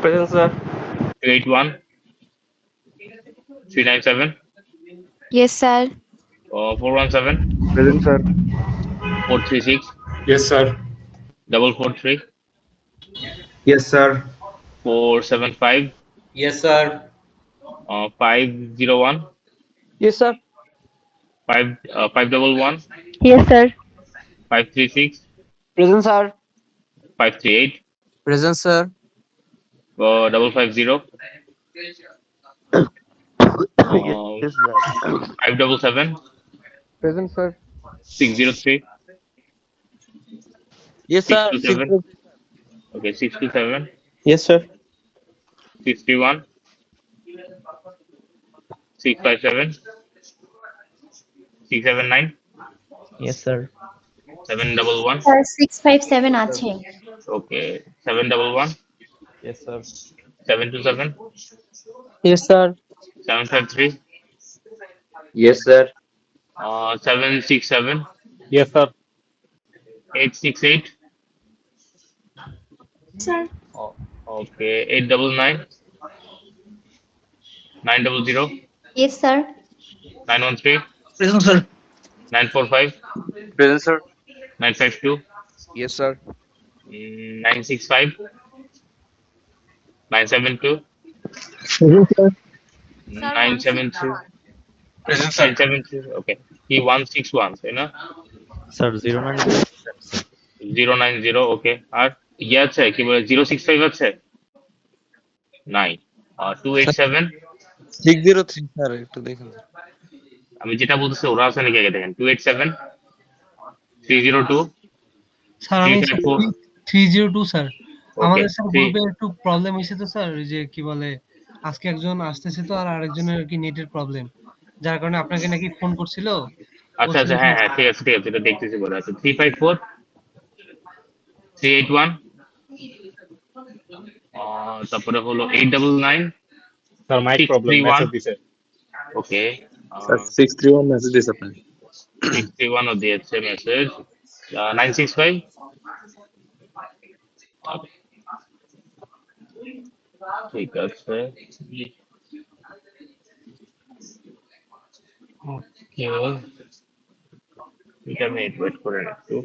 Present, sir. 281, 397, Yes, sir. 417, Present, sir. 436, Yes, sir. 443, Yes, sir. 475, Yes, sir. 501, Yes, sir. 511, Yes, sir. 536, Present, sir. 538, Present, sir. 550, Yes, uh, sir. 577, Present, sir. 603, Yes, sir. 627, okay, 627, Yes, sir. 631, 657, 679, Yes, sir. 711, Sir, 657 Yes, sir. আছে। okay, 711, Yes, sir. 727, Yes, sir. 753, Yes, sir. 767, Yes, sir. 868, Sir. oh, okay, 899, 900, Yes, sir. 913, Present, sir. 945, Present, sir. 952, Yes, sir. 965, 972, Present, sir. Sir, one six. 973, Present, sir. 973, okay, he 161, you know, Sir, 090. 090, okay, আর ইয়ে আছে কি বলে 065 আছে নাই 287 603 sir একটু দেখুন আমি যেটা বলতেছি ওরা আছে নাকি আগে দেখেন 287 302 স্যার আমি 354 302 স্যার ওকে আমাদের স্যার 3 গ্রুপে একটু প্রবলেম হয়েছে তো স্যার ওই যে কি বলে আজকে একজন আসতেছে তো আর আরেকজনের আর কি নেটের প্রবলেম যার কারণে আপনাকে নাকি ফোন করছিল আচ্ছা বলছিল আচ্ছা যে হ্যাঁ হ্যাঁ ঠিক আছে এটা দেখতেছি বলে আছে 354 381 তারপরে হলো 899 স্যার মাইক প্রবলেম 631 মেসেজ দিছে। ওকে Sir, 631 message this upon. 631 ও দিয়েছে মেসেজ 965 ঠিক আছে ওকে এটা আমি ওয়েট করেন একটু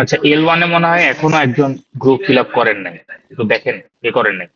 আচ্ছা, L1 এ মনে হয় এখনো একজন গ্রুপ ফিল আপ করেন নাই, একটু দেখেন কে করেন নাই।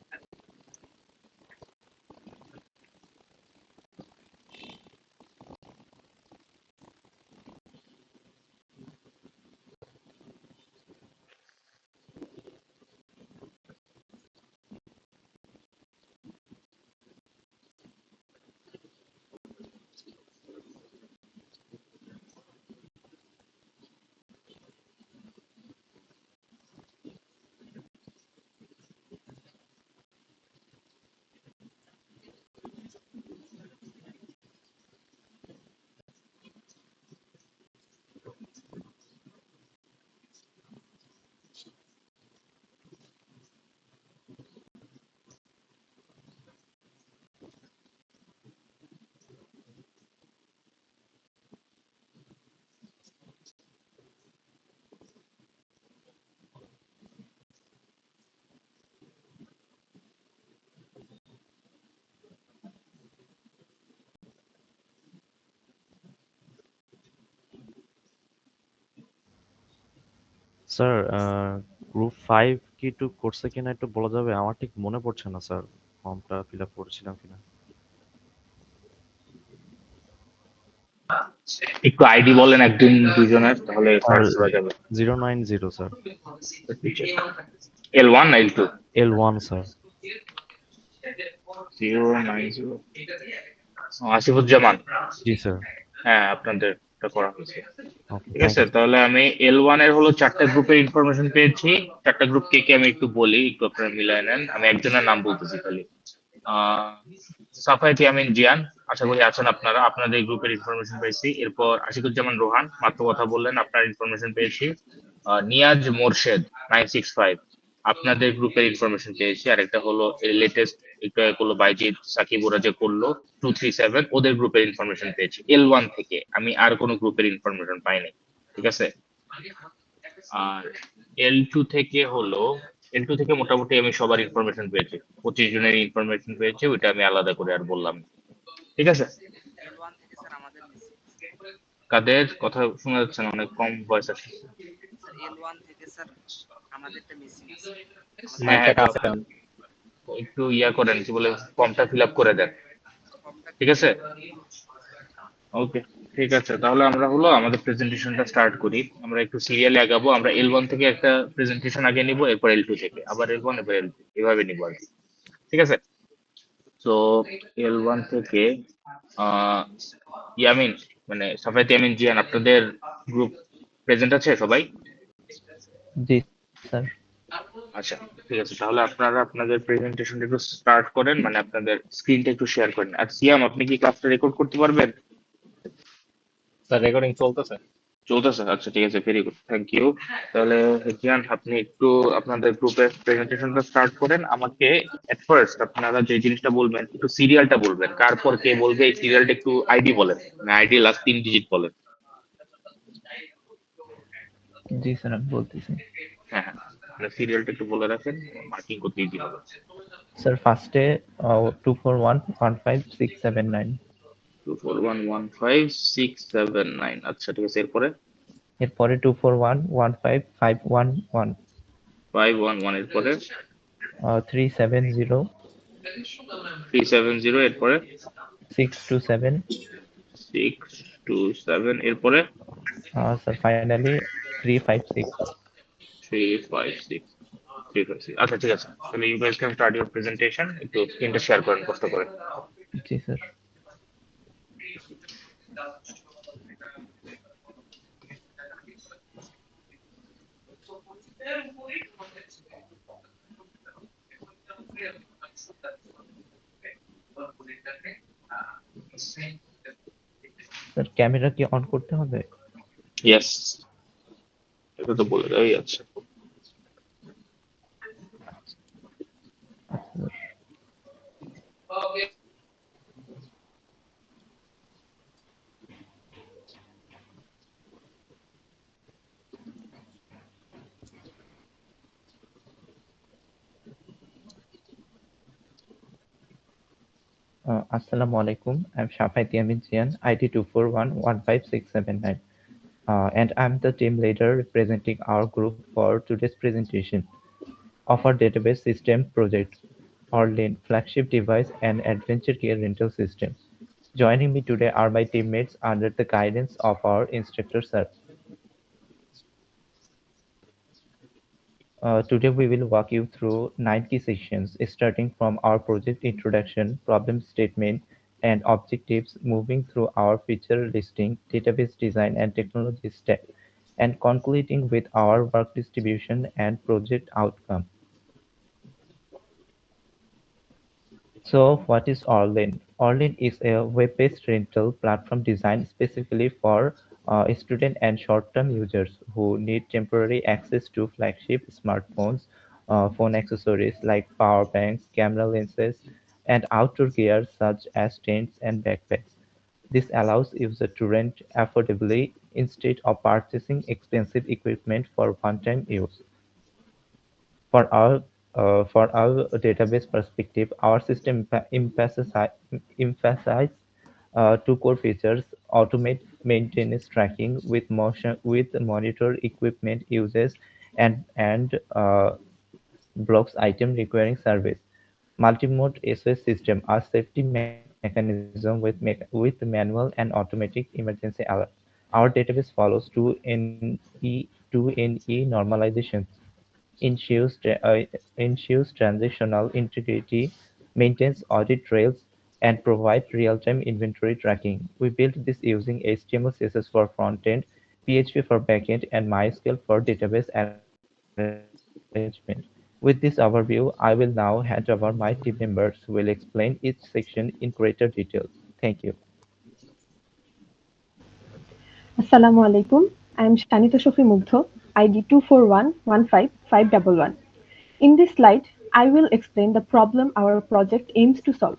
স্যার গ্রুপ 5 কি একটু করছে কিনা একটু বলা যাবে? আমার ঠিক মনে পড়ছে না স্যার, ফর্মটা ফিল আপ করেছিলাম কিনা। একটু আইডি বলেন একদিন দুজনের, তাহলে আর সার্চ করা যাবে। 090 স্যার। L1 না L2? L1 sir. 090 আসিফুজ্জামান। জি স্যার। হ্যাঁ, আপনাদের এটা করা হয়েছে। ওকে, ঠিক থ্যাংক আছে, ইউ। তাহলে আমি L1 এর হলো 4টা গ্রুপের ইনফরমেশন পেয়েছি। 4টা গ্রুপ কে কে আমি একটু বলি, একটু আপনারা মিলায় নেন। আমি একজনের নাম বলতেছি খালি। আহ সাফায়েত ইয়ামিন জিয়ান, আশা করি আছেন আপনারা, আপনাদের গ্রুপের ইনফরমেশন পেয়েছি। এরপর আশিকুজ্জামান রোহান, মাত্র কথা বললেন, আপনার ইনফরমেশন পেয়েছি। নিয়াজ মোরশেদ 965, আপনাদের গ্রুপের ইনফরমেশন পেয়েছি। আর একটা হলো লেটেস্ট একটা করলো বাইজিৎ সাকিব, ওরা যে করলো 237, ওদের গ্রুপের ইনফরমেশন পেয়েছি। L1 থেকে আমি আর কোনো গ্রুপের ইনফরমেশন পাইনি। ঠিক আছে। আর L2 থেকে হলো, L2 থেকে মোটামুটি আমি সবার ইনফরমেশন পেয়েছি, 25 জনের ইনফরমেশন পেয়েছি, ওইটা আমি আলাদা করে আর বললাম না। ঠিক আছে। কাদের কথা শোনা যাচ্ছে না, অনেক কম ভয়েস আসছে। হ্যাঁ মাইকটা হ্যাঁ, কাছে আন। একটু ইয়া করেন, কি বলে, ফর্মটা ফিল আপ করে দেন। ঠিক আছে। ওকে, ঠিক আছে, তাহলে আমরা হলো আমাদের প্রেজেন্টেশনটা স্টার্ট করি। আমরা একটু সিরিয়ালে আগাবো। আমরা L1 থেকে একটা প্রেজেন্টেশন আগে নিব, এরপর L2 থেকে আবার L1, এরপর L2, এভাবে নিবো আর কি। ঠিক আছে। তো L1 থেকে আহ ইয়ামিন, মানে সাফায়েত ইয়ামিন জিয়ান, আপনাদের গ্রুপ প্রেজেন্ট আছে সবাই? জি স্যার। আচ্ছা, ঠিক আছে, তাহলে আপনারা আপনাদের প্রেজেন্টেশনটা একটু স্টার্ট করেন, মানে আপনাদের স্ক্রিনটা একটু শেয়ার করেন। আর সিয়াম, আপনি কি ক্লাসটা রেকর্ড করতে পারবেন? স্যার রেকর্ডিং চলতেছে। চলতেছে, আচ্ছা ঠিক আছে, ভেরি গুড, থ্যাংক ইউ। তাহলে জিয়ান, আপনি একটু আপনাদের গ্রুপের প্রেজেন্টেশনটা স্টার্ট করেন। আমাকে এট ফার্স্ট আপনারা যে জিনিসটা বলবেন, একটু সিরিয়ালটা বলবেন, কার পর কে বলবে, এই সিরিয়ালটা একটু আইডি বলেন, মানে আইডি লাস্ট 3 ডিজিট বলেন। জি স্যার, আমি বলতেছি। হ্যাঁ হ্যাঁ, মানে সিরিয়ালটা একটু বলে রাখেন, মার্কিং করতে ইজি হবে। স্যার ফার্স্টে 24115 679। 24115 679, আচ্ছা ঠিক আছে, এরপরে এরপরে 24115 511 511, এরপরে 370 370, এরপরে 627। 627, এরপরে স্যার ফাইনালি 356। 356, 356, আচ্ছা ঠিক আছে, তাহলে you guys can start your presentation. একটু স্ক্রিনটা শেয়ার করেন কষ্ট করে। জি স্যার। স্যার ক্যামেরা কি অন করতে হবে? ইয়েস, এটা তো বলে দেওয়াই আছে। আচ্ছা sir. Assalamu alaikum. I'm Shafait Yamin Jian, ID 24115 679. and I'm the team leader representing our group for today's presentation of our database system project, Orlin flagship device and adventure gear rental system. Joining me today are my teammates under the guidance of our instructor sir. Today we will walk you through 9 key sections, starting from our project introduction, problem statement, and objectives, moving through our feature listing, database design and technology stack, and concluding with our work distribution and project outcome. So what is Orlin? Orlin is a web-based rental platform designed specifically for student and short-term users who need temporary access to flagship smartphones, phone accessories like power banks, camera lenses, and outdoor gear such as tents and backpacks. This allows users to rent affordably instead of purchasing expensive equipment for one-time use. For our database perspective, our system emphasize two core features: automate maintenance tracking with motion with monitor equipment uses and blocks item requiring service. Multi-mode SOS system, a safety mechanism with manual and automatic emergency alerts. Our database follows 2NE normalizations ensures transactional integrity, maintains audit trails, and provides real-time inventory tracking. We built this using HTML, CSS for front-end, PHP for back-end, and MySQL for database arrangement. With this overview, I will now hand over my team members who will explain each section in greater detail. Thank you. Assalamu alaikum. I am Shanita Shofi Mugdho, ID 241155111. In this slide, I will explain the problem our project aims to solve.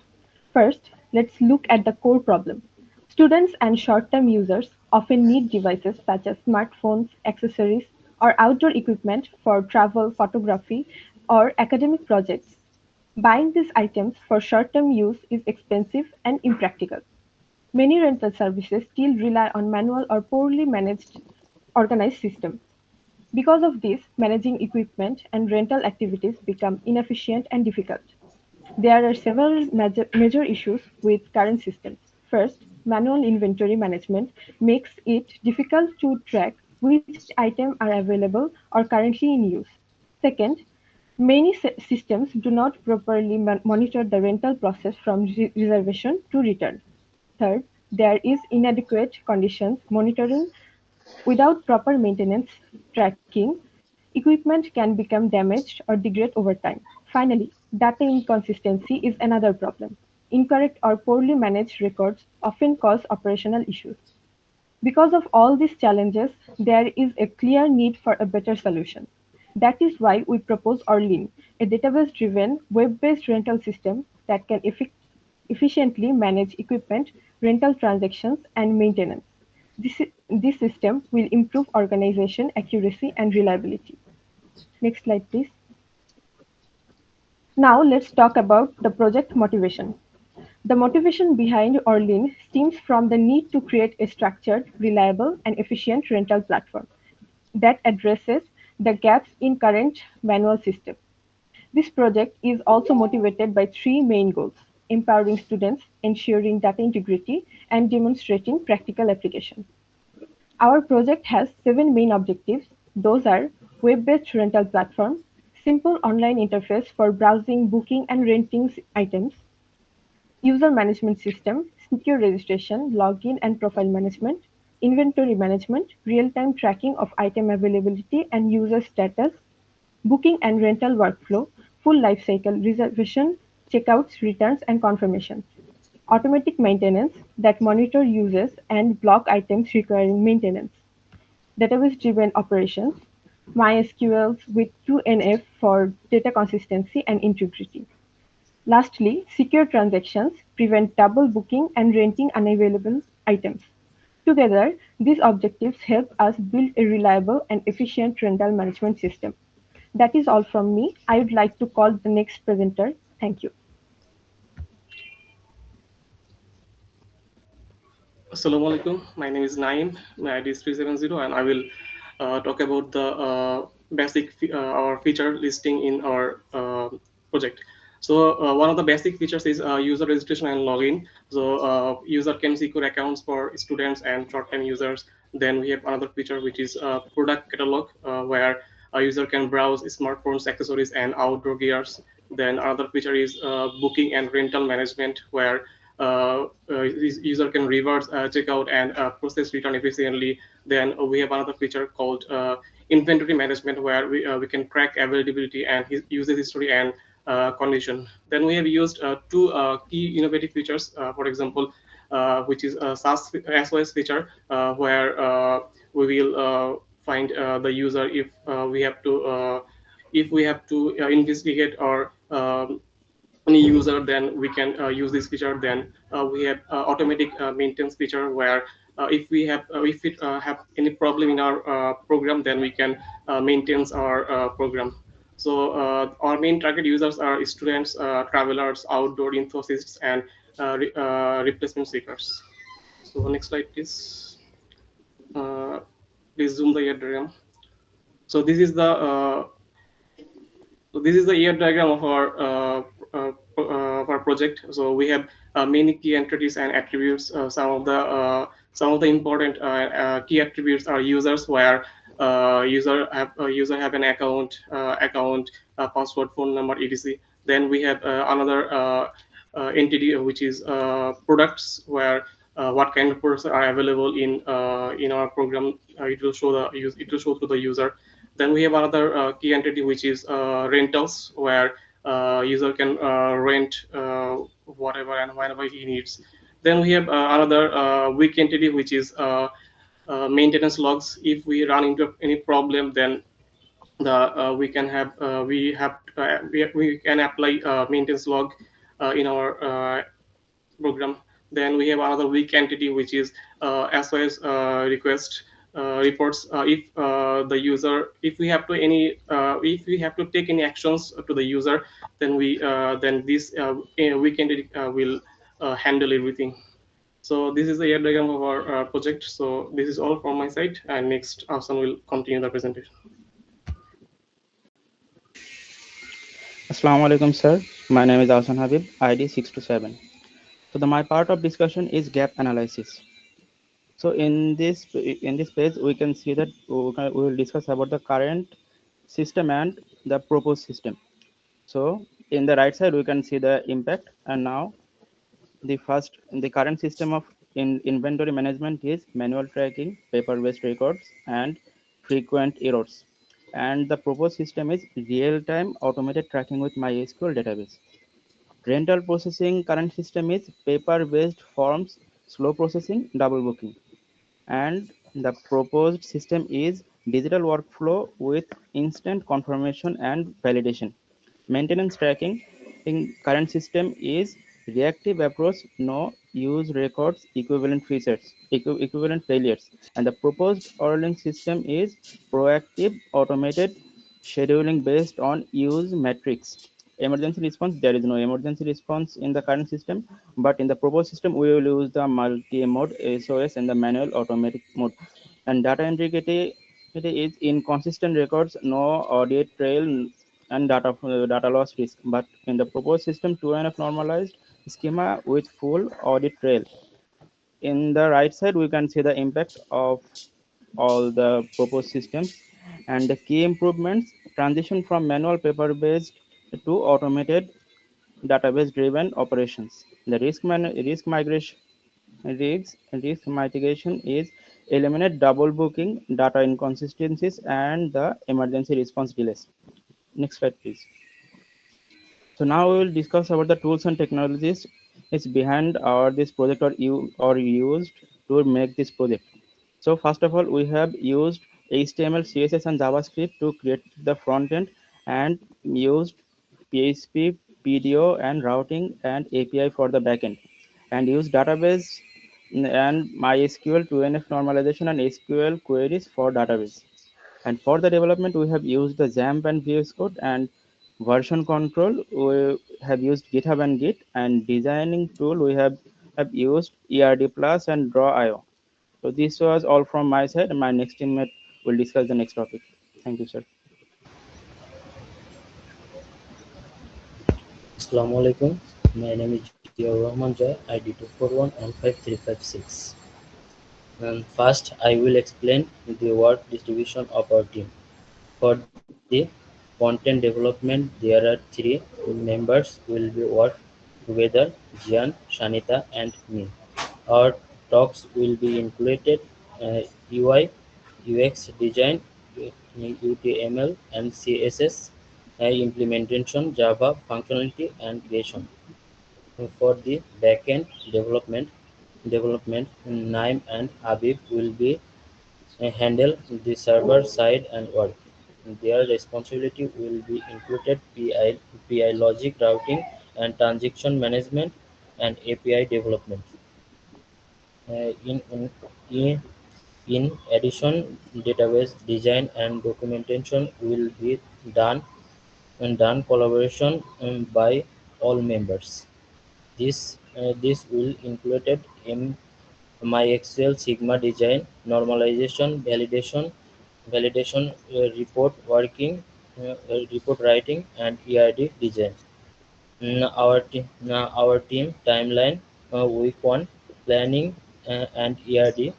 First, let's look at the core problem. Students and short-term users often need devices such as smartphones, accessories, or outdoor equipment for travel, photography, or academic projects. Buying these items for short-term use is expensive and impractical. Many rental services still rely on manual or poorly managed organized systems. Because of this, managing equipment and rental activities become inefficient and difficult. There are several major issues with current systems. First, manual inventory management makes it difficult to track which items are available or currently in use. Second, many systems do not properly monitor the rental process from reservation to return. Third, there is inadequate conditions monitoring. Without proper maintenance tracking, equipment can become damaged or degrade over time. Finally, data inconsistency is another problem. Incorrect or poorly managed records often cause operational issues. Because of all these challenges, there is a clear need for a better solution. That is why we propose Orlin, a database-driven, web-based rental system that can efficiently manage equipment, rental transactions, and maintenance. This system will improve organization, accuracy, and reliability. Next slide, please. Now let's talk about the project motivation. The motivation behind Orlin stems from the need to create a structured, reliable, and efficient rental platform that addresses the gaps in current manual system. This project is also motivated by three main goals: empowering students, ensuring data integrity, and demonstrating practical application. Our project has seven main objectives. Those are web-based rental platform, simple online interface for browsing, booking, and renting items, user management system, secure registration, login and profile management, inventory management, real-time tracking of item availability and user status, booking and rental workflow, full lifecycle reservation, checkouts, returns, and confirmations. Automatic maintenance that monitor users and block items requiring maintenance. Database-driven operations, MySQL with 2NF for data consistency and integrity. Lastly, secure transactions prevent double booking and renting unavailable items. Together, these objectives help us build a reliable and efficient rental management system. That is all from me. I would like to call the next presenter. Thank you. Assalamu alaikum. My name is Naim. My ID is 370, and I will talk about the basic our feature listing in our project. So one of the basic features is user registration and login. So user can secure accounts for students and short-time users. Then we have another feature which is product catalog, where a user can browse smartphones, accessories, and outdoor gears. Then another feature is booking and rental management, where user can reverse checkout and process return efficiently. Then we have another feature called inventory management, where we can track availability and usage history and condition. Then we have used two key innovative features, for example, which is a SOS feature, where we will find the user if we have to investigate or any user, then we can use this feature. Then we have automatic maintenance feature, where if it have any problem in our program, then we can maintain our program. So our main target users are students, travelers, outdoor enthusiasts, and replacement seekers. So next slide, please. uh, please zoom the diagram. So this is the year diagram of our project. So we have many key entities and attributes. Some of the important key attributes are users, where user have an account, password, phone number, etc. Then we have another entity which is products, where what kind of products are available in our program. It will show to the user. Then we have another key entity which is rentals, where user can rent whatever and whenever he needs. Then we have another weak entity which is maintenance logs. If we run into any problem, then the we can apply maintenance log in our program. Then we have another weak entity which is SOS request reports. If if we have to take any actions to the user, then this weak entity will handle everything. So this is the year diagram of our project. So this is all from my side, and next Afsan will continue the presentation. Assalamu alaikum, sir. My name is Ahsan Habib, ID 627. So the my part of discussion is gap analysis. So in this page, we can see that we will discuss about the current system and the proposed system. So in the right side, we can see the impact. And now the current system of inventory management is manual tracking, paper-based records, and frequent errors. And the proposed system is real-time automated tracking with MySQL database. Rental processing current system is paper-based forms, slow processing, double booking. And the proposed system is digital workflow with instant confirmation and validation. Maintenance tracking in current system is reactive approach, no use records equivalent features, equivalent failures. And the proposed ordering system is proactive automated scheduling based on use metrics. Emergency response, there is no emergency response in the current system, but in the proposed system we will use the multi-mode SOS and the manual automatic mode. And data integrity, it is inconsistent records, no audit trail, and data loss risk. But in the proposed system, 2NF normalized schema with full audit trail. In the right side, we can see the impact of all the proposed systems and the key improvements: transition from manual paper-based to automated database-driven operations. The risk migration risk mitigation is eliminate double booking, data inconsistencies, and the emergency response delays. Next slide, please. So now we will discuss about the tools and technologies is behind our this project or used to make this project. So first of all, we have used HTML, CSS, and JavaScript to create the front end, and used PHP, PDO, and routing and API for the backend, and used database and MySQL 2NF normalization and SQL queries for database. And for the development, we have used the XAMPP and VS Code, and version control, we have used GitHub and Git, and designing tool, we have have used ERD Plus and Draw IO. So this was all from my side. My next teammate will discuss the next topic. Thank you, sir. Assalamualaikum. My name is Jiaur Rahman Joy, ID 241 and 5356. First, I will explain the work distribution of our team. For the content development, there are three members will be work together: Jian, Shanita, and me. Our talks will be included UI, UX design, UTML, and CSS implementation, Java functionality, and creation. For the backend development, Naim and Habib will be handle the server side and work. Their responsibility will be included PI logic routing and transaction management and API development. Uh, in, in, in, in addition, database design and documentation will be done done collaboration by all members. This will include MyExcel, Sigma design, normalization, validation, report writing, and ERD design. Our team timeline: week 1 planning and ERD,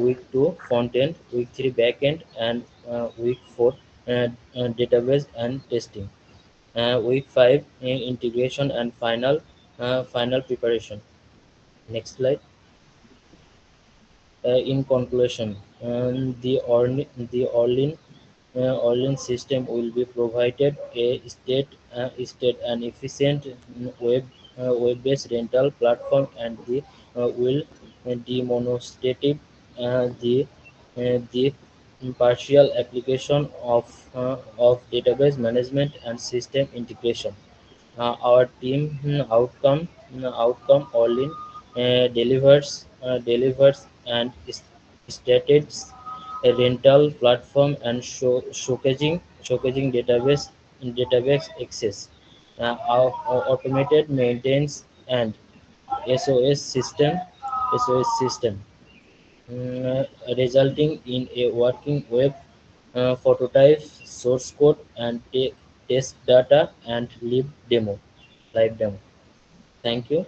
week 2 front end, week 3 back end, and week 4 database and testing. Week 5 integration and final preparation. Next slide. In conclusion, the Orlean system will be provided a state and efficient web-based rental platform, and will demonstrate the partial application of database management and system integration. Our team outcome Orlin delivers and states a rental platform and showcasing database access, our automated maintenance and SOS system, resulting in a working web prototype, source code, and test data and live demo. Thank you.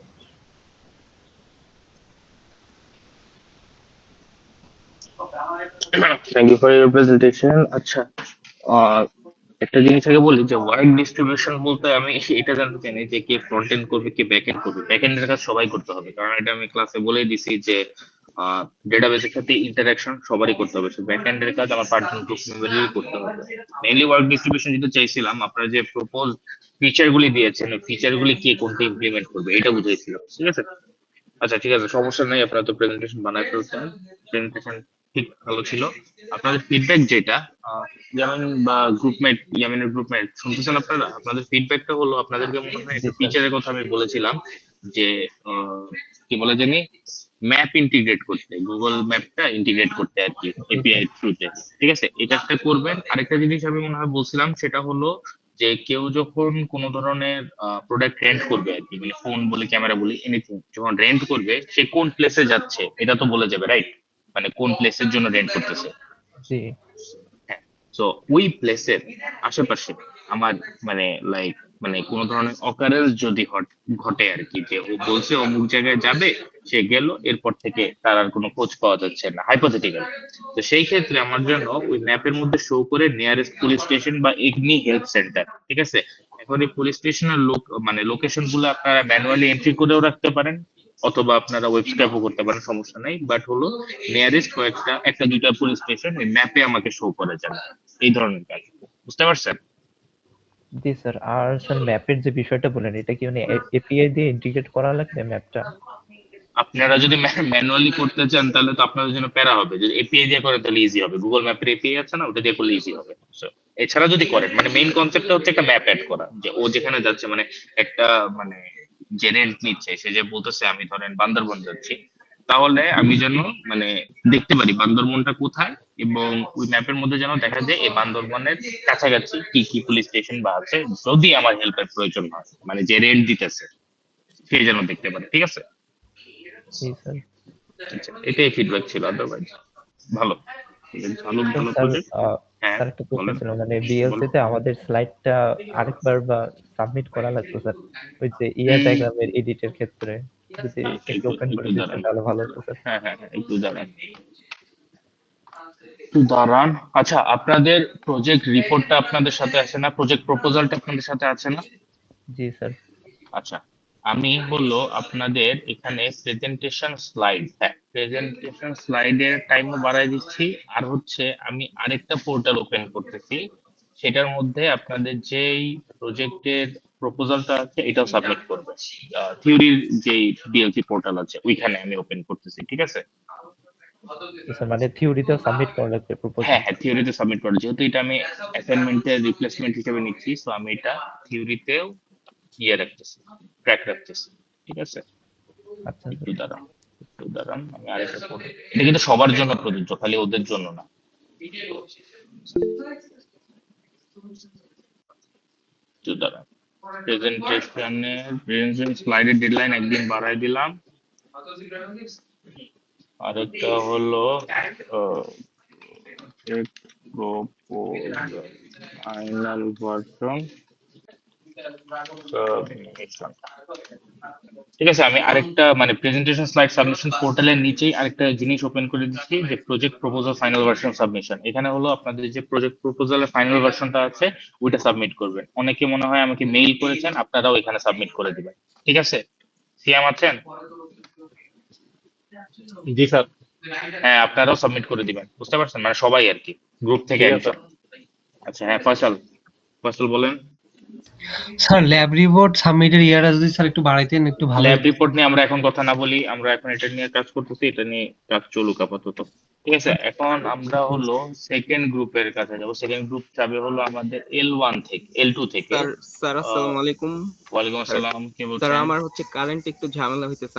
Thank you for your presentation. আচ্ছা, আহ, একটা জিনিস আগে বলি যে work distribution বলতে আমি এটা জানতে চাই না যে কে ফ্রন্ট এন্ড করবে কে ব্যাক এন্ড করবে। ব্যাক এন্ডের কাজ সবাই করতে হবে, কারণ এটা আমি ক্লাসে বলেই দিছি যে ডেটাবেসের সাথে ইন্টারাকশন সবারই করতে হবে। সো ব্যাক এন্ডের কাজ আমার পার্সোনাল গ্রুপ মেম্বারেরই করতে হবে। মেইনলি ওয়ার্ক ডিস্ট্রিবিউশন যেটা চাইছিলাম, আপনারা যে প্রপোজ ফিচার গুলি দিয়েছেন, ফিচার গুলি কে কোনটা ইমপ্লিমেন্ট করবে এটা বুঝাইছিল, ঠিক আছে? আচ্ছা ঠিক আছে, সমস্যা নেই, আপনারা তো প্রেজেন্টেশন বানায় ফেলছেন, প্রেজেন্টেশন ঠিক ভালো ছিল। আপনাদের ফিডব্যাক যেটা যেমন বা গ্রুপমেট, ইয়ামিনের গ্রুপমেট শুনতেছেন আপনারা, আপনাদের ফিডব্যাকটা হলো আপনাদেরকে মনে হয় জি একটা স্যার। ফিচারের কথা আমি বলেছিলাম যে কি বলে জানি, ম্যাপ ইন্টিগ্রেট করতে, গুগল ম্যাপটা ইন্টিগ্রেট করতে আর কি জি এপিআই স্যার। থ্রুতে। ঠিক আছে, এটা একটা করবেন। আরেকটা জিনিস আমি মনে হয় বলছিলাম, সেটা হলো যে কেউ যখন কোনো ধরনের প্রোডাক্ট রেন্ট করবে আর কি, মানে ফোন বলি, ক্যামেরা বলি, এনিথিং যখন রেন্ট করবে, সে কোন প্লেসে যাচ্ছে এটা তো বলে যাবে, রাইট? মানে কোন প্লেসের জন্য রেন্ট করতেছে। জি হ্যাঁ, তো ওই প্লেসের আশেপাশে আমার মানে লাইক মানে কোনো ধরনের অকারেন্স যদি ঘটে আর কি, যে ও বলছে অমুক জায়গায় যাবে, সে গেল, এরপর থেকে তার আর কোনো খোঁজ পাওয়া যাচ্ছে না, হাইপোথেটিক্যাল। তো সেই ক্ষেত্রে আমার জন্য ওই ম্যাপের মধ্যে শো করে নিয়ারেস্ট পুলিশ স্টেশন বা এগনি হেল্প সেন্টার, ঠিক আছে? এখন এই পুলিশ স্টেশনের লোকেশন গুলো আপনারা ম্যানুয়ালি এন্ট্রি করেও রাখতে পারেন, অথবা আপনারা ওয়েবসাইটও করতে পারেন, সমস্যা নাই। বাট হলো নিয়ারেস্ট একটা দুইটা পুলিশ স্টেশন ম্যাপে আমাকে শো করে যাবে, এই ধরনের কাজ। বুঝতে পারছেন? জি স্যার। আর স্যার ম্যাপের যে বিষয়টা বলেন, এটা কি মানে এপিআই দিয়ে ইন্টিগ্রেট করা লাগবে ম্যাপটা? আপনারা যদি ম্যানুয়ালি করতে চান তাহলে তো আপনাদের জন্য প্যারা হবে। যদি এপিআই দিয়ে করেন তাহলে ইজি হবে, গুগল ম্যাপের এপিআই আছে না, ওটা দিয়ে করলে ইজি হবে। So, এছাড়া যদি করেন, মানে মেইন কনসেপ্টটা হচ্ছে একটা ম্যাপ অ্যাড করা, যে ও যেখানে যাচ্ছে, মানে একটা মানে যে রেন্ট নিচ্ছে, সে যে বলতেছে আমি ধরেন বান্দরবন যাচ্ছি, তাহলে আমি যেন মানে দেখতে পারি বান্দরবনটা কোথায়, এবং ওই ম্যাপের মধ্যে যেন দেখা যায় এই বান্দরবনের কাছাকাছি কি কি পুলিশ স্টেশন বা আছে, যদি আমার হেল্পের প্রয়োজন হয়, মানে যে রেন্ট দিতেছে সে যেন দেখতে পারে। ঠিক আছে? জি স্যার। আচ্ছা, এটাই ফিডব্যাক ছিল, আদারওয়াইজ ভালো। ঠিক আছে, ভালো তো ভালো স্যার প্রজেক্ট। হ্যাঁ স্যার একটা কোশ্চেন বলেন ছিল, মানে বলেন। বিএলসি তে আমাদের স্লাইডটা আরেকবার বা সাবমিট করা লাগতো স্যার, ওই যে ইয়ার উম, ডায়াগ্রামের এডিটের ক্ষেত্রে যদি একটু একটু ওপেন করে একটু দিতেন দাঁড়ান। তাহলে ভালো হতো স্যার। হ্যাঁ হ্যাঁ হ্যাঁ, একটু দাঁড়ান একটু দাঁড়ান। আচ্ছা, আপনাদের প্রজেক্ট রিপোর্টটা আপনাদের সাথে আছে না? প্রজেক্ট প্রপোজালটা আপনাদের সাথে আছে না? জি স্যার। আচ্ছা, আমি বললো আপনাদের এখানে প্রেজেন্টেশন স্লাইড, হ্যাঁ প্রেজেন্টেশন স্লাইডের টাইমও বাড়াই দিচ্ছি। আর হচ্ছে আমি আরেকটা পোর্টাল ওপেন করতেছি, সেটার মধ্যে আপনাদের যেই প্রজেক্টের প্রপোজালটা আছে এটাও সাবমিট করবে। থিওরির যেই ডিএলসি পোর্টাল আছে ওইখানে আমি ওপেন করতেছি, ঠিক আছে? তো স্যার মানে থিওরিতেও সাবমিট করা লাগবে প্রপোজাল? হ্যাঁ হ্যাঁ, থিওরিতে সাবমিট করা, যেহেতু এটা আমি অ্যাসাইনমেন্টের রিপ্লেসমেন্ট হিসেবে নিচ্ছি, তো আমি এটা থিওরিতেও ইয়ে রাখতেছি, ট্র্যাক রাখতেছি, ঠিক আছে? আচ্ছা একটু স্যার। দাঁড়ান, একটু দাঁড়ান, আমি আরেকটা পড়ি। এটা কিন্তু সবার জন্য প্রযোজ্য, খালি ওদের জন্য না। একটু দাঁড়ান, প্রেজেন্টেশন স্লাইডের ডেডলাইন একদিন বাড়াই দিলাম। আরেকটা হলো ফাইনাল ভার্সন সাবমিশন। ঠিক আছে, আমি আরেকটা মানে প্রেজেন্টেশন স্লাইড সাবমিশন পোর্টালের নিচেই আরেকটা জিনিস ওপেন করে দিচ্ছি, যে project proposal final version submission. এখানে হলো আপনাদের যে প্রজেক্ট প্রপোজালের ফাইনাল ভার্সনটা আছে ওইটা সাবমিট করবেন। অনেকে মনে হয় আমাকে মেইল করেছেন, আপনারাও এখানে সাবমিট করে দিবেন, ঠিক আছে? সিয়াম আছেন? জি স্যার। হ্যাঁ, আপনারাও সাবমিট করে দিবেন, বুঝতে পারছেন, মানে সবাই আর কি, গ্রুপ থেকে ঠিক আছে। একজন। আচ্ছা হ্যাঁ, ফয়সাল, ফয়সাল বলেন। স্যার ল্যাব রিপোর্ট সাবমিটের ইয়ারটা যদি স্যার একটু বাড়াইতেন একটু ভালো ল্যাব হতো। রিপোর্ট নিয়ে আমরা এখন কথা না বলি, আমরা এখন এটা নিয়ে কাজ করতেছি, এটা নিয়ে কাজ চলুক আপাতত। ঠিক আছে, এখন আমরা হলো সেকেন্ড গ্রুপের কাছে যাবো। সেকেন্ড গ্রুপ যাবে হলো আমাদের L1 থেকে, L2 থেকে। স্যার স্যার আহ, আসসালামু আলাইকুম। ওয়ালাইকুম স্যার আসসালাম, কে স্যার বলছেন? আমার হচ্ছে কারেন্ট একটু ঝামেলা হইতেছে,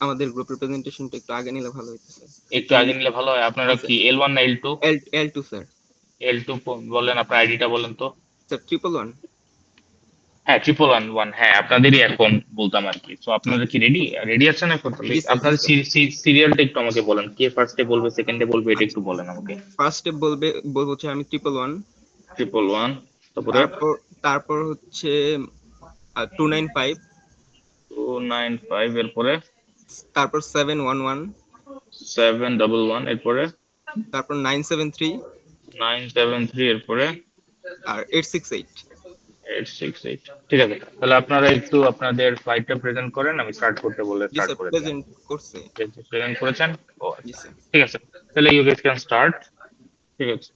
আমাদের গ্রুপের প্রেজেন্টেশনটা একটু আগে নিলে ভালো হইতেছে। একটু কারণ আগে নিলে ভালো হয়। আপনারা জি স্যার। কি L1 না L2? L two sir. L2 বলেন, আপনার আইডিটা বলেন তো। স্যার 111। হ্যাঁ, 1111, হ্যাঁ আপনাদেরই এখন বলতাম আর কি। তো আপনারা কি রেডি রেডি আছেন এখন? তাহলে জি স্যার জি আপনাদের স্যার। সিরিয়ালটা একটু আমাকে বলেন, কে ফার্স্টে বলবে সেকেন্ডে বলবে, এটা আচ্ছা, একটু বলেন আমাকে। ফার্স্টে বলবো হচ্ছে আমি 111। 1111, তারপরে তারপর তারপর হচ্ছে 295। 295, এরপরে তারপর 711। 711, এরপরে তারপর 973। 973, এরপরে আর 868। 868। ঠিক আছে, তাহলে আপনারা একটু আপনাদের ফ্লাইটটা প্রেজেন্ট করেন, আমি স্টার্ট করতে বলে জি স্টার্ট স্যার করে দিলাম। প্রেজেন্ট করছে। প্রেজেন্ট করেছেন? ও জি আচ্ছা, স্যার। ঠিক আছে, তাহলে ইউ গেস ক্যান স্টার্ট। ঠিক আছে,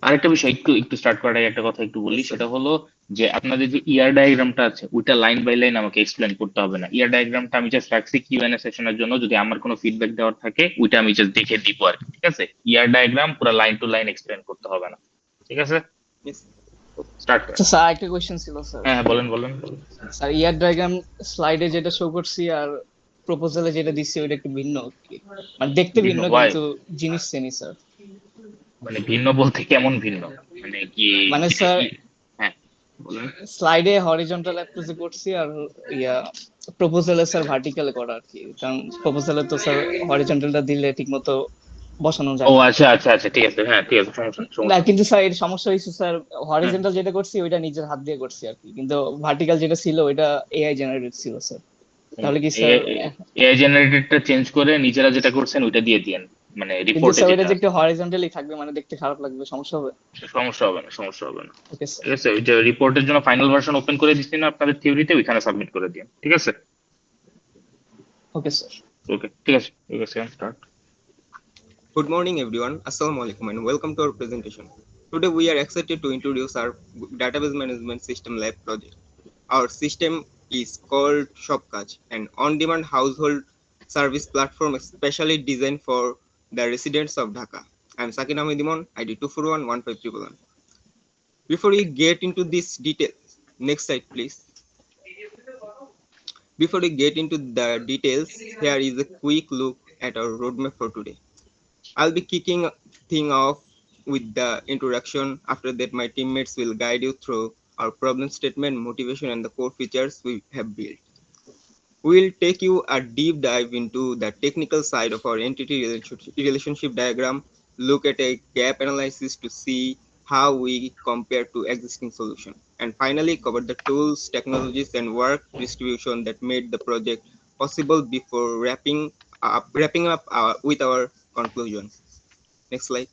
আরেকটা বিষয়, একটু একটু স্টার্ট করার আগে একটা কথা একটু বলি, ইয়েস স্যার। সেটা হলো যে আপনাদের যে ইয়ার ডায়াগ্রামটা আছে ওইটা লাইন বাই লাইন আমাকে এক্সপ্লেন করতে হবে না। ইয়ার ডায়াগ্রামটা আমি জাস্ট রাখছি কিউএনএ সেশনের জন্য, যদি আমার কোনো ফিডব্যাক দেওয়ার থাকে ওইটা আমি জাস্ট দেখে দিব আর কি, ঠিক আছে? ইয়ার ডায়াগ্রাম পুরো লাইন টু লাইন এক্সপ্লেন করতে হবে না, ঠিক আছে? ইয়েস। স্টার্ট করেন। আচ্ছা স্যার একটা কোয়েশ্চেন ছিল স্যার। হ্যাঁ হ্যাঁ, বলেন বলেন বলেন। স্যার ইয়ার ডায়াগ্রাম স্লাইডে যেটা শো করছি আর প্রপোজালে যেটা দিচ্ছি ওইটা একটু ভিন্ন কি? মানে দেখতে ভিন্ন ভিন্ন ওয়াই? কিন্তু জিনিস সেমই স্যার। মানে ভিন্ন বলতে কেমন ভিন্ন? মানে কি? মানে স্যার হ্যাঁ বলেন। স্লাইডে হরিজন্টাল অ্যাপ্রোচে করছি আর ইয়া প্রপোজালে স্যার ভার্টিক্যালে করা আর কি, কারণ প্রপোজালে তো স্যার হরিজন্টালটা দিলে ঠিকমতো বসানো ও যায় না। আচ্ছা আচ্ছা আচ্ছা, ঠিক আছে, হ্যাঁ ঠিক আছে, সমস্যা নেই, না সমস্যা নেই। কিন্তু স্যার এর সমস্যা হয়েছে স্যার, হ্যাঁ, হরিজন্টাল যেটা করছি ওইটা নিজের হাত দিয়ে করছি আর কি, কিন্তু ভার্টিক্যাল যেটা ছিল ওইটা এআই জেনারেটেড ছিল স্যার। তাহলে কি স্যার এআই জেনারেটেডটা চেঞ্জ করে নিজেরা যেটা করছেন ওইটা দিয়ে দিয়েন, মানে কিন্তু রিপোর্টে স্যার ওইটা যেটা যে আছে। একটু হরিজন্টালি থাকবে মানে দেখতে খারাপ লাগবে, সমস্যা হবে? সমস্যা হবে না, সমস্যা হবে না। ওকে স্যার। ঠিক আছে, ওই যে রিপোর্টের জন্য ফাইনাল ভার্সন ওপেন করে দিচ্ছি না আপনাদের থিওরিতে, ওইখানে সাবমিট করে দিন, ঠিক আছে? Okay sir. ওকে, ঠিক আছে, ঠিক আছে, start. Good morning, everyone. Assalamu alaikum and welcome to our presentation. Today, we are excited to introduce our database management system lab project. Our system is called Shopkaj, an on-demand household service platform specially designed for the residents of Dhaka. I am Sakin Ahmed Imon, ID 2411511. Before we get into this details, next slide, please. Before we get into the details, here is a quick look at our roadmap for today. I'll be kicking thing off with the introduction. After that, my teammates will guide you through our problem statement, motivation, and the core features we have built. We'll take you a deep dive into the technical side of our entity relationship diagram, look at a gap analysis to see how we compare to existing solution, and finally cover the tools, technologies, and work distribution that made the project possible before wrapping up with our conclusion. Next slide.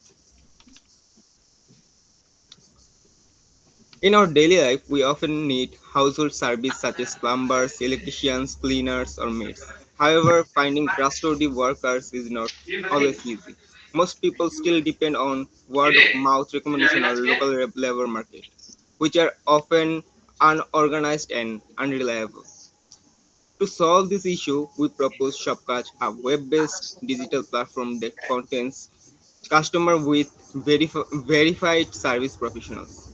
In our daily life, we often need household service such as plumbers, electricians, cleaners, or maids. However, finding trustworthy workers is not always easy. Most people still depend on word of mouth recommendation or local labor market, which are often unorganized and unreliable. To solve this issue, we propose Shopcatch, a web-based digital platform that contains customer with verified service professionals.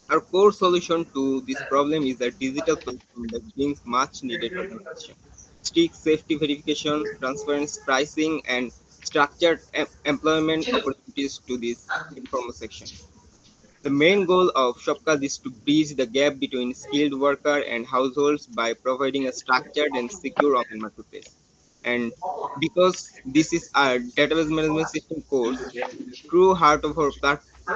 Our core solution to this problem is a digital platform that brings much needed automation, strict safety verification, transparent pricing, and structured employment opportunities to this informal section. The main goal of Shopcast is to bridge the gap between skilled worker and households by providing a structured and secure online marketplace. And because this is a database management system course, true heart of our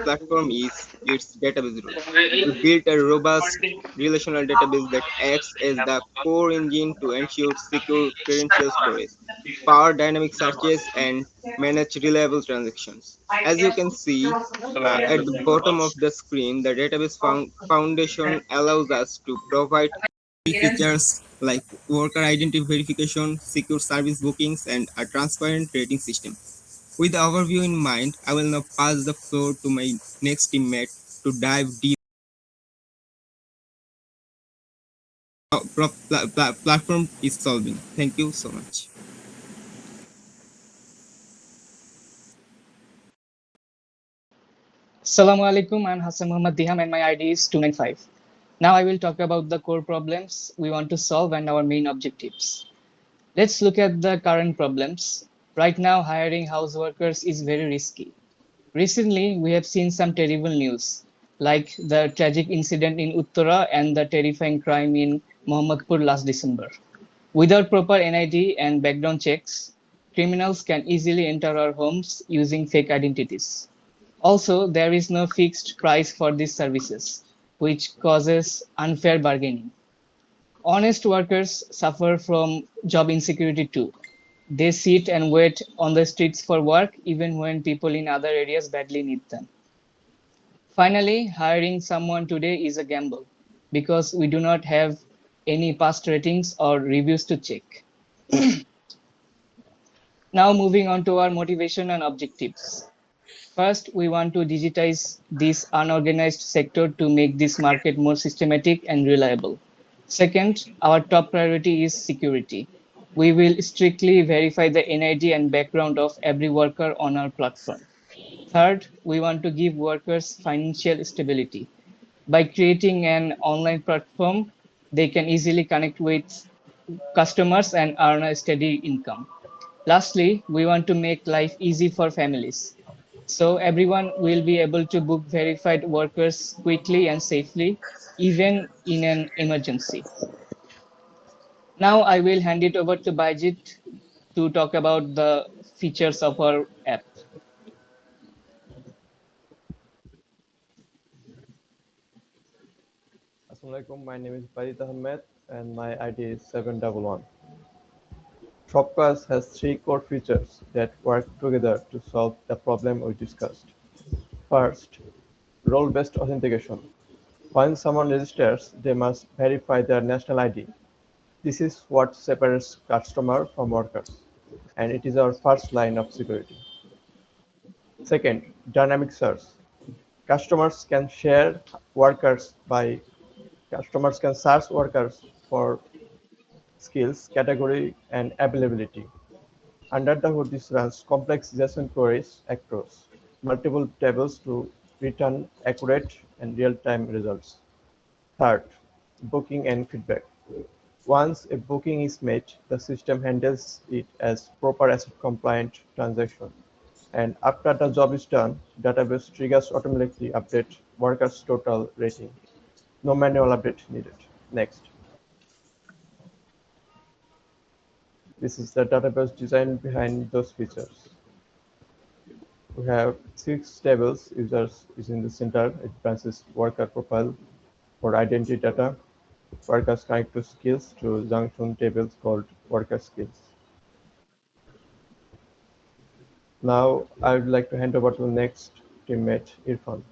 platform is its database role. We built a robust relational database that acts as the core engine to ensure secure credential storage, power dynamic searches, and manage reliable transactions. As you can see at the bottom of the screen, the database foundation allows us to provide key features like worker identity verification, secure service bookings, and a transparent rating system. With the overview in mind, I will now pass the floor to my next teammate to dive deep platform is solving. Thank you so much. Assalamu alaikum, I'm Hassan Muhammad Diham and my ID is 295. Now I will talk about the core problems we want to solve and our main objectives. Let's look at the current problems. Right now, hiring house workers is very risky. Recently, we have seen some terrible news, like the tragic incident in Uttara and the terrifying crime in Mohammadpur last December. Without proper NID and background checks, criminals can easily enter our homes using fake identities. Also, there is no fixed price for these services, which causes unfair bargaining. Honest workers suffer from job insecurity too. They sit and wait on the streets for work even when people in other areas badly need them. Finally, hiring someone today is a gamble because we do not have any past ratings or reviews to check. Now, moving on to our motivation and objectives. First, we want to digitize this unorganized sector to make this market more systematic and reliable. Second, our top priority is security. We will strictly verify the NID and background of every worker on our platform. Third, we want to give workers financial stability. By creating an online platform, they can easily connect with customers and earn a steady income. Lastly, we want to make life easy for families. So everyone will be able to book verified workers quickly and safely, even in an emergency. Now I will hand it over to Bajit to talk about the features of our app. Assalamualaikum, my name is Bajit Ahmed and my ID is 711. Shopcast has three core features that work together to solve the problem we discussed. First, role-based authentication. When someone registers, they must verify their national ID. This is what separates customer from workers, and it is our first line of security. Second, dynamic search. Customers can share workers by Customers can search workers for skills, category, and availability. Under the hood, this runs complex JSON queries across multiple tables to return accurate and real-time results. Third, booking and feedback. Once a booking is made, the system handles it as proper asset-compliant transaction. And after the job is done, database triggers automatically update workers' total rating. No manual update needed. Next. This is the database design behind those features. We have 6 tables. Users is in the center. It branches worker profile for identity data. Workers connect to skills through junction tables called worker skills. Now I would like to hand over to the next teammate, Irfan.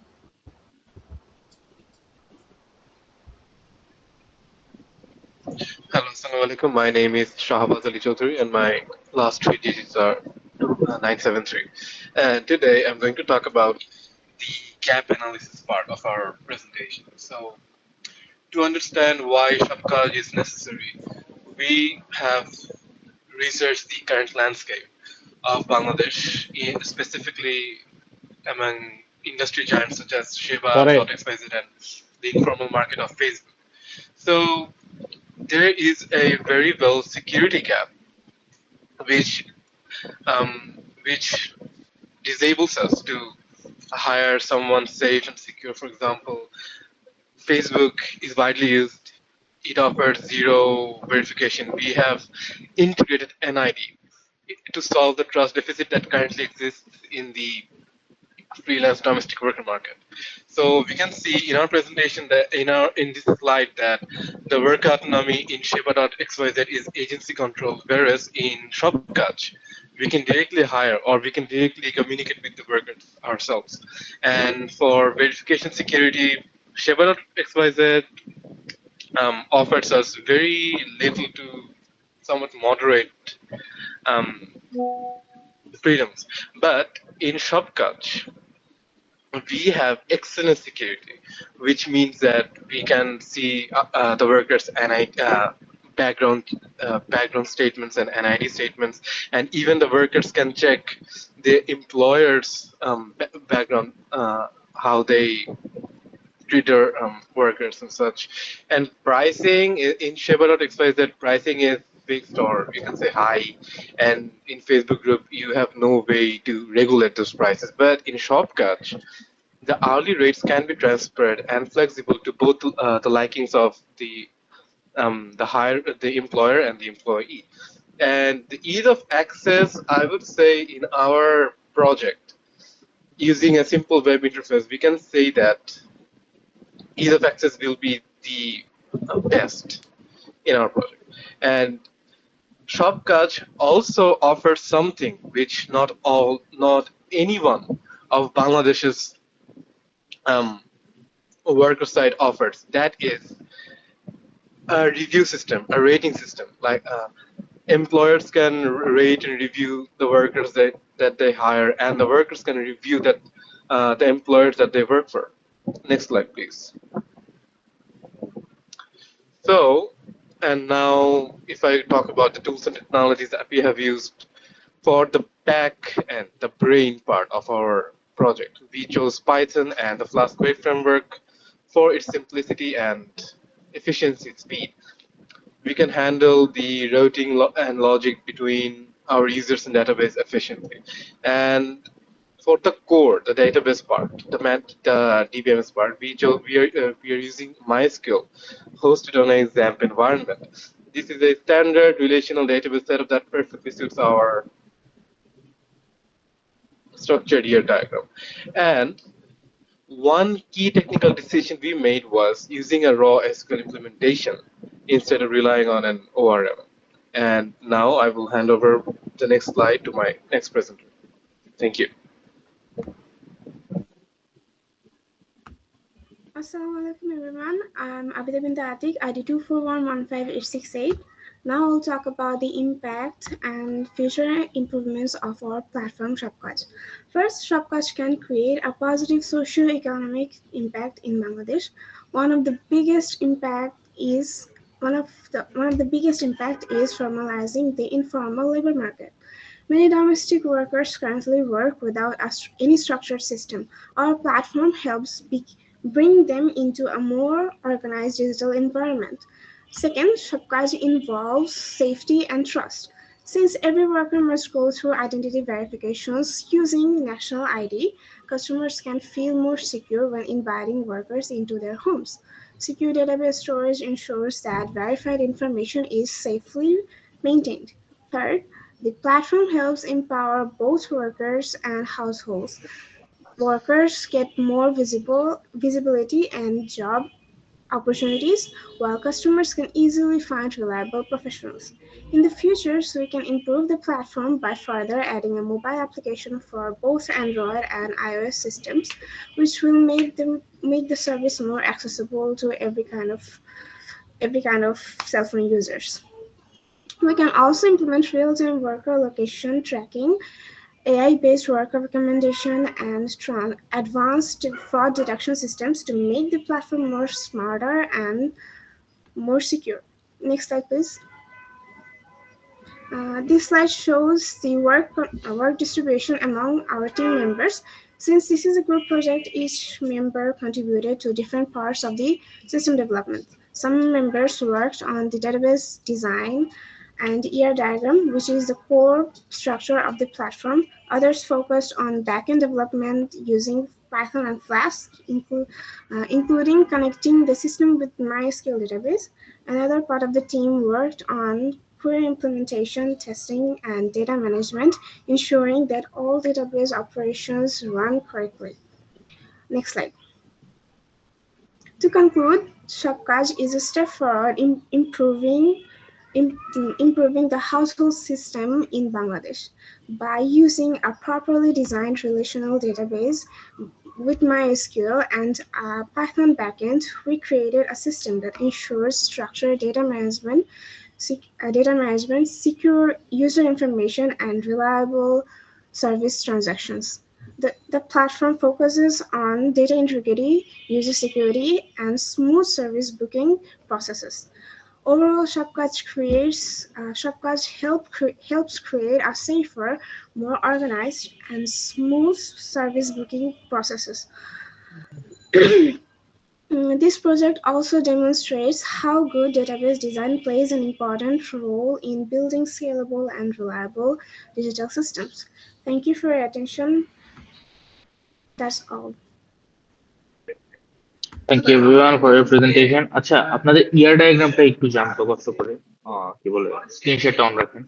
Hello, assalamu alaikum. My name is Shahbaz Ali Chaudhary, and my last three digits are 973. And today I'm going to talk about the gap analysis part of our presentation. So, to understand why Shapkaj is necessary, we have researched the current landscape of Bangladesh, specifically among industry giants such as Shiba, Correct. .xyz, and the informal market of Facebook. So, there is a very well security gap which which disables us to hire someone safe and secure. For example, Facebook is widely used. It offers zero verification. We have integrated NID to solve the trust deficit that currently exists in the freelance domestic worker market. So we can see in our presentation that in this slide that the work autonomy in Sheba.xyz is agency controlled, whereas in Shopkatch we can directly hire or we can directly communicate with the workers ourselves. And for verification security, Sheba.xyz offers us very little to somewhat moderate um, freedoms. But in Shopkatch, we have excellent security, which means that we can see the workers' background statements and NID statements, and even the workers can check the employer's background, how they treat their workers and such. And pricing in Sheba.xyz, pricing is fixed or you can say high, and in Facebook group you have no way to regulate those prices. But in Shopkatch, the hourly rates can be transferred and flexible to both the likings of the employer and the employee. And the ease of access, I would say, in our project, using a simple web interface, we can say that ease of access will be the best in our project. And Shopkaj also offers something which not anyone of Bangladesh's um, worker side offers. That is a review system, a rating system. Like employers can rate and review the workers that they hire, and the workers can review that the employers that they work for. Next slide, please. So, and now if I talk about the tools and technologies that we have used for the back and the brain part of our project, we chose Python and the Flask web framework for its simplicity and efficiency speed. We can handle the routing and logic between our users and database efficiently. And for the core, the database part, the DBMS part, we are using MySQL hosted on a XAMPP environment. This is a standard relational database setup that perfectly suits our structured year diagram. And one key technical decision we made was using a raw SQL implementation instead of relying on an ORM. And now I will hand over the next slide to my next presenter. Thank you. Assalamualaikum everyone. I'm Abida Binta Atik, ID 241158868. Now I'll talk about the impact and future improvements of our platform Shopkaj. First, Shopkaj can create a positive socio-economic impact in Bangladesh. One of the biggest impact is formalizing the informal labor market. Many domestic workers currently work without any structured system. Our platform helps bring them into a more organized digital environment. Second, Shopkaji involves safety and trust. Since every worker must go through identity verifications using national ID, customers can feel more secure when inviting workers into their homes. Secure database storage ensures that verified information is safely maintained. Third, the platform helps empower both workers and households. Workers get more visibility and job opportunities, while customers can easily find reliable professionals. In the future, so we can improve the platform by further adding a mobile application for both Android and iOS systems, which will make the service more accessible to every kind of cell phone users. We can also implement real-time worker location tracking, AI-based worker recommendation, and advanced fraud detection systems to make the platform more smarter and more secure. Next slide, please. This slide shows the work distribution among our team members. Since this is a group project, each member contributed to different parts of the system development. Some members worked on the database design and ER diagram, which is the core structure of the platform. Others focused on backend development using Python and Flask, including connecting the system with MySQL database. Another part of the team worked on query implementation, testing, and data management, ensuring that all database operations run correctly. Next slide. To conclude, Shopkash is a step forward in improving the household system in Bangladesh. By using a properly designed relational database with MySQL and a Python backend, we created a system that ensures structured data management, secure user information, and reliable service transactions. The platform focuses on data integrity, user security, and smooth service booking processes. Overall, Shopkash helps create a safer, more organized, and smooth service booking processes. This project also demonstrates how good database design plays an important role in building scalable and reliable digital systems. Thank you for your attention. That's all. Thank you everyone for your presentation. আচ্ছা, আপনাদের ইয়ার ডায়াগ্রামটা একটু জানতো কষ্ট করে কি বলে স্ক্রিনশটটা on রাখেন।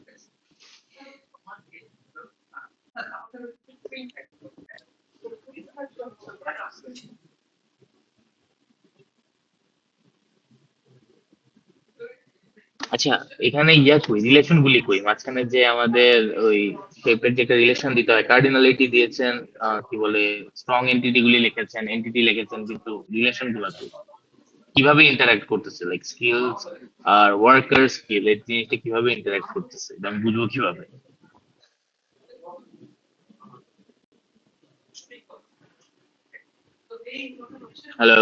আচ্ছা, এখানে ইয়া কই রিলেশন গুলি কই মাঝখানে যে আমাদের ওই শেপের যে একটা রিলেশন দিতে হয়, কার্ডিনালিটি দিয়েছেন, কি বলে স্ট্রং এন্টিটি গুলি লিখেছেন, এন্টিটি লিখেছেন, কিন্তু রিলেশন গুলা কই? কিভাবে ইন্টারঅ্যাক্ট করতেছে, লাইক স্কিলস আর ওয়ার্কার স্কিল এই জিনিসটা কিভাবে ইন্টারঅ্যাক্ট করতেছে, এটা আমি বুঝবো কিভাবে? হ্যালো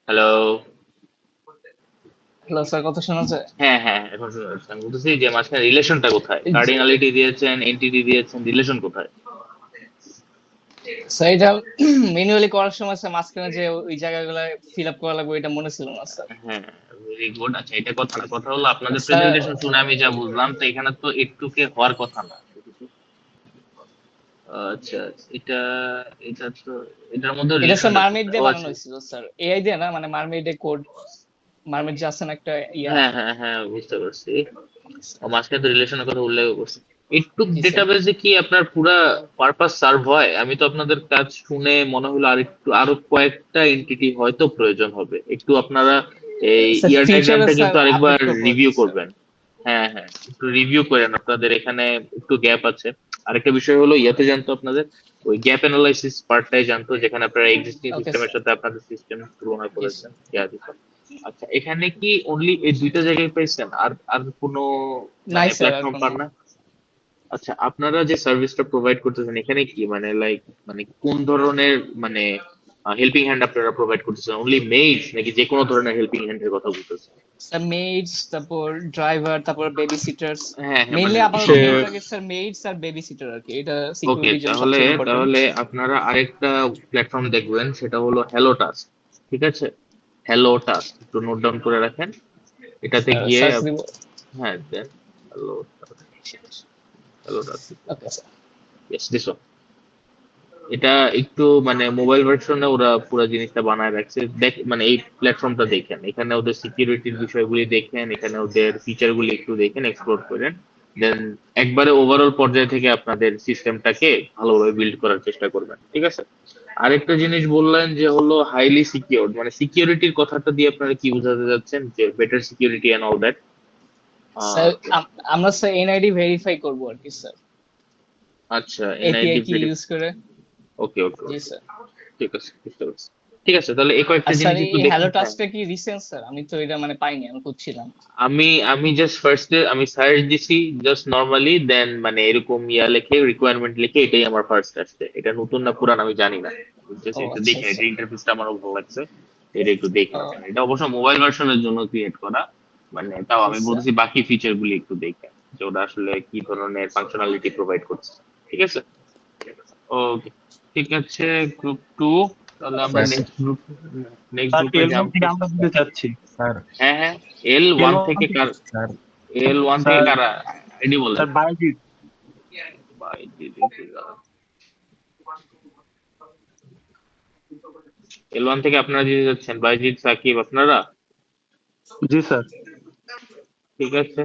হ্যালো হ্যালো স্যার, কথা শোনা যায়? হ্যাঁ হ্যাঁ, এখন শোনা যাচ্ছে। আমি বলতেছি যে মাঝখানে রিলেশনটা কোথায়, কার্ডিনালিটি দিয়েছেন, এন্টিটি দিয়েছেন, রিলেশন কোথায়? স্যার এটা ম্যানুয়ালি করার সময় স্যার মাঝখানে যে ওই জায়গাগুলো ফিল আপ করা লাগবে এটা মনে ছিল না স্যার। হ্যাঁ, ভেরি গুড। আচ্ছা, এটা কথা না, কথা হলো আপনাদের স্যার প্রেজেন্টেশন শুনে আমি যা বুঝলাম তো এখানে তো একটু কে হওয়ার কথা না। আচ্ছা আচ্ছা, এটা এটা তো এটার মধ্যে এটা স্যার রিলেশনটা মারমেড কোথায়? ও দিয়ে বানানো আচ্ছা, হয়েছিল স্যার, এআই দিয়ে না, মানে মারমেড এর কোড, মারমেড যে আছে না একটা ইয়া। হ্যাঁ হ্যাঁ হ্যাঁ, বুঝতে পারছি। ও মাঝখানে তো রিলেশনের কথা উল্লেখ করছে। একটু জি স্যার। ডেটাবেজে কি আপনার পুরা পারপাস সার্ভ হয়? আমি তো আপনাদের কাজ শুনে মনে হলো আরো কয়েকটা এন্টিটি হয়তো প্রয়োজন হবে। একটু আপনারা এই স্যার ইয়ার ফিউচারে ডায়াগ্রামটা স্যার কিন্তু আরেকবার আপডেট করবো আর কি রিভিউ স্যার। করবেন। হ্যাঁ হ্যাঁ, একটু রিভিউ করেন, আপনাদের এখানে একটু গ্যাপ আছে। আরেকটা বিষয় হলো ইয়াতে জানতো আপনাদের ওই গ্যাপ অ্যানালাইসিস পার্টটাই জানতো, যেখানে আপনারা এক্সিস্টিং ওকে সিস্টেমের স্যার। সাথে আপনাদের সিস্টেম তুলনা জি স্যার। করেছেন। আচ্ছা, এখানে কি অনলি এই দুইটা জায়গায় পেয়েছেন, আর আর কোনো নাই মানে স্যার আর প্ল্যাটফর্ম কোনো। পান না? আচ্ছা, আপনারা যে সার্ভিসটা প্রোভাইড করতেছেন এখানে কি মানে লাইক মানে কোন ধরনের মানে হেল্পিং হ্যান্ড আপনারা প্রোভাইড করতেছেন? অনলি মেইডস নাকি যে কোনো ধরনের হেল্পিং হ্যান্ড এর কথা বলতেছেন? স্যার মেইডস, তারপর ড্রাইভার, তারপর বেবি সিটার্স। হ্যাঁ হ্যাঁ, মেইনলি মানে আপাতত সব। মেইন টার্গেট স্যার মেইডস আর বেবি সিটার আর কি, এটা ওকে, সিকিউরিটির জন্য তাহলে সবচেয়ে ইম্পর্টেন্ট। তাহলে আপনারা আরেকটা প্ল্যাটফর্ম দেখবেন, সেটা হলো হ্যালো টাস্ক। ঠিক আছে, হ্যালো টাস্ক একটু নোট ডাউন করে রাখেন। এটাতে স্যার গিয়ে সার্চ দিব। হ্যাঁ then hello task, hello task, okay sir. Yes this one. এটা একটু মানে মোবাইল ভার্সনে ওরা পুরো জিনিসটা বানায় রাখছে। মানে এই প্ল্যাটফর্মটা দেখেন, এখানে ওদের সিকিউরিটির বিষয়গুলি দেখেন, এখানে ওদের ফিচারগুলি একটু দেখেন, এক্সপ্লোর করেন, দেন একবারে ওভারঅল পর্যায় থেকে আপনাদের সিস্টেমটাকে ভালোভাবে বিল্ড করার চেষ্টা করবেন, ঠিক আছে? আরেকটা জিনিস বললেন যে হলো হাইলি সিকিউর, মানে সিকিউরিটির কথাটা দিয়ে আপনারা কি বোঝাতে যাচ্ছেন, যে better security and all that? Sir আমরা স্যার এনআইডি ভেরিফাই করব আর কি স্যার, আচ্ছা, এপিআই এনআইডি কি ইউজ করে। ওকে ওকে জি ওকে, স্যার। ঠিক আছে, বুঝতে পারছি। ঠিক আছে, তাহলে এই কয়েকটা আর স্যার জিনিস এই একটু দেখুন। হ্যালো হ্যাঁ, টাস্কটা কি রিসেন্ট স্যার? আমি তো এটা মানে পাইনি, আমি খুঁজছিলাম। আমি আমি জাস্ট ফার্স্টে আমি সার্চ দিছি জাস্ট নরমালি, দেন মানে এরকম ইয়া লিখে রিকোয়ারমেন্ট লিখে, এটাই আমার ফার্স্ট আসছে। এটা নতুন না পুরান আমি জানি না, জাস্ট ও একটু আচ্ছা দেখে, এটা আচ্ছা। ইন্টারফেসটা আমারও ভালো লাগছে, এটা একটু দেখে ও রাখেন। এটা অবশ্য মোবাইল ভার্সনের জন্য ক্রিয়েট করা, মানে তাও আমি আচ্ছা বলতেছি বাকি ফিচার গুলি একটু দেখে, যে ওটা আসলে কি ধরনের ফাংশনালিটি প্রোভাইড করছে, ঠিক আছে? ওকে, ঠিক আছে। গ্রুপ টু, তাহলে আমরা স্যার নেক্সট স্যার গ্রুপে এল ওয়ান জাম্প থেকে আমরা করছি। দিতে চাচ্ছি স্যার। হ্যাঁ হ্যাঁ, এল এল ওয়ান ওয়ান থেকে থেকে কার? স্যার। এল ওয়ান থেকে স্যার কারা আইডি বলেন? স্যার বাইজিৎ। এল ওয়ান থেকে আপনারা দিতে যাচ্ছেন, বাইজিৎ, সাকিব, আপনারা? জি স্যার। ঠিক আছে,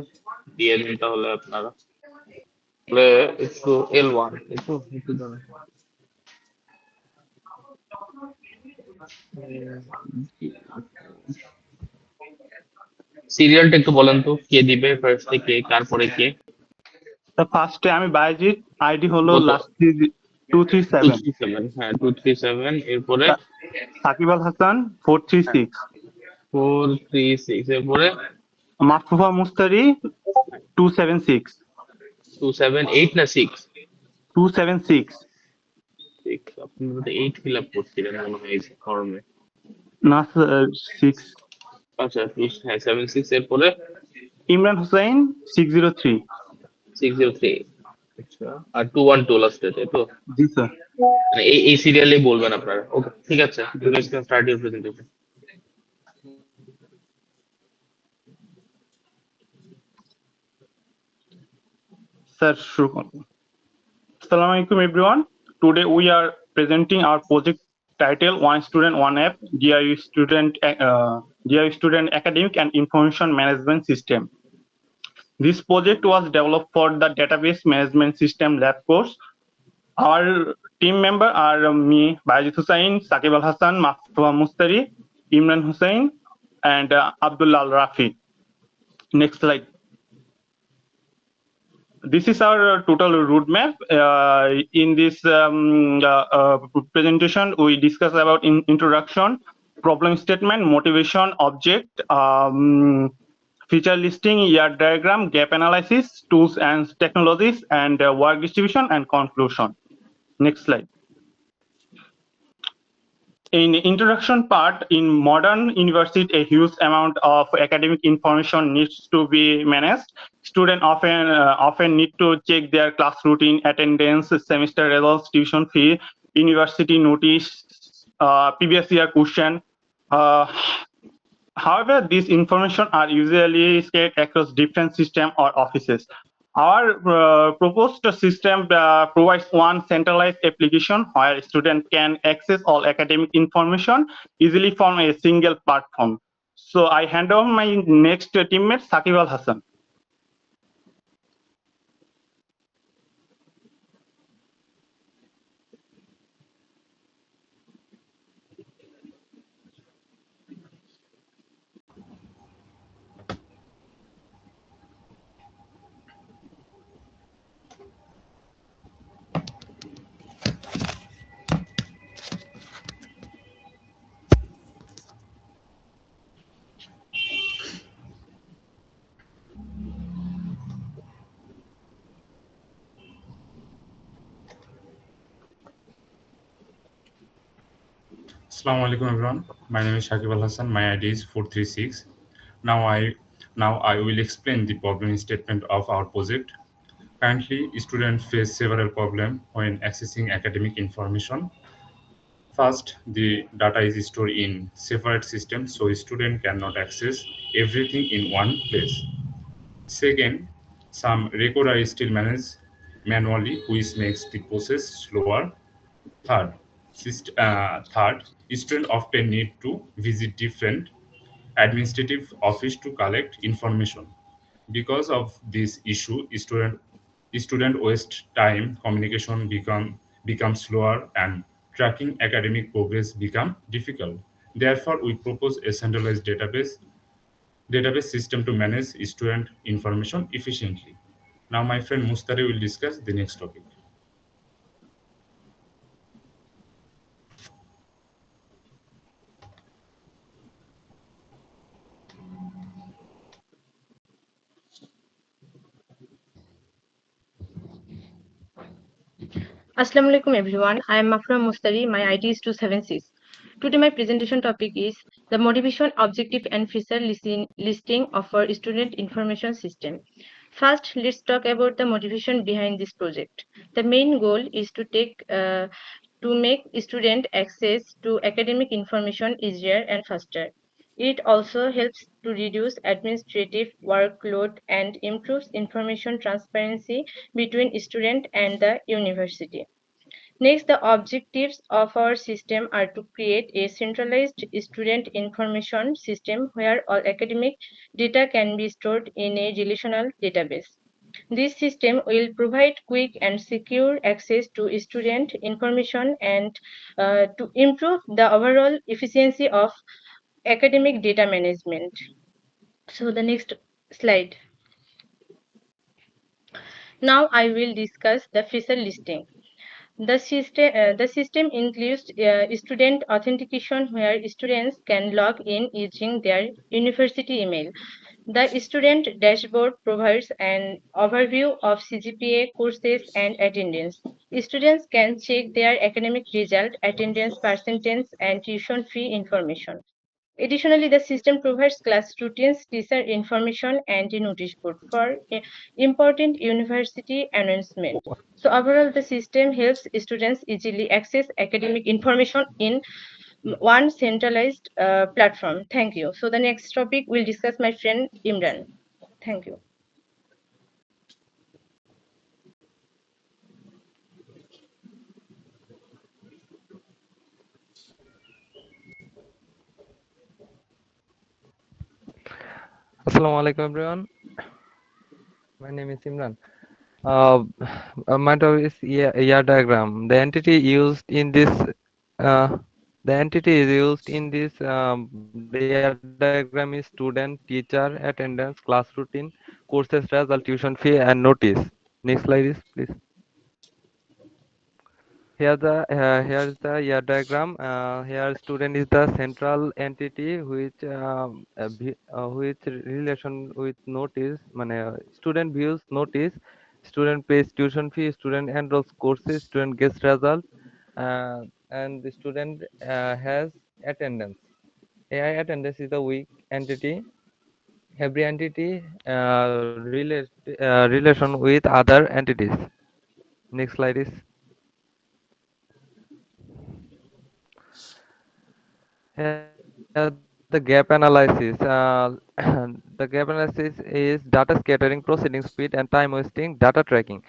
দিয়ে দিন তাহলে আপনারা। তাহলে একটু এল ওয়ান একটু একটু দাঁড়ান। সিরিয়ালটা একটু বলেন তো, কে দিবে ফার্স্ট থেকে, কার পরে কে? স্যার ফার্স্টে আমি বাইজিৎ, আইডি হলো কত? লাস্ট 237। 237, হ্যাঁ 237, এরপরে? সাকিব আল হাসান হ্যাঁ 436। 436, এরপরে? মাহফুফা মুস্তারি 276। 278 না 6? 276। 6, আপনারা তো 8 ফিল আপ করছিলেন মনে হয় এই ফর্মে। না স্যার 6। আচ্ছা, হ্যাঁ 76, এরপরে? ইমরান হুসাইন 603। 603, আচ্ছা, আর 212 লাস্টে, তাই তো? জি স্যার। মানে এই সিরিয়ালে বলবেন আপনারা, ওকে ঠিক আছে, you guys can start your presentation. Sir শুরু করুন। Assalamu alaikum everyone. Today we are presenting our project title One Student One App, Dear Student Academic and Information Management System. This project was developed for the Database Management System Lab course. Our team member are me, Bayezid Hussain, Saqib Al Hassan, Mahfouza Mustari, Imran Hussain, and Abdullah Al Rafi. Next slide. This is our total roadmap. In this presentation, we discuss about introduction, problem statement, motivation, object, feature listing, yard diagram, gap analysis, tools and technologies, and work distribution and conclusion. Next slide. In introduction part, in modern university, a huge amount of academic information needs to be managed. Students often need to check their class routine, attendance, semester results, tuition fee, university notice, previous year question. Uh, However, these information are usually spread across different systems or offices. Our proposed system provides one centralized application where students can access all academic information easily from a single platform. So I hand over my next teammate, Saqib Al Hassan. Assalamu alaikum everyone. My name is Shakib Al Hassan. My ID is 436. Now I will explain the problem statement of our project. Currently, students face several problems when accessing academic information. First, the data is stored in separate systems, so student cannot access everything in one place. Second, some records are still managed manually, which makes the process slower. Third, students often need to visit different administrative office to collect information. Because of this issue, student waste time, communication become slower, and tracking academic progress become difficult. Therefore, we propose a centralized database system to manage student information efficiently. Now, my friend Mustari will discuss the next topic. Assalamu alaikum everyone. I am Mafra Mustari. My ID is 276. Today my presentation topic is the motivation, objective and feature listing of our student information system. First, let's talk about the motivation behind this project. The main goal is to make student access to academic information easier and faster. It also helps to reduce administrative workload and improves information transparency between student and the university. Next, the objectives of our system are to create a centralized student information system where all academic data can be stored in a relational database. This system will provide quick and secure access to student information and to improve the overall efficiency of academic data management. So the next slide. Now I will discuss the feature listing. The system includes student authentication where students can log in using their university email. The student dashboard provides an overview of CGPA, courses, and attendance. Students can check their academic result, attendance percentage, and tuition fee information. Additionally, the system provides class routines, teacher information, and a notice board for important university announcement. So overall, the system helps students easily access academic information in one centralized platform. Thank you. So the next topic will discuss my friend Imran. Thank you. Assalamu alaikum everyone. My name is Imran. Uh, my topic is ER diagram. Uh, the entity is used in this the ER diagram is student, teacher, attendance, class routine, courses result, tuition fee, and notice. Next slide is please. Here is the year diagram. Here student is the central entity which relation with notice. Student views notice, student pays tuition fee, student enrolls courses, student gets result, and the student has attendance. AI attendance is the weak entity. Every entity relation with other entities. Next slide is. The gap analysis. The gap analysis is data scattering, processing speed, and time wasting data tracking.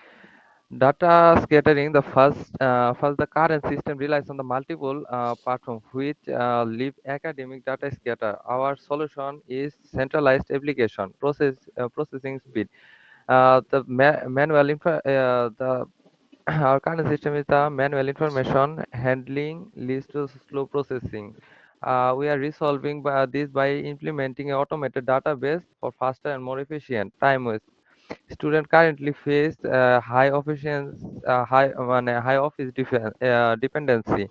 Data scattering. First, the current system relies on the multiple platforms which leave academic data scatter. Our solution is centralized application, processing speed. The manual info, the our current system is the manual information handling leads to slow processing. We are resolving this by implementing an automated database for faster and more efficient time waste. Students currently face high office dependency,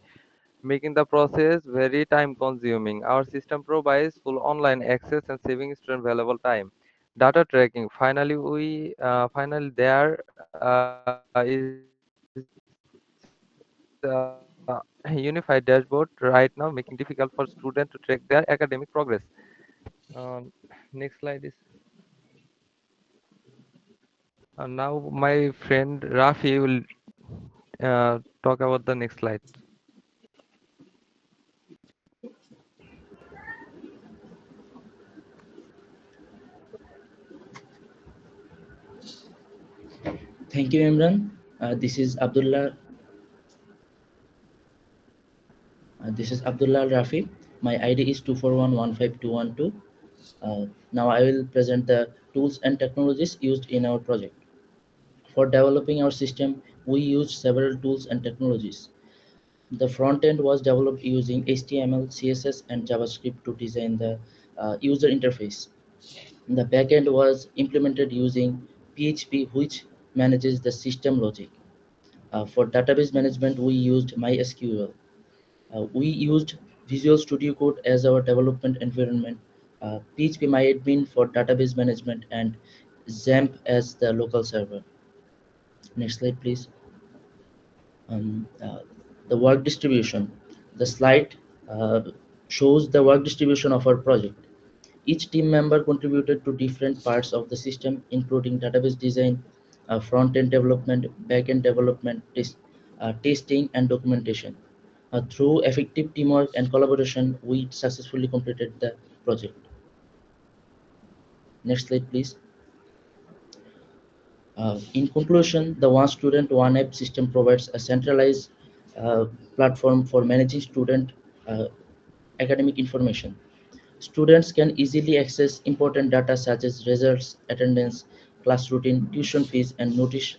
making the process very time consuming. Our system provides full online access and saving student valuable time. Data tracking. Finally there is unified dashboard right now, making difficult for students to track their academic progress. Next slide is. Now my friend Rafi will talk about the next slide. Thank you, Imran. This is Abdullah. This is Abdullah Rafi. My ID is 2411521. Now I will present the tools and technologies used in our project. For developing our system, we used several tools and technologies. The front end was developed using HTML, CSS, and JavaScript to design the user interface. The backend was implemented using PHP, which manages the system logic. For database management, we used MySQL. We used Visual Studio Code as our development environment, PHP MyAdmin for database management, and XAMPP as the local server. Next slide, please. Um, uh, the work distribution. The slide uh, shows the work distribution of our project. Each team member contributed to different parts of the system, including database design, front-end development, back-end development, testing, and documentation. Through effective teamwork and collaboration, we successfully completed the project. Next slide, please. In conclusion, the One Student, One App system provides a centralized uh, platform for managing student academic information. Students can easily access important data such as results, attendance, class routine, tuition fees, and notice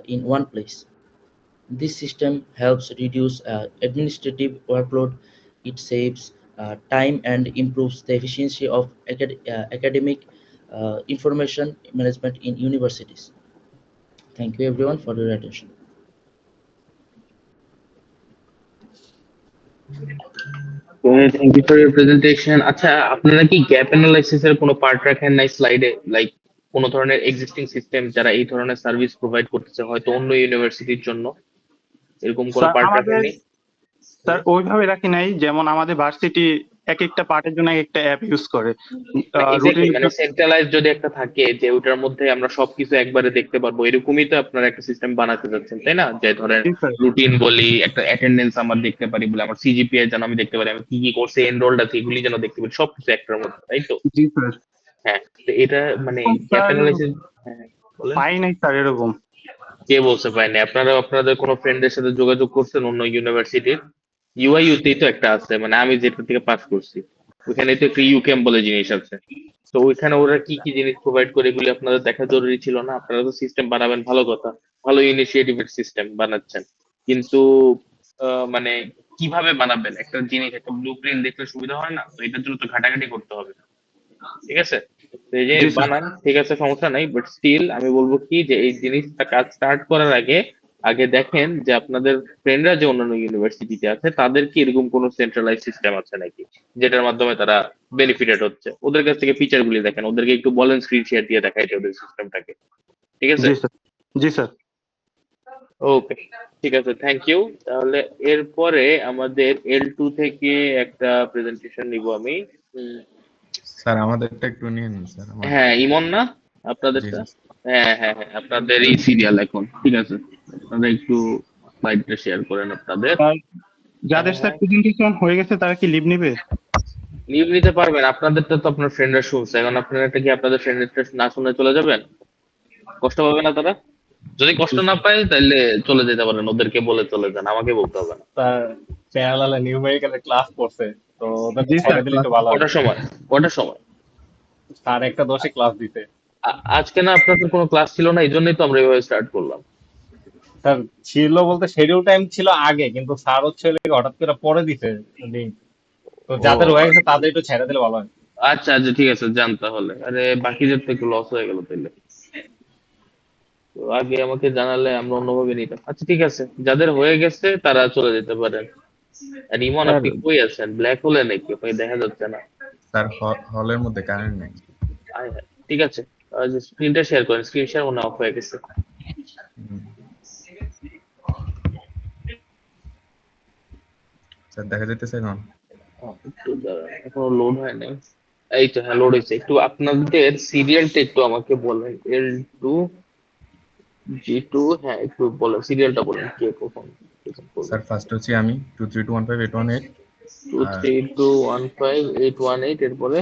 in one place. This system helps reduce administrative workload. It saves time and improves the efficiency of academic information management in universities. Thank you everyone for your attention. Thank you for your presentation. আচ্ছা, আপনারা কি gap analysis এর কোনো part রাখেন নাই স্লাইডে? Like কোন ধরনের এক্সিস্টিং সিস্টেম যারা এই ধরনের সার্ভিস প্রোভাইড করতেছে হয়তো অন্য ইউনিভার্সিটির জন্য, এরকম কোনো স্যার পার্ট আমাদের রাখেননি? স্যার ওইভাবে রাখি নাই, যেমন আমাদের ভার্সিটি এক একটা পার্টের জন্য এক একটা অ্যাপ ইউজ করে না এক্স্যাক্টলি, রুটিন। মানে সেন্ট্রালাইজ যদি একটা থাকে যে ওটার মধ্যে আমরা সবকিছু একবারে দেখতে পারবো, এরকমই তো আপনারা একটা সিস্টেম বানাতে যাচ্ছেন, তাই না? যে ধরেন জি স্যার। রুটিন বলি, একটা অ্যাটেন্ডেন্স আমার দেখতে পারি বলে, আমার সিজিপিএ যেন আমি দেখতে পারি, আমি কি কি কোর্সে এনরোলড আছি এগুলি যেন দেখতে পারি, সবকিছু একটার মধ্যে, তাই তো? জি স্যার। হ্যাঁ, তো এটা মানে গ্যাপ স্যার অ্যানালাইসিস। হ্যাঁ বলেন। পাই নাই স্যার এরকম। কে বলতে পারেনি? আপনারা আপনাদের কোনো ফ্রেন্ডের সাথে যোগাযোগ করছেন অন্য ইউনিভার্সিটির? ইউআইইউতেই তো একটা আছে, মানে আমি যেটা থেকে পাস করছি ওখানে তো একটা ইউকেম বলে জিনিস আছে। তো ওইখানে ওরা কি কি জিনিস প্রোভাইড করে এগুলি আপনাদের দেখা জরুরি ছিল না? আপনারা তো সিস্টেম বানাবেন, ভালো কথা, ভালো ইনিশিয়েটিভের সিস্টেম বানাচ্ছেন, কিন্তু মানে কিভাবে বানাবেন একটা জিনিস, একটা ব্লু প্রিন্ট দেখলে সুবিধা হয় না? তো এটার জন্য তো ঘাটাঘাটি করতে হবে, ঠিক আছে? তো এই যে জি স্যার। বানান, ঠিক আছে, সমস্যা নাই, বাট স্টিল আমি বলবো কি যে এই জিনিসটা কাজ স্টার্ট করার আগে আগে দেখেন যে আপনাদের ফ্রেন্ডরা যে অন্যান্য ইউনিভার্সিটিতে আছে তাদের কি এরকম কোনো সেন্ট্রালাইজ সিস্টেম আছে নাকি, যেটার মাধ্যমে তারা বেনিফিটেড হচ্ছে। ওদের কাছ থেকে ফিচার গুলি দেখেন, ওদেরকে একটু বলেন স্ক্রিন শেয়ার দিয়ে দেখাইতে ওদের সিস্টেমটাকে, ঠিক আছে? জি স্যার। জি স্যার। ওকে, ঠিক আছে, থ্যাংক ইউ। তাহলে এরপরে আমাদের L2 থেকে একটা প্রেজেন্টেশন নিব আমি। স্যার আমাদেরটা একটু নিয়ে নিন স্যার আমার। হ্যাঁ, ইমন না জি আপনাদেরটা? জি হ্যাঁ হ্যাঁ হ্যাঁ, আপনাদের এই সিরিয়াল এখন, ঠিক আছে, আপনারা একটু স্লাইডটা শেয়ার করেন আপনাদের। স্যার হ্যাঁ যাদের স্যার হ্যাঁ, প্রেজেন্টেশন হয়ে গেছে তারা কি লিভ নেবে? লিভ নিতে পারবেন, আপনাদেরটা তো আপনার ফ্রেন্ডরা শুনছে, এখন আপনারা কি আপনাদের ফ্রেন্ডেরটা না শুনে চলে যাবেন? কষ্ট পাবে না তারা? যদি কষ্ট না পায় তাহলে চলে যেতে পারেন, ওদেরকে বলে চলে যান, আমাকে বলতে হবে না। স্যার প্যারালালে নিউমেরিক্যালের ক্লাস করছে, তো ওদের জি স্যার। ছেড়ে দিলে একটু ভালো হয়। কটার সময়? কটার সময়? 1:10 ক্লাস দিতে। আজকে না আপনাদের কোনো ক্লাস ছিল না, এই জন্যই তো আমরা এভাবে স্টার্ট করলাম। স্যার ছিল বলতে শিডিউল টাইম ছিল আগে, কিন্তু স্যার হচ্ছে হঠাৎ করে পরে দিছে লিঙ্ক। তো ও যাদের হয়ে গেছে তাদের একটু ছেড়ে দিলে ভালো হয়। আচ্ছা আচ্ছা, ঠিক আছে, যান তাহলে। আরে বাকিদের তো একটু লস হয়ে গেল তাইলে। তো আগে আমাকে জানালে আমরা অন্যভাবে নিতাম। আচ্ছা ঠিক আছে, যাদের হয়ে গেছে তারা চলে যেতে পারেন। আর ইমন, স্যার। আপনি কই আছেন? ব্ল্যাক হোলে নাকি? আপনাকে দেখা যাচ্ছে না। স্যার হলের মধ্যে কারেন্ট নেই। আয় হায়, ঠিক আছে, স্ক্রিনটা শেয়ার করেন, স্ক্রিন শেয়ার মনে অফ হয়ে গেছে। হুম। স্যার দেখা যাইতেছে এখন? একটু দাঁড়ান, এখনো লোড হয় নাই। এই তো, হ্যাঁ লোড হয়েছে। একটু আপনাদের সিরিয়ালটা একটু আমাকে বলেন, L2 G2, হ্যাঁ একটু বলেন সিরিয়ালটা বলেন, কে কখন করবেন। স্যার ফার্স্ট হচ্ছে আমি 23215 818। টু আর three two one five eight one eight এরপরে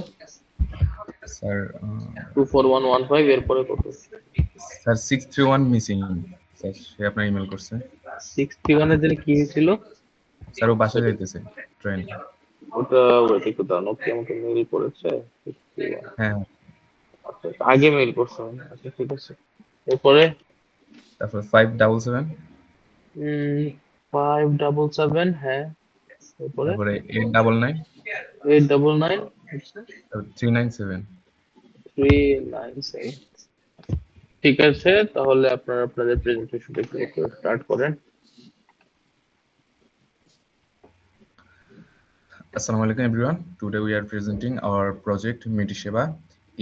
স্যার 24115 এরপরে কত? Sir 631 missing. স্যার সে আপনার ইমেল করছে। 61 এর জন্য কি হয়েছিল? স্যার ও বাসায় যাইতেছে ট্রেনে। ওটা ওয়েট একটু দাঁড়ান, ও কি আমাকে মেইল করেছে? হ্যাঁ, আচ্ছা, আগে মেইল করছে। আচ্ছা ঠিক আছে। এরপরে তারপর 577, 577, হ্যাঁ। এরপরে তারপরে 899, 899, 397। 397। ঠিক আছে, তাহলে আপনারা আপনাদের প্রেজেন্টেশনটা একটু স্টার্ট করেন। Assalamu alaikum everyone. Today we are presenting our project Medisheba.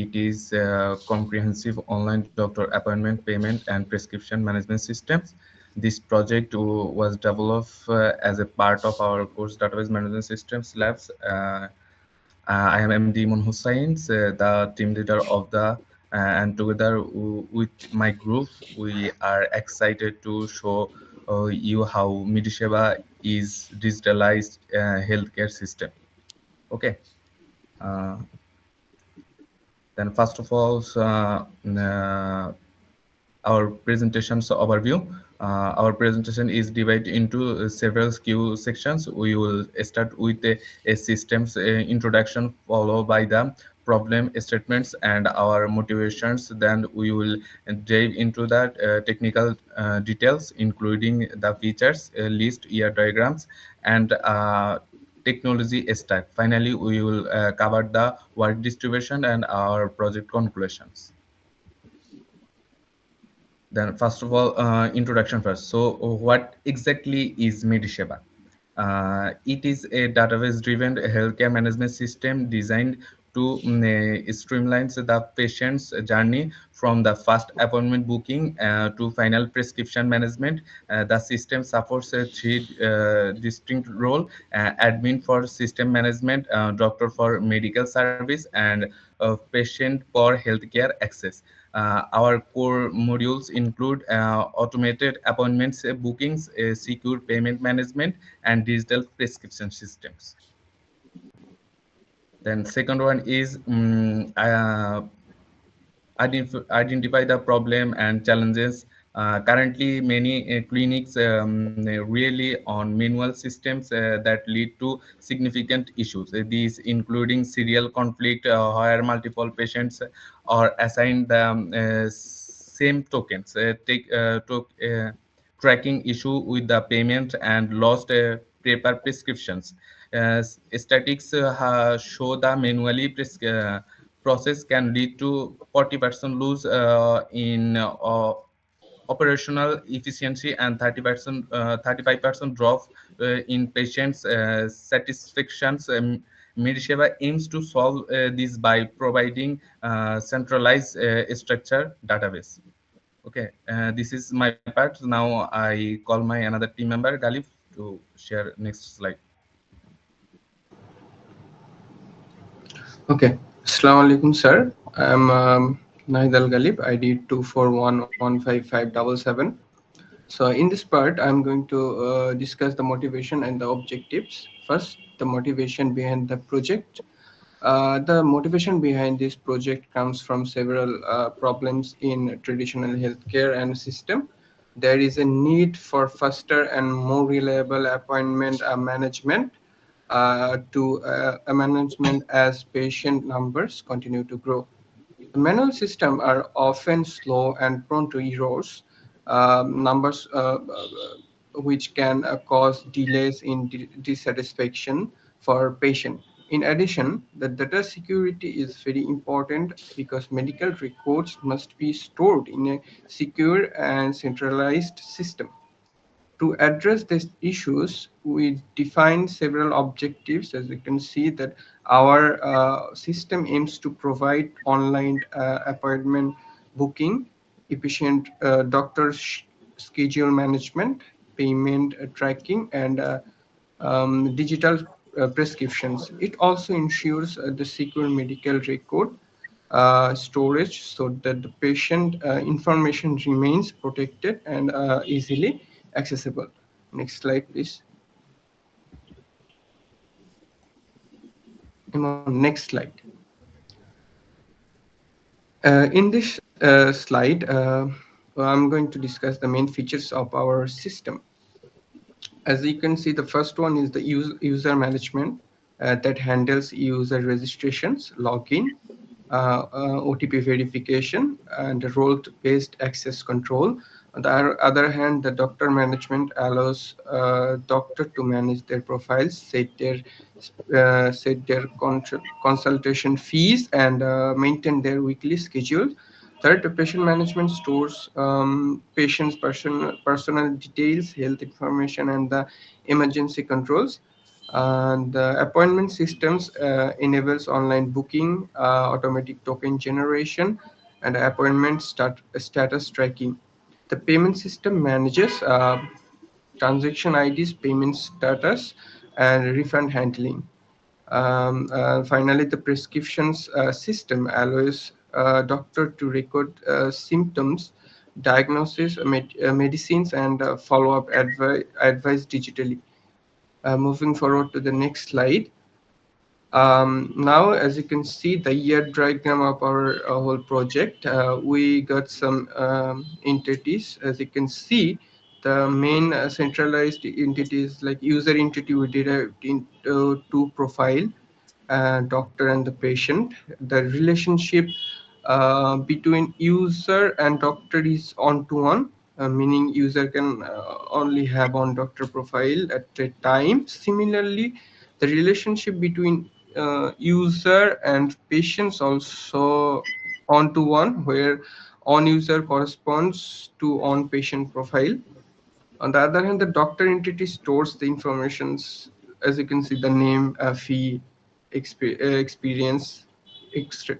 It is a comprehensive online doctor appointment payment and prescription management systems. This project was developed as a part of our course database management systems labs. I am MD Mon Hussain, the team leader of the and together with my group, we are excited to show you how Medisheba is digitalized healthcare system. Okay. Uh, then first of all, our presentation's overview. Our presentation is divided into several Q sections. We will start with a systems introduction, followed by the problem statements and our motivations. Then we will dive into the technical details, including the features, list, ER diagrams, and technology stack. Finally, we will cover the work distribution and our project conclusions. Then first of all, introduction first. So what exactly is Medisheba? It is a database-driven healthcare management system designed to streamline the patient's journey from the first appointment booking to final prescription management. The system supports a three distinct role: admin for system management, doctor for medical service, and patient for healthcare access. Our core modules include automated appointments bookings, secure payment management, and digital prescription systems. Then second one is identify the problem and challenges. Currently, many clinics really on manual systems that lead to significant issues. These including serial conflict, where multiple patients are assigned the same tokens, tracking issue with the payment, and lost paper prescriptions. Statistics show the manually process can lead to 40% lose in operational efficiency and 30%, 35% drop in patients' satisfactions. Medisheva aims to solve this by providing centralized structure database. Okay, this is my part. Now I call my another team member Galif to share next slide. Okay. Assalamu alaikum, sir. I'm Nahid Al Galib, ID 241155577. So in this part, I'm going to discuss the motivation and the objectives. First, the motivation behind the project. The motivation behind this project comes from several problems in traditional healthcare and system. There is a need for faster and more reliable appointment management a management as patient numbers continue to grow. The manual systems are often slow and prone to errors, numbers which can cause delays in dissatisfaction for patient. In addition, the data security is very important because medical records must be stored in a secure and centralized system. To address these issues, we define several objectives. As you can see that our system aims to provide online appointment booking, efficient schedule management, payment tracking, and digital prescriptions. It also ensures the secure medical record storage so that the patient information remains protected and easily accessible. Next slide, please. Next slide. In this slide, I'm going to discuss the main features of our system. As you can see, the first one is the user management that handles user registrations, login, OTP verification, and role-based access control. On the other hand, the doctor management allows doctor to manage their profiles, set their consultation fees, and maintain their weekly schedule. Third, the patient management stores patients' personal details, health information, and the emergency controls. And the appointment systems enables online booking, automatic token generation, and appointment status tracking. The payment system manages transaction IDs, payment status, and refund handling. Finally, the prescriptions system allows doctor to record symptoms, diagnosis, medicines, and follow-up advice digitally. Moving forward to the next slide. Now, as you can see, the year diagram of our whole project, we got some entities. As you can see, the main centralized entities like user entity we derived into two profile, doctor and the patient. The relationship between user and doctor is one-to-one, meaning user can only have one doctor profile at a time. Similarly, the relationship between user and patients also one-to-one, where on user corresponds to on patient profile. On the other hand, the doctor entity stores the informations, as you can see, the name, fee, experience, extra,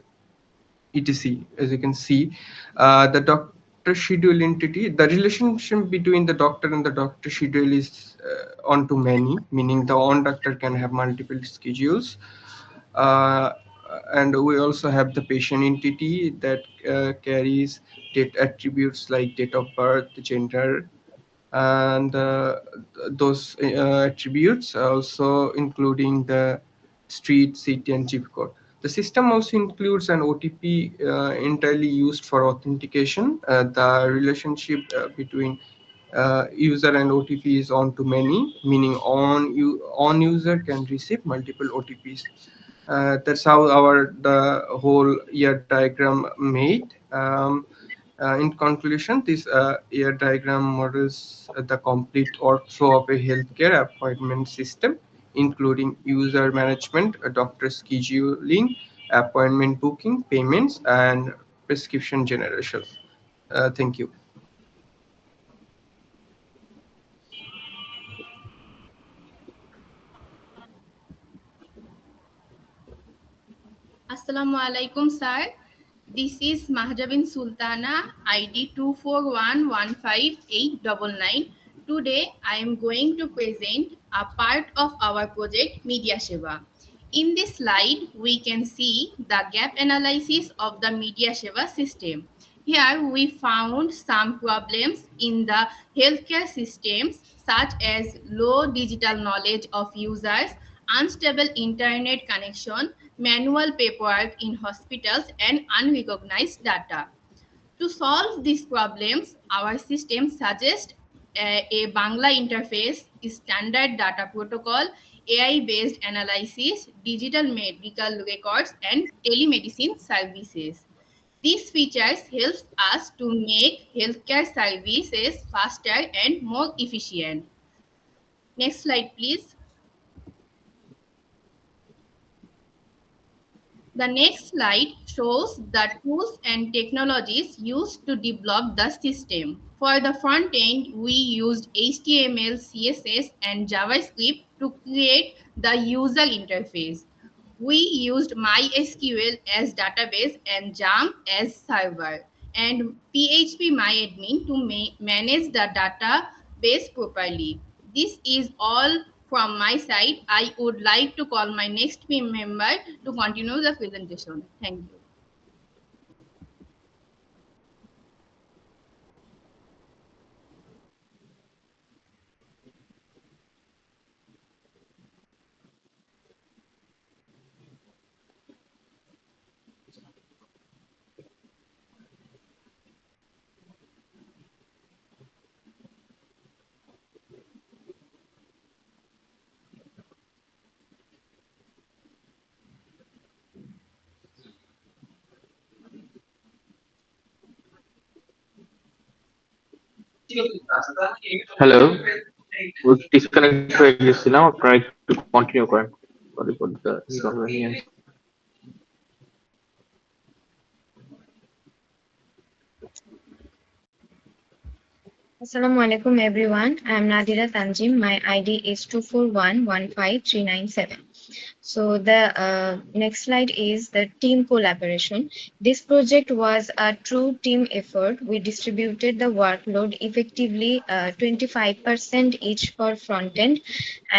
etc. As you can see, the doctor schedule entity, the relationship between the doctor and the doctor schedule is on to many, meaning the on doctor can have multiple schedules. Uh, and we also have the patient entity that carries date attributes like date of birth, gender, and those attributes also including the street, city, and zip code. The system also includes an OTP entirely used for authentication. The relationship between user and OTP is on to many, meaning on user can receive multiple OTPs. That's how our the whole year diagram made. In conclusion, this year diagram models the complete workflow of a healthcare appointment system, including user management, doctor scheduling, appointment booking, payments, and prescription generation. Thank you. Assalamu alaikum, sir. This is Mahjabin Sultana, ID 241158999. Today, I am going to present a part of our project Media Seva. In this slide, we can see the gap analysis of the Media Seva system. Here, we found some problems in the healthcare systems, such as low digital knowledge of users, unstable internet connection, manual paperwork in hospitals, and unrecognized data. To solve these problems, our system suggests a Bangla interface, standard data protocol, AI-based analysis, digital medical records, and telemedicine services. These features help us to make healthcare services faster and more efficient. Next slide, please. The next slide shows the tools and technologies used to develop the system. For the front end, we used HTML, CSS, and JavaScript to create the user interface. We used MySQL as database and JAM as server, and PHP to manage the database properly. This is all from my side. I would like to call my next team member to continue the presentation. Thank you. Hello, disconnect হয়ে গেছিলাম, আপনারা একটু continue করেন। Sorry for the inconvenience. Assalamu alaikum everyone. I am Nadira Tanjim. My ID is 2411539. So the next slide is the team collaboration. This project was a true team effort. We distributed the workload effectively, 25% each for front end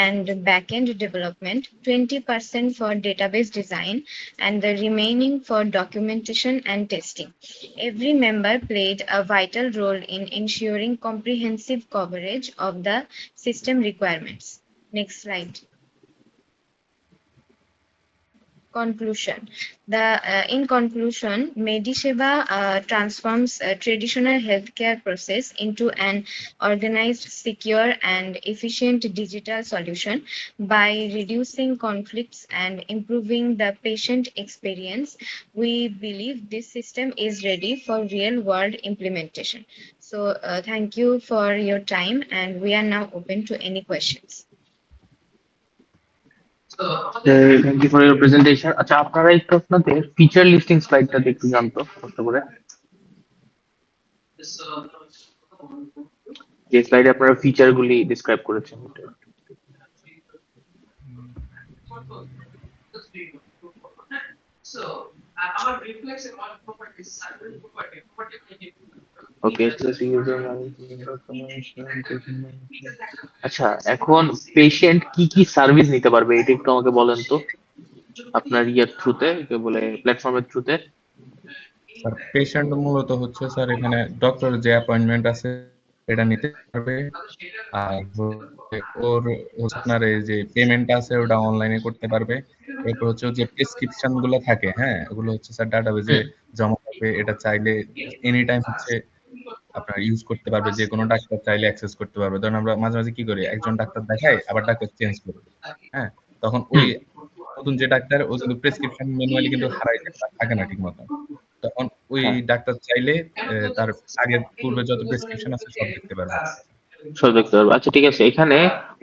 and back end development, 20% for database design, and the remaining for documentation and testing. Every member played a vital role in ensuring comprehensive coverage of the system requirements. Next slide. Conclusion. In conclusion, Mediseva transforms a traditional healthcare process into an organized, secure, and efficient digital solution by reducing conflicts and improving the patient experience. We believe this system is ready for real-world implementation. So, thank you for your time, and we are now open to any questions. Thank you for your presentation. আচ্ছা, আপনারা একটু আপনাদের feature listing স্লাইডটা একটু জানতো কষ্ট করে, যে স্লাইডে আপনারা ফিচার গুলি ডিসক্রাইব করেছেন। ওকে, আচ্ছা, এখন পেশেন্ট কি কি সার্ভিস নিতে পারবে এটা একটু আমাকে বলেন তো, আপনার ইয়ের থ্রুতে, বলে প্ল্যাটফর্মের থ্রুতে। স্যার পেশেন্ট মূলত হচ্ছে স্যার এখানে ডক্টর যে অ্যাপয়েন্টমেন্ট আছে এটা নিতে পারবে, আর ওর হচ্ছে আপনার এই যে পেমেন্ট আছে ওটা অনলাইনে করতে পারবে। এরপর হচ্ছে যে প্রেসক্রিপশন গুলো থাকে, হ্যাঁ ওগুলো হচ্ছে স্যার ডাটাবেজে জমা থাকবে, এটা চাইলে এনি টাইম হচ্ছে আপনার ইউজ করতে পারবে, যে কোনো ডাক্তার চাইলে অ্যাক্সেস করতে পারবে। ধরুন আমরা মাঝে মাঝে কি করি, একজন ডাক্তার দেখাই আবার ডাক্তার চেঞ্জ করি, হ্যাঁ তখন ওই নতুন যে ডাক্তার ও কিন্তু প্রেসক্রিপশন ম্যানুয়ালি কিন্তু হারাই যায় বা থাকে না ঠিক মতো, তখন ওই ডাক্তার চাইলে তার আগের পূর্বে যত প্রেসক্রিপশন আছে সব দেখতে পারবে। সব দেখতে পারবে। আচ্ছা ঠিক আছে, এখানে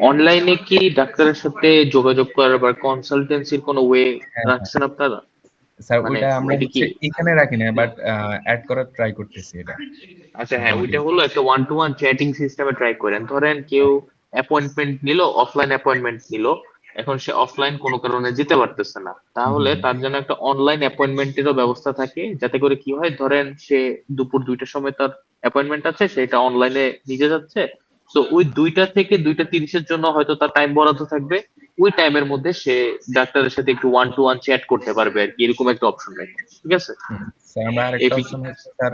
অনলাইনে কি ডাক্তারের সাথে যোগাযোগ করার বা কনসালটেন্সির কোনো ওয়ে হ্যাঁ হ্যাঁ রাখছেন আপনারা? স্যার মানে ওইটা আমরা এটা কি, হচ্ছে এখানে রাখি না, বাট অ্যাড করার ট্রাই করতেছি এটা আচ্ছা হ্যাঁ, মোটামুটি। ওইটা হলো একটা ওয়ান টু ওয়ান চ্যাটিং সিস্টেমে ট্রাই করেন। ধরেন কেউ অ্যাপয়েন্টমেন্ট নিল, অফলাইন অ্যাপয়েন্টমেন্ট নিল, এখন সে অফলাইন কোনো কারণে যেতে পারতেছে না, তাহলে তার জন্য একটা অনলাইন অ্যাপয়েন্টমেন্টেরও ব্যবস্থা থাকে, যাতে করে কি হয়, ধরেন সে দুপুর 2টার সময় তার অ্যাপয়েন্টমেন্ট আছে, সেটা অনলাইনে নিজে যাচ্ছে, তো ওই 2টা থেকে 2টা 30-এর জন্য হয়তো তার টাইম বরাদ্দ থাকবে, ওই টাইমের মধ্যে সে ডাক্তারের সাথে একটু ওয়ান টু ওয়ান চ্যাট করতে পারবে আর কি, এরকম একটা অপশন রাখে। ঠিক আছে, স্যার আমরা আরেকটা অপশন হচ্ছে স্যার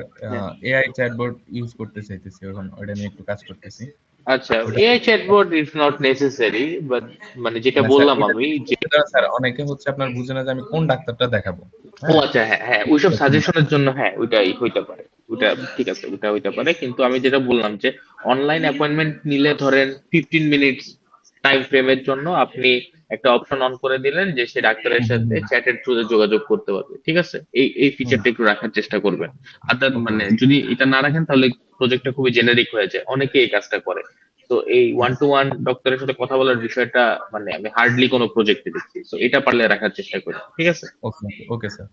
এআই চ্যাটবট ইউজ করতে চাইতেছি, এখন ওইটা নিয়ে একটু কাজ করতেছি। আচ্ছা, AI chatbot is not necessary, but মানে যেটা না স্যার বললাম ওইটা আমি যে, স্যার অনেকে হচ্ছে আপনার বুঝে না যে আমি কোন ডাক্তারটা দেখাবো, ও হ্যাঁ আচ্ছা হ্যাঁ হ্যাঁ, ওইসব সাজেশনের জন্য হ্যাঁ ওইটাই হইতে পারে, ওইটা ঠিক আছে, ওইটা হইতে পারে, কিন্তু আমি যেটা বললাম যে অনলাইন অ্যাপয়েন্টমেন্ট নিলে ধরেন 15 মিনিটস টাইম ফ্রেমের জন্য আপনি একটা অপশন অন করে দিলেন যে সে ডাক্তারের সাথে চ্যাটের থ্রুতে যোগাযোগ করতে পারবে। ঠিক আছে, এই ফিচারটা একটু রাখার চেষ্টা করবেন। আদার মানে যদি এটা না রাখেন তাহলে প্রজেক্টটা খুবই জেনারিক হয়ে যায়, অনেকে এই কাজটা করে। তো এই ওয়ান টু ওয়ান ডক্টরের সাথে কথা বলার বিষয়টা মানে আমি হার্ডলি কোনো প্রজেক্টে দেখছি, তো এটা পারলে রাখার চেষ্টা করি। ঠিক আছে, ওকে ওকে স্যার,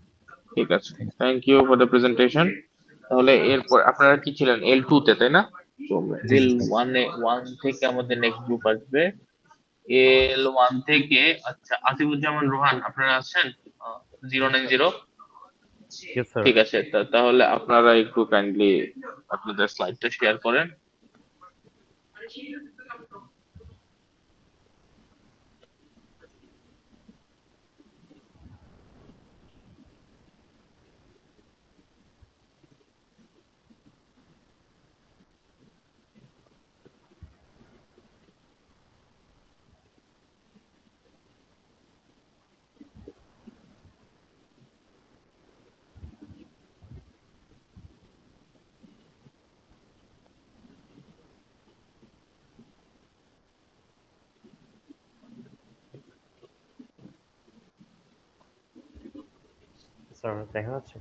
ঠিক আছে, thank you for the presentation. তাহলে এরপর আপনারা কি ছিলেন L2 তে, তাই না? তো জি জি স্যার। L1 থেকে আমাদের নেক্সট গ্রুপ আসবে L1 থেকে। আচ্ছা, আসিফুজ্জামান রোহান আপনারা আছেন? 090। Yes sir. ঠিক আছে, তাহলে আপনারা একটু কাইন্ডলি আপনাদের স্লাইডটা শেয়ার করেন। স্যার দেখা যাচ্ছে?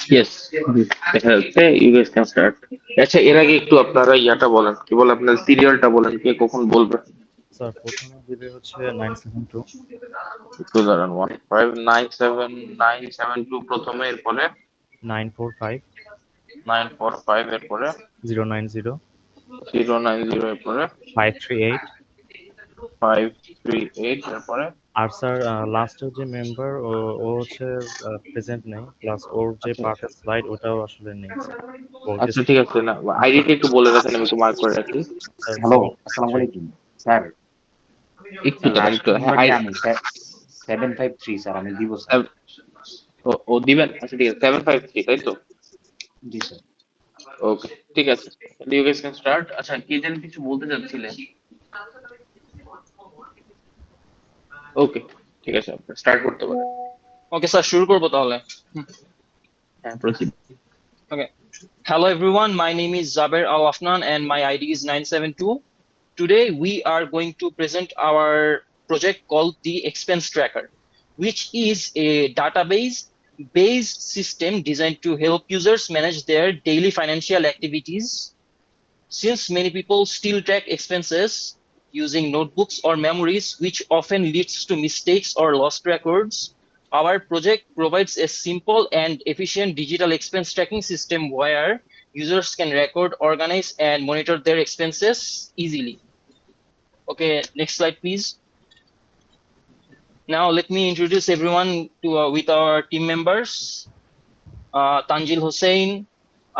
Yes, okay, you guys can start. আচ্ছা এর আগে একটু আপনারা ইয়াটা বলেন, কি বলে আপনার সিরিয়ালটা বলেন, কে কখন বলবে? স্যার প্রথমে দিবে হচ্ছে 972 একটু দাঁড়ান, 1597972 প্রথমে, এরপরে 945 945, এরপরে 090 090, এরপরে 538। 538, এরপরে আর স্যার লাস্টের যে মেম্বার ও হচ্ছে প্রেজেন্ট নেই, প্লাস ওর যে আচ্ছা পার্টের স্লাইড ওটাও আসলে নেই স্যার। আচ্ছা ঠিক আছে, না আইডিটা একটু বলে রাখেন, আমি একটু মার্ক করে রাখি। স্যার হ্যালো, আসসালামু আলাইকুম স্যার। একটু স্যার দাঁড়ান, রাইট একটু, হ্যাঁ নাম্বারটি আমি 753 স্যার, আমি দিব স্যার। ও দিবেন, আচ্ছা ঠিক আছে, 753, তাই তো? জি স্যার। ওকে ঠিক আছে, ইউ গাইস ক্যান স্টার্ট। আচ্ছা কি যেন কিছু বলতে চাচ্ছিলেন? ওকে ঠিক আছে, স্টার্ট করতে পারেন। ওকে স্যার, শুরু করবো তাহলে। হ্যাঁ proceed. Okay. Hello everyone, my name is Zaber Al Afnan and my ID is 972. Today we are going to present our project called the Expense Tracker, which is a database based system designed to help users manage their daily financial activities. Since many people still track expenses using notebooks or memories, which often leads to mistakes or lost records, our project provides a simple and efficient digital expense tracking system where users can record, organize, and monitor their expenses easily. Okay, next slide, please. Now, let me introduce everyone to with our team members. Tanjil Hussain,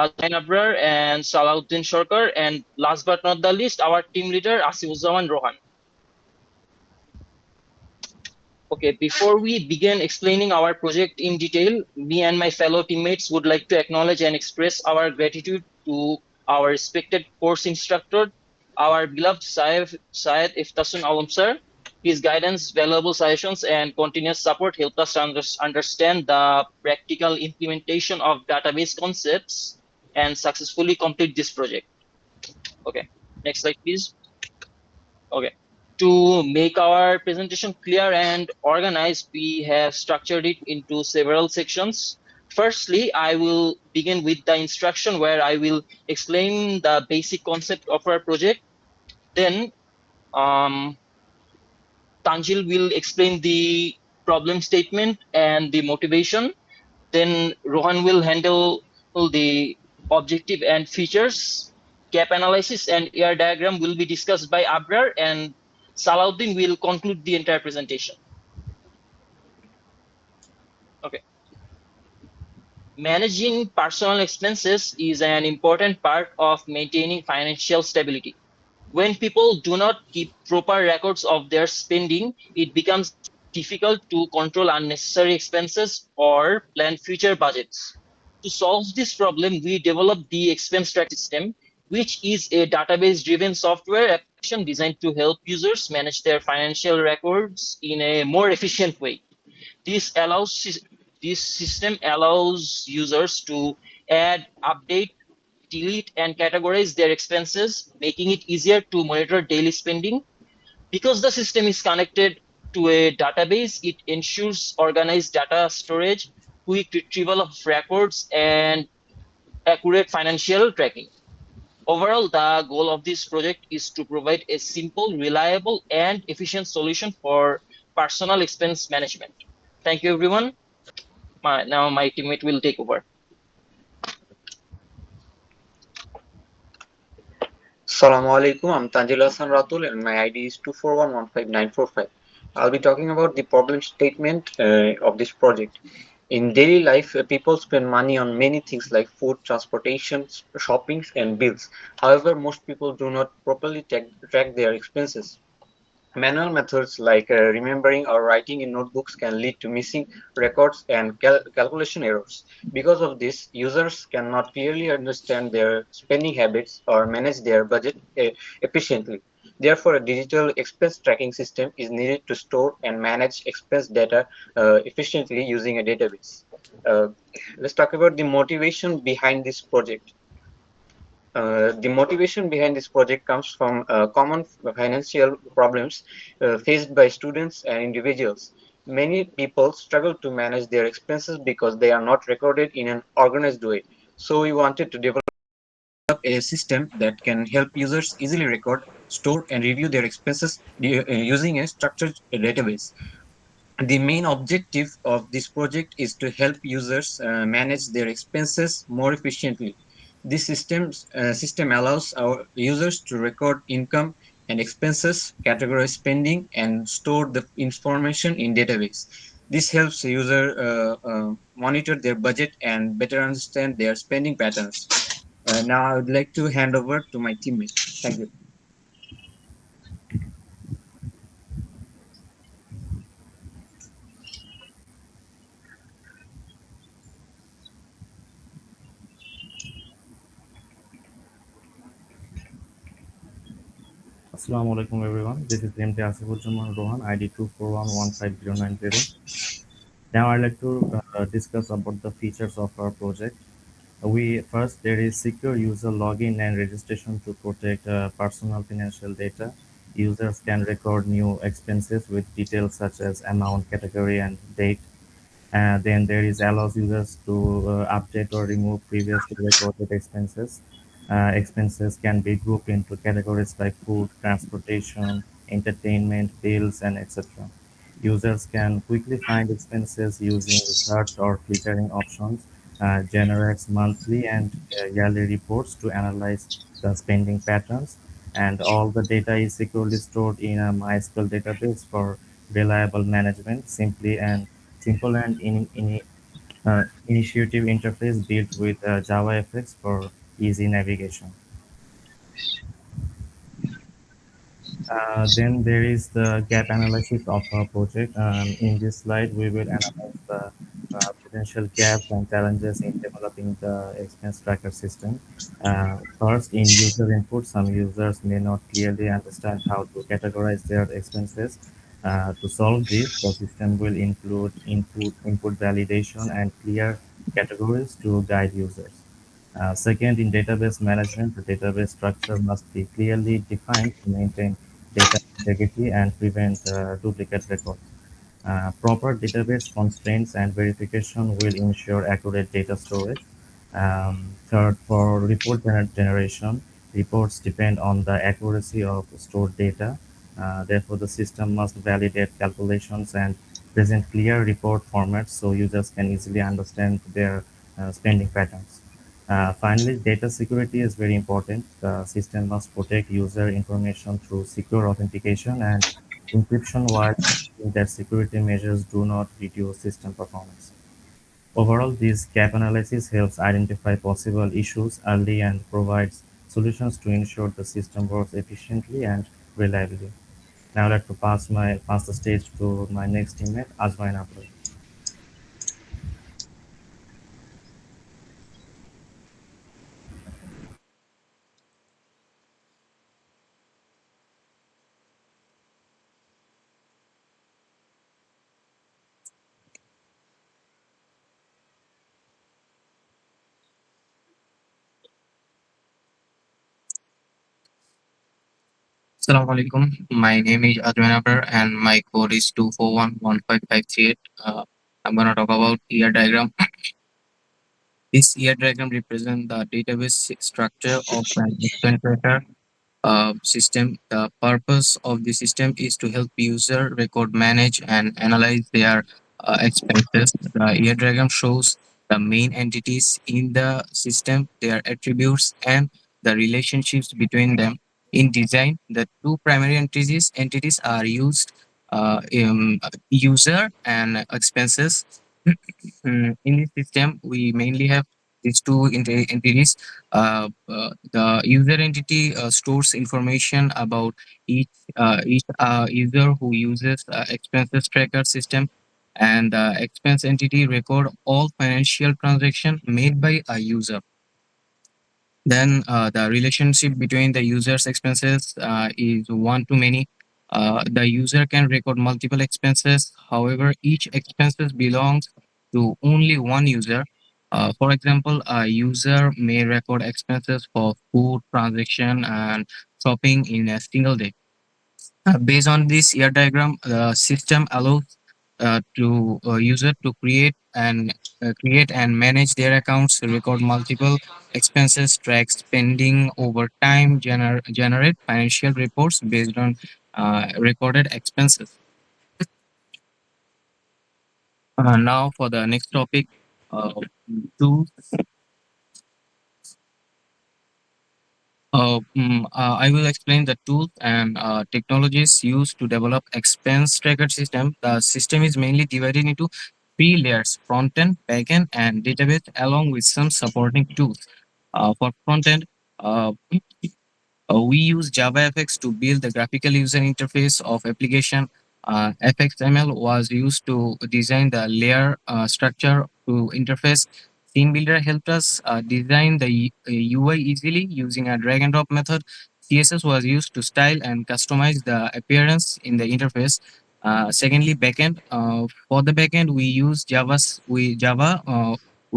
Azmain Abrar, and Salahuddin Shorkar, and last but not the least, our team leader Asifuzzaman Rohan. Okay, before we begin explaining our project in detail, me and my fellow teammates would like to acknowledge and express our gratitude to our respected course instructor, our beloved Syed Iftasun Alam sir. His guidance, valuable suggestions, and continuous support helped us understand the practical implementation of database concepts and successfully complete this project. Okay, next slide, please. Okay. To make our presentation clear and organized, we have structured it into several sections. Firstly, I will begin with the instruction where I will explain the basic concept of our project. Then Tanjil will explain the problem statement and the motivation. Then Rohan will handle the objective and features. Gap analysis and AR diagram will be discussed by Abrar, and Salahuddin will conclude the entire presentation. Okay. Managing personal expenses is an important part of maintaining financial stability. When people do not keep proper records of their spending, it becomes difficult to control unnecessary expenses or plan future budgets. To solve this problem, we developed the expense track system, which is a database-driven software application designed to help users manage their financial records in a more efficient way. This system allows users to add, update, delete, and categorize their expenses, making it easier to monitor daily spending. Because the system is connected to a database, it ensures organized data storage, quick retrieval of records, and accurate financial tracking. Overall, the goal of this project is to provide a simple, reliable, and efficient solution for personal expense management. Thank you, everyone. Now my teammate will take over. Assalamu alaikum. I'm Tanjil Hassan Ratul and my ID is 2411595. I'll be talking about the problem statement of this project. In daily life, people spend money on many things like food, transportation, shopping, and bills. However, most people do not properly track their expenses. Manual methods like remembering or writing in notebooks can lead to missing records and calculation errors. Because of this, users cannot clearly understand their spending habits or manage their budget efficiently. Therefore, a digital expense tracking system is needed to store and manage expense data efficiently using a database. Uh, let's talk about the motivation behind this project. The motivation behind this project comes from common financial problems faced by students and individuals. Many people struggle to manage their expenses because they are not recorded in an organized way. So we wanted to develop a system that can help users easily record, store, and review their expenses using a structured database. The main objective of this project is to help users manage their expenses more efficiently. This system allows our users to record income and expenses, categorize spending, and store the information in database. This helps the user monitor their budget and better understand their spending patterns. Now I would like to hand over to my teammate. Thank you. Assalamu alaikum everyone. This is MT Asifuzzaman Rohan, ID 2411590. Now I'd like to discuss about the features of our project. There is secure user login and registration to protect personal financial data. Users can record new expenses with details such as amount, category, and date. Then there is allows users to update or remove previously recorded expenses. Expenses can be grouped into categories like food, transportation, entertainment, bills, and etc. Users can quickly find expenses using search or filtering options, generates monthly and yearly reports to analyze the spending patterns, and all the data is securely stored in a MySQL database for reliable management. Simple and initiative interface built with JavaFX for easy navigation. Then there is the gap analysis of our project. In this slide, we will analyze the potential gaps and challenges in developing the expense tracker system. First, in user input, some users may not clearly understand how to categorize their expenses. To solve this, the system will include input validation and clear categories to guide users. Second, in database management, the database structure must be clearly defined to maintain data integrity and prevent duplicate records. Proper database constraints and verification will ensure accurate data storage. Third, for generation, reports depend on the accuracy of stored data. Therefore, the system must validate calculations and present clear report formats so users can easily understand their spending patterns. Finally, data security is very important. The system must protect user information through secure authentication and encryption while ensuring that security measures do not reduce system performance. Overall, this gap analysis helps identify possible issues early and provides solutions to ensure the system works efficiently and reliably. Now I'd like to pass the stage to my next teammate, Ajmain Abdul. Assalamu alaikum. My name is Admin Abrar and my code is 2411558. I'm gonna talk about ER diagram. This ER diagram represents the database structure of an expense system. The purpose of the system is to help user record, manage, and analyze their expenses. The ear diagram shows the main entities in the system, their attributes, and the relationships between them. In design, the two primary entities are used user and expenses. In this system, we mainly have these two entities. The user entity stores information about each user who uses expenses tracker system, and the expense entity record all financial transaction made by a user. Then the relationship between the user's expenses is one to many. The user can record multiple expenses. However, each expenses belongs to only one user. For example, a user may record expenses for food, transaction, and shopping in a single day. Based on this ear diagram, the system allows to user to create and manage their accounts, record multiple expenses, track spending over time, generate financial reports based on recorded expenses. Now for the next topic, uh, tools. I will explain the tools and technologies used to develop expense tracker system. The system is mainly divided into three layers: front end, back end, and database, along with some supporting tools. For front end, uh, we use JavaFX to build the graphical user interface of application. FXML was used to design the layer structure to interface. Theme Builder helped us design the UI easily using a drag and drop method. CSS was used to style and customize the appearance in the interface. Secondly, backend. For the backend, we use Java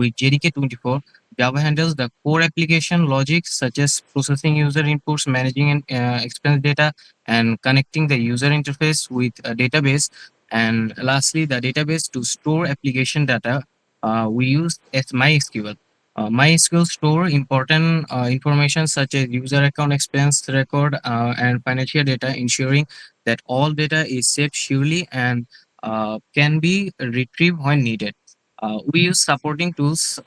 with JDK24. Java handles the core application logic such as processing user inputs, managing and expense data, and connecting the user interface with a database. And lastly, the database to store application data. We use MySQL. MySQL store important information such as user account, expense record, and financial data, ensuring that all data is saved surely and can be retrieved when needed. We use supporting tools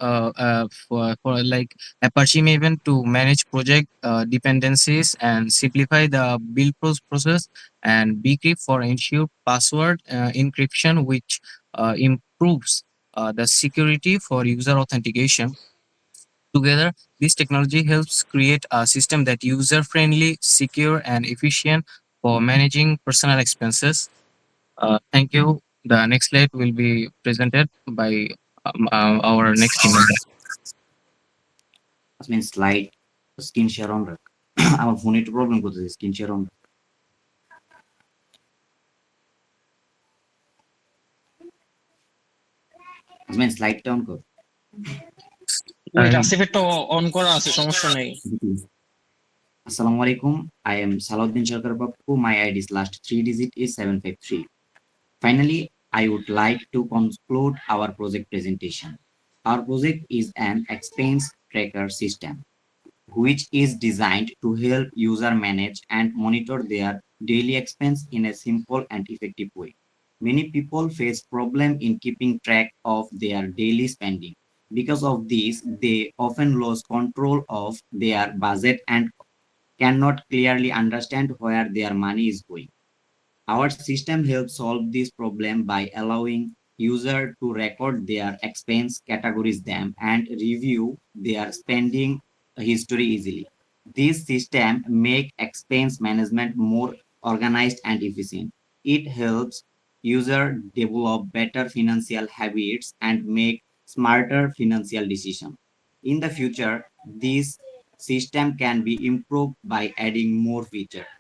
for like Apache Maven to manage project dependencies and simplify the build process, and Bcrypt for ensure password encryption, which improves the security for user authentication. Together, this technology helps create a system that user-friendly, secure, and efficient for managing personal expenses. Thank you. The next slide will be presented by our next team member. আসলে slide screen share on রাখ আমার ফোনে একটু problem করতেছে screen share on আসলে স্লাইডটা on কর wait আসিফেরটা on করা আছে, সমস্যা নেই। আসসালামু আলাইকুম, I am Salahuddin Sharkar Babbu. My ID's last 3 digit is 753. Finally, I would like to conclude our project presentation. Our project is an expense tracker system which is designed to help user manage and monitor their daily expense in a simple and effective way. Many people face problem in keeping track of their daily spending. Because of this, they often lose control of their budget and cannot clearly understand where their money is going. Our system helps solve this problem by allowing user to record their expense, categorize them, and review their spending history easily. This system make expense management more organized and efficient. It helps user develop better financial habits and make smarter financial decisions. In the future, this system can be improved by adding more features.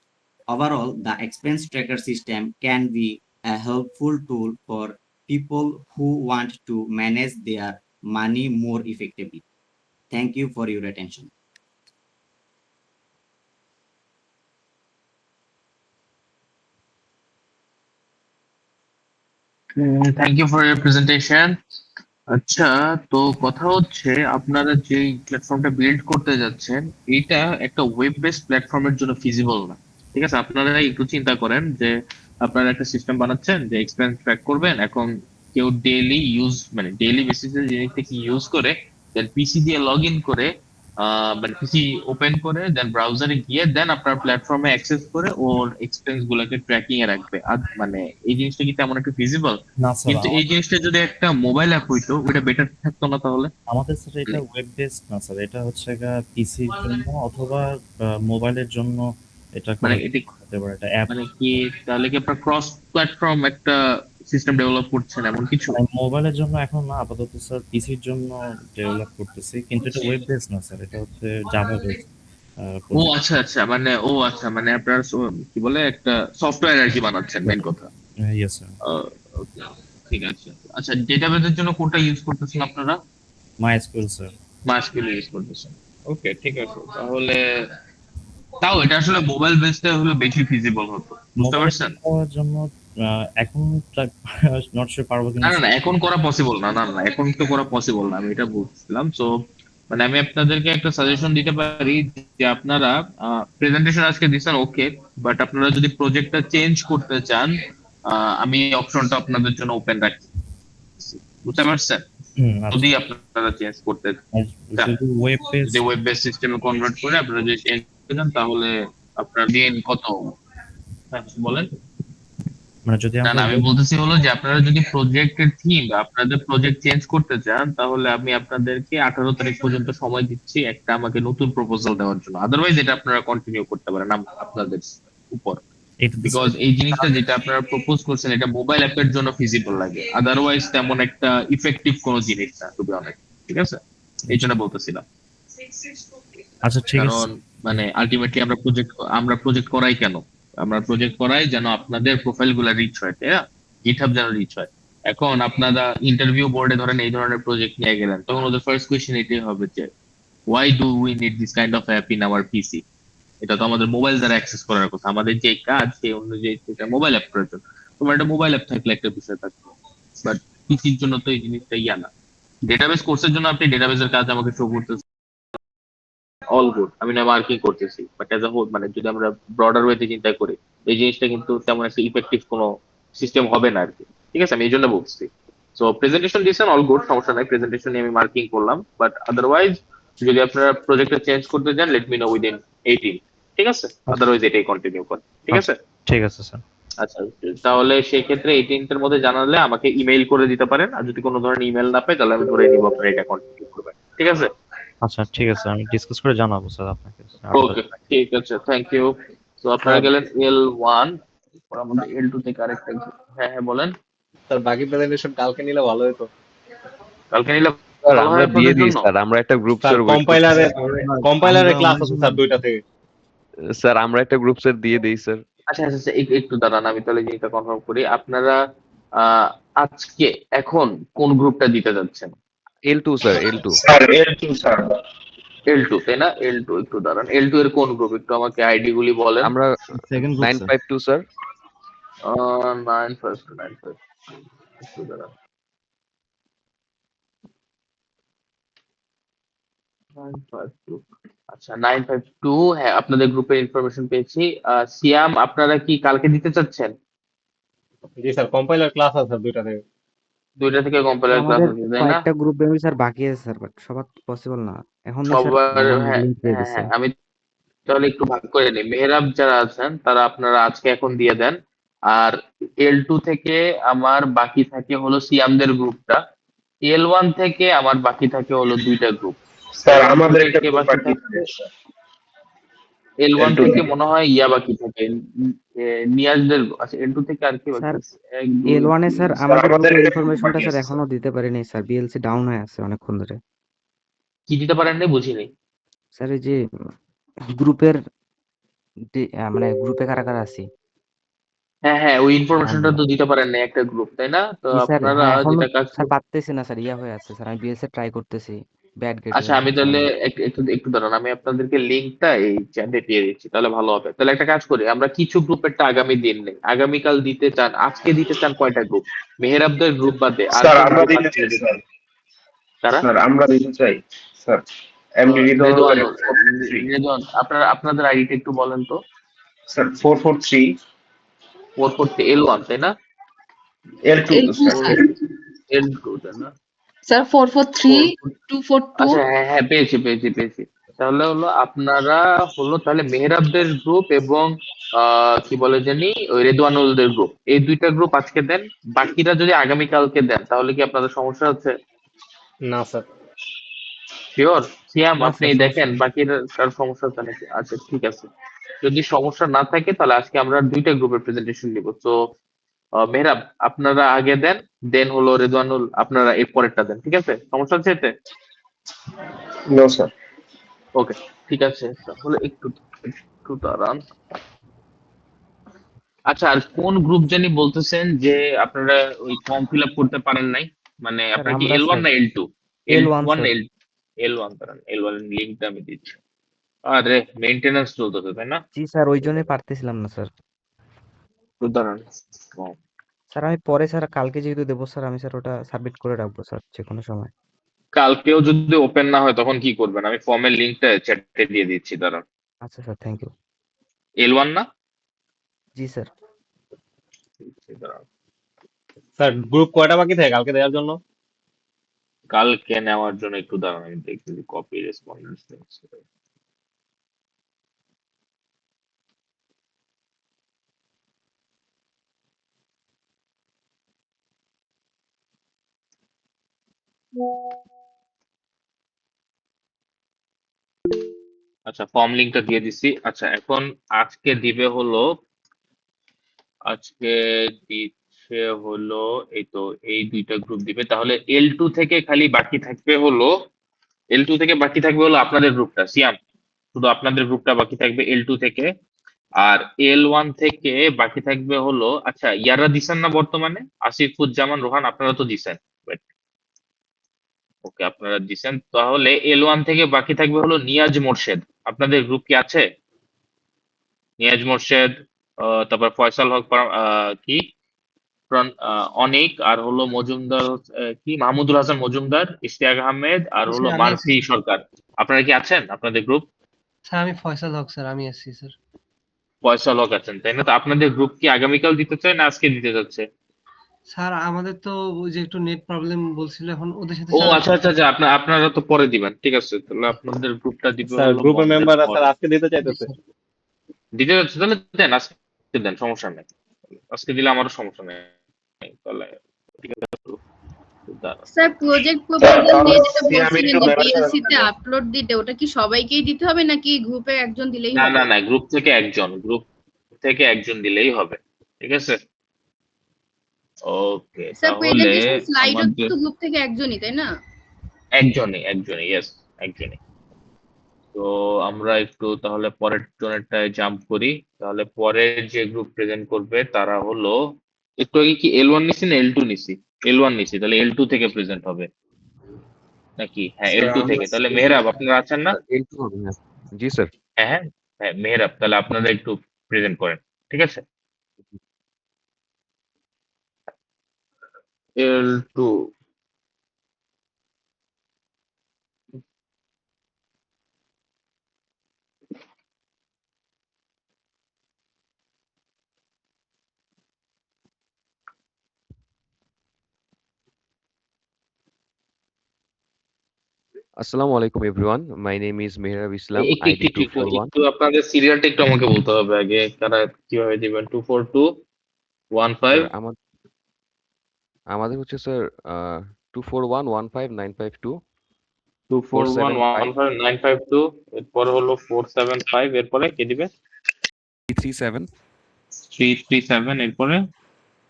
Overall, the expense tracker system can be a helpful tool for people who want to manage their money more effectively. Thank you for your attention. Thank you for your presentation. আচ্ছা, তো কথা হচ্ছে আপনারা যেই প্ল্যাটফর্মটা build করতে যাচ্ছেন এটা একটা ওয়েব বেসড প্ল্যাটফর্মের জন্য ফিজিবল না। ঠিক আছে, আপনারা একটু চিন্তা করেন যে আপনারা একটা সিস্টেম বানাচ্ছেন যে এক্সপেন্স ট্র্যাক করবেন। এখন কেউ ডেইলি ইউজ মানে ডেইলি বেসিসে জিনিসটা কি ইউজ করে, দেন পিসি দিয়ে লগ ইন করে মানে পিসি ওপেন করে দেন ব্রাউজারে গিয়ে দেন আপনার প্ল্যাটফর্মে অ্যাক্সেস করে ওর এক্সপেন্স গুলোকে ট্র্যাকিং এ রাখবে। আর মানে এই জিনিসটা কি তেমন একটা ফিজিবল? না স্যার, কিন্তু এই জিনিসটা যদি একটা মোবাইল অ্যাপ হইতো ওটা বেটার থাকতো না তাহলে? আমাদের স্যার এটা ওয়েব বেসড না স্যার, এটা হচ্ছে পিসির জন্য অথবা মোবাইলের জন্য এটা মানে করা এটা যেতে পারে, এটা অ্যাপ। মানে কি তাহলে কি আপনার ক্রস প্ল্যাটফর্ম একটা সিস্টেম ডেভেলপ করছেন এমন কিছু? মোবাইলের জন্য এখন না, আপাতত স্যার পিসির জন্য ডেভেলপ করতেছি, কিন্তু এটা ওয়েব বেসড না স্যার, এটা হচ্ছে জাভা বেসড ও প্রজেক্ট। আচ্ছা আচ্ছা, মানে ও আচ্ছা, মানে আপনার কি বলে একটা সফটওয়্যার আর কি বানাচ্ছেন মেইন কথা। Yes sir. ওকে, ঠিক আছে। আচ্ছা, ডেটাবেসের জন্য কোনটা ইউজ করতেছেন আপনারা? MySQL sir. মাইএসকিউএল ইউজ করতেছেন। ওকে, ঠিক আছে। তাহলে তাও এটা আসলে মোবাইল বেসড হলে বেশি ফিজিবল হতো, বুঝতে মোবাইল পারছেন? পাওয়ার জন্য এখন নট শিওর পারবো না কিনা না না, স্যার। এখন করা পসিবল না, না না, এখন তো করা পসিবল না, আমি এটা বলছিলাম। সো মানে আমি আপনাদেরকে একটা সাজেশন দিতে পারি যে আপনারা প্রেজেন্টেশন আজকে দিচ্ছেন ওকে, বাট আপনারা যদি প্রজেক্টটা চেঞ্জ করতে চান, আমি অপশনটা আপনাদের জন্য ওপেন রাখছি, বুঝতে পারছেন? আচ্ছা। যদি আপনারা চেঞ্জ করতে আর চান, যদি ওয়েব পেজ, যদি ওয়েব বেস সিস্টেমে কনভার্ট করে আপনারা যদি চেঞ্জ করতে চান, তাহলে আপনার দিন কত? হ্যাঁ, বলেন। মানে যদি না আমরা না, আমি ওয়েব, বলতেছি হলো যে আপনারা যদি প্রজেক্টের থিম বা আপনাদের প্রজেক্ট চেঞ্জ করতে চান, তাহলে আমি আপনাদেরকে 18 তারিখ পর্যন্ত সময় দিচ্ছি একটা আমাকে নতুন প্রপোজাল দেওয়ার জন্য। আদারওয়াইজ এটা আপনারা কন্টিনিউ করতে পারেন আপনাদের উপর। এটা তো বিকজ স্যার এই জিনিসটা যেটা আপনারা প্রপোজ করছেন এটা মোবাইল অ্যাপের জন্য ফিজিবল লাগে, আদারওয়াইজ তেমন একটা ইফেক্টিভ কোনো জিনিস না, টু বি অনেস্ট। ঠিক আছে, এই জন্য বলতেছিলাম। আচ্ছা ঠিক আছে। কারণ মানে আলটিমেটলি আমরা প্রজেক্ট করাই কেন? আমরা প্রজেক্ট করাই যেন আপনাদের প্রোফাইল গুলা রিচ হয়, তাই না? গিটহাব যেন রিচ হয়। এখন আপনারা ইন্টারভিউ বোর্ডে ধরেন এই ধরনের প্রজেক্ট নিয়ে গেলেন, তখন ওদের ফার্স্ট কোয়েশ্চেন এটাই হবে যে why do we need this kind of app in our PC? এটা তো আমাদের মোবাইল দ্বারা অ্যাক্সেস করার কথা, আমাদের যে কাজ সেই অনুযায়ী সেটা মোবাইল অ্যাপ প্রয়োজন। তোমার একটা মোবাইল অ্যাপ থাকলে একটা বিষয় থাকবে, বাট পিসির জন্য তো এই জিনিসটা ইয়া না। ডেটাবেস কোর্সের জন্য আপনি ডেটাবেসের কাজ আমাকে শো করতে অল গুড, আমি না মার্কিং করতেছি, বাট এজ আ হোল মানে যদি আমরা ব্রডার ওয়েতে চিন্তা করি, এই জিনিসটা কিন্তু তেমন একটা ইফেক্টিভ কোনো সিস্টেম হবে না আর কি। ঠিক আছে, আমি এই জন্য বলছি। সো প্রেজেন্টেশন দিয়েছেন, অল গুড, সমস্যা নাই, প্রেজেন্টেশন নিয়ে আমি মার্কিং করলাম, বাট আদারওয়াইজ যদি আপনারা প্রজেক্টটা চেঞ্জ করতে চান, লেট মি নো উইদিন 18। ঠিক আছে, আচ্ছা আদারওয়াইজ এটাই কন্টিনিউ করেন, ঠিক আচ্ছা আছে? ঠিক আছে স্যার। আচ্ছা, তাহলে সেই ক্ষেত্রে 18 এর মধ্যে জানালে আমাকে ইমেইল করে দিতে পারেন, আর যদি কোনো ধরনের ইমেল না পাই তাহলে আমি ধরে নিব আপনারা এটা কন্টিনিউ করবেন, ঠিক আছে? আচ্ছা ঠিক আছে, আমি ডিসকাস করে জানাবো স্যার আপনাকে আরো। ওকে, ঠিক আছে, থ্যাংক ইউ। তো আপনারা স্যার, গেলেন L1, আমাদের L2 থেকে আরেকটা হ্যাঁ হ্যাঁ বলেন। স্যার বাকি প্রেজেন্টেশন কালকে নিলে ভালো হতো। কালকে নিলে স্যার ভালো হয় আমরা দিয়ে আপনাদের দিই জন্য? স্যার, আমরা একটা স্যার গ্রুপসের ওয়েট করতেছি। কম্পাইলারে আমরা ক্লাস অনেক আছে সময়, স্যার 2টা থেকে। স্যার আমরা একটা গ্রুপসের দিয়ে দিই স্যার। আচ্ছা আচ্ছা আচ্ছা, একটু দাঁড়ান, আমি তাহলে জিনিসটা কনফার্ম করি। আপনারা আহ আজকে এখন কোন গ্রুপটা দিতে যাচ্ছেন? L2 sir, L2। Sir L2 sir. L2 তাই না? L2, একটু দাঁড়ান, L2 এর কোন গ্রুপ একটু আমাকে আইডি গুলি বলেন। আমরা সেকেন্ড গ্রুপ স্যার। 952 স্যার। 952, একটু দাঁড়ান, 952। আচ্ছা 952, হ্যাঁ আপনাদের গ্রুপের ইনফরমেশন পেয়েছি। সিয়াম, আপনারা কি কালকে দিতে চাচ্ছেন? জি স্যার, কম্পাইলার ক্লাস আছে স্যার 2টা থেকে। 2টা থেকে স্যার কম্পাইলার ক্লাস আমাদের আছে তাই না? কয়েকটা গ্রুপ মেম্বার স্যার বাকি আছে স্যার, বাট সবার পসিবল না এখন। তো স্যার সবার, এখন হ্যাঁ লিঙ্ক দিয়ে হ্যাঁ দিছে। হ্যাঁ, আমি তাহলে একটু ভাগ করে নিই। মেহরাব যারা আছেন তারা আপনারা আজকে এখন দিয়ে দেন। আর L2 থেকে আমার বাকি থাকে হলো সিয়ামদের গ্রুপটা। L1 থেকে আমার বাকি থাকে হলো 2টা গ্রুপ। স্যার L1 আমাদের থেকে একটা কে গ্রুপ বাকি বাকি থাকে? আছে স্যার। L1 L2 থেকে থেকে। মনে হয় ইয়া বাকি থাকে, নিয়াজদের। আচ্ছা L2 থেকে আর কি বাকি স্যার আছে? এক দুই এল ওয়ানে তিন স্যার স্যার আমাদের আমাদের গ্রুপের একটা গ্রুপ ইনফরমেশনটা বাকি স্যার আছে স্যার। এখনো দিতে পারিনি স্যার, বিএলসি ডাউন হয়ে আছে অনেকক্ষণ ধরে। কি দিতে পারেন নাই বুঝিনি। স্যার এই যে গ্রুপের মানে গ্রুপে কারা কারা আছি। হ্যাঁ হ্যাঁ, ওই নাম- ইনফরমেশনটা তো দিতে পারেন নাই একটা গ্রুপ, তাই না? তো জি স্যার, আপনারা হ্যাঁ এখনো যেটা কাজ স্যার পারতেছি না স্যার, ইয়া হয়ে আছে স্যার, আমি বিএলসি ট্রাই করতেছি, ব্যাড গেট আচ্ছা, হয়ে আমি আছে তাহলে অনেক। একটু একটু একটু দাঁড়ান, আমি আপনাদেরকে লিঙ্কটা এই চ্যাটে দিয়ে দিচ্ছি, তাহলে ভালো হবে। তাহলে একটা কাজ করি, আমরা কিছু গ্রুপেরটা আগামী দিন নেই, আগামীকাল দিতে চান, আজকে দিতে চান কয়টা গ্রুপ? মেহেরাবদের গ্রুপ বাদে আর স্যার কোন আমরা গ্রুপ দিতে আজকে চাই দিতে স্যার। চান? কারা? স্যার আমরা দিতে চাই স্যার। এমডি রিদওয়ানুলের রেদওয়ানুল, 443। রেদওয়ান, আপনাদের আইডিটা একটু বলেন তো। স্যার 443। 443 L1 তাই না? L2 তো L2 স্যার। স্যার। L2 তাই না? Sir 443 four, 242। আচ্ছা হ্যাঁ হ্যাঁ, পেয়েছি পেয়েছি পেয়েছি। তাহলে হলো আপনারা হলো তাহলে মেহরাবদের গ্রুপ এবং কি বলে জানি ওই রেদওয়ানুলদের গ্রুপ, এই 2টা গ্রুপ আজকে দেন। বাকিরা যদি আগামীকালকে দেন তাহলে কি আপনাদের সমস্যা আছে? না স্যার। শিওর? সিয়াম, না আপনি স্যার সমস্যা দেখেন নেই। বাকির কার সমস্যা হচ্ছে নাকি। আচ্ছা ঠিক আছে, যদি সমস্যা না থাকে তাহলে আজকে আমরা 2টা গ্রুপের প্রেজেন্টেশন নিব। তো মেহরাব আপনারা আগে দেন, দেন হলো রেদওয়ানুল আপনারা এর পরেরটা দেন, ঠিক আছে? সমস্যা হচ্ছে এতে? No sir. ওকে, ঠিক আছে, তাহলে একটু একটু দাঁড়ান। আচ্ছা, আর কোন গ্রুপ জানি বলতেছেন যে আপনারা ওই ফর্ম ফিল আপ করতে পারেন নাই? মানে স্যার আপনার কি আমরা L1 স্যার না L2? L L one one sir. L1 দাঁড়ান, L1 এর লিঙ্কটা আমি দিচ্ছি। আরে মেইনটেনেন্স চলতেছে তাই না? জি স্যার ওই জন্যই পারতেছিলাম না স্যার। একটু দাঁড়ান, কম। স্যার আমি পরে স্যার কালকে যেহেতু দেবো স্যার আমি স্যার ওটা সাবমিট করে রাখবো স্যার যেকোনো সময়। কালকেও যদি ওপেন না হয় তখন কি করবেন? আমি ফর্মের লিঙ্কটা চ্যাটে দিয়ে দিচ্ছি, দাঁড়ান। আচ্ছা স্যার, থ্যাংক ইউ। L1 না? জি স্যার। দাঁড়ান। স্যার গ্রুপ কয়টা বাকি থাকে কালকে দেওয়ার জন্য? কালকে নেওয়ার জন্য একটু দাঁড়ান, আমি দেখতেছি কপি রেসপন্ডেন্স। আচ্ছা, ফর্ম লিঙ্কটা দিয়ে দিছি। আচ্ছা, এখন আজকে দিবে হলো, আজকে দিচ্ছে হলো এই তো, এই দুইটা গ্রুপ দিবে। তাহলে L2 থেকে খালি বাকি থাকবে হলো, L2 থেকে বাকি থাকবে হলো আপনাদের গ্রুপটা, সিয়াম, শুধু আপনাদের গ্রুপটা বাকি থাকবে L2 থেকে। আর L1 থেকে বাকি থাকবে হলো, আচ্ছা ইয়ারা দিছেন না বর্তমানে, আসিফুজ্জামান, রোহান, আপনারা তো দিছেন। ওকে, আপনারা দিছেন। তাহলে L1 থেকে বাকি থাকবে হলো নিয়াজ মোর্শেদ। আপনাদের গ্রুপ কি আছে? নিয়াজ মোর্শেদ, তারপর ফয়সাল হক, কি অনিক, আর হলো মজুমদার, কি মাহমুদুল হাসান মজুমদার, ইশতিয়াক আহমেদ, আর হলো স্যার আমি আছি মারফি স্যার। সরকার। আপনারা কি আছেন আপনাদের গ্রুপ? স্যার আমি ফয়সাল হক স্যার, আমি আছি স্যার। ফয়সাল হক আছেন, তাই না? তো আপনাদের গ্রুপ কি আগামীকাল দিতে চায় না আজকে দিতে যাচ্ছে? স্যার আমাদের তো ওই যে একটু নেট প্রবলেম বলছিল, এখন ওদের সাথে ও স্যার আচ্ছা আচ্ছা আচ্ছা, আপনারা তো পরে দিবেন, ঠিক আছে। তাহলে আপনাদের গ্রুপটা দিবে স্যার হলো গ্রুপের বন্ধের মেম্বাররা স্যার পরে। আজকে দিতে জি চাইতেছে। স্যার। দিতে যাচ্ছে, তাহলে দেন আজকে দেন, সমস্যা নেই। আজকে দিলে আমারও সমস্যা নেই। তাহলে ঠিক আছে, দাঁড়ান। স্যার প্রজেক্ট স্যার প্রপোজাল তাহলে নিয়ে যেটা সিয়াম বলছিলেন একটু যে মেরা বিএলসি ফেলাতে তে দেন। আপলোড দিতে, ওটা কি সবাইকেই দিতে হবে নাকি গ্রুপে একজন দিলেই না না হবে? না, গ্রুপ থেকে একজন দিলেই হবে, ঠিক আছে। ওকে, স্যার তাহলে প্রেজেন্টেশন স্লাইডও আমাদের তো গ্রুপ থেকে একজনই, তাই না? একজনই, ইয়েস, একজনই। তো আমরা একটু তাহলে পরের জনেরটায় জাম্প করি। তাহলে পরের যে গ্রুপ প্রেজেন্ট করবে তারা হলো, একটু আগে কি L1 নিছি না L2 নিছি? L1 নিছি, তাহলে L2 থেকে প্রেজেন্ট হবে নাকি? হ্যাঁ, স্যার L2 আমি থেকে। আছি তাহলে L2 মেহরাব, তে। আপনারা আছেন না? স্যার L2 হবে না। জি স্যার। হ্যাঁ হ্যাঁ হ্যাঁ, মেহরাব, তাহলে আপনারা একটু প্রেজেন্ট করেন, ঠিক আছে। L2। Assalamu alaikum everyone. My name is Mehrab Islam, একটু একটু ID একটু একটু 241. একটু আপনাদের সিরিয়ালটা একটু আমাকে বলতে হবে আগে, কারা কিভাবে দিবেন। 24215 স্যার আমাদের হচ্ছে স্যার 24115952475 24115 952, এরপরে হলো 475, এরপরে কে দিবে? 337 337, এরপরে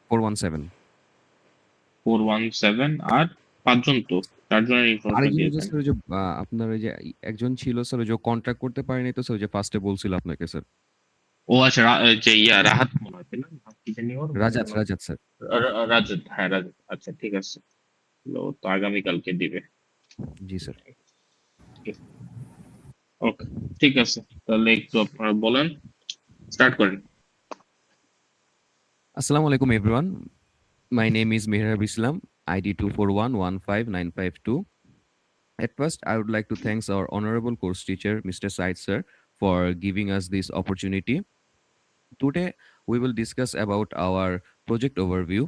417। 417, আর পাঁচজন, তো চারজনের ইনফরমেশন আরেকজন হচ্ছে দিয়েছেন। স্যার ওই যে আপনার ওই যে একজন ছিল স্যার ওই যে কন্ট্রাক্ট করতে পারেনি তো স্যার ওই যে ফার্স্টে বলছিল আপনাকে স্যার। ও আচ্ছা, যে রাহাত মনে হয়, তাই না? রাহাত কি জানি ওর রাজাত নাম? রাজাত স্যার। রাজত, হ্যাঁ রাজত, আচ্ছা ঠিক আছে। তো আগামীকালকে দিবে। জি স্যার। ওকে, ঠিক আছে, তাহলে একটু আপনারা বলেন, স্টার্ট করেন। Assalamu alaikum everyone. My name is Mehrab Islam, ID 241159552. At first, I would like to thank our honorable course teacher, Mr. Said sir, for giving us this opportunity. Today, we will discuss about our project overview.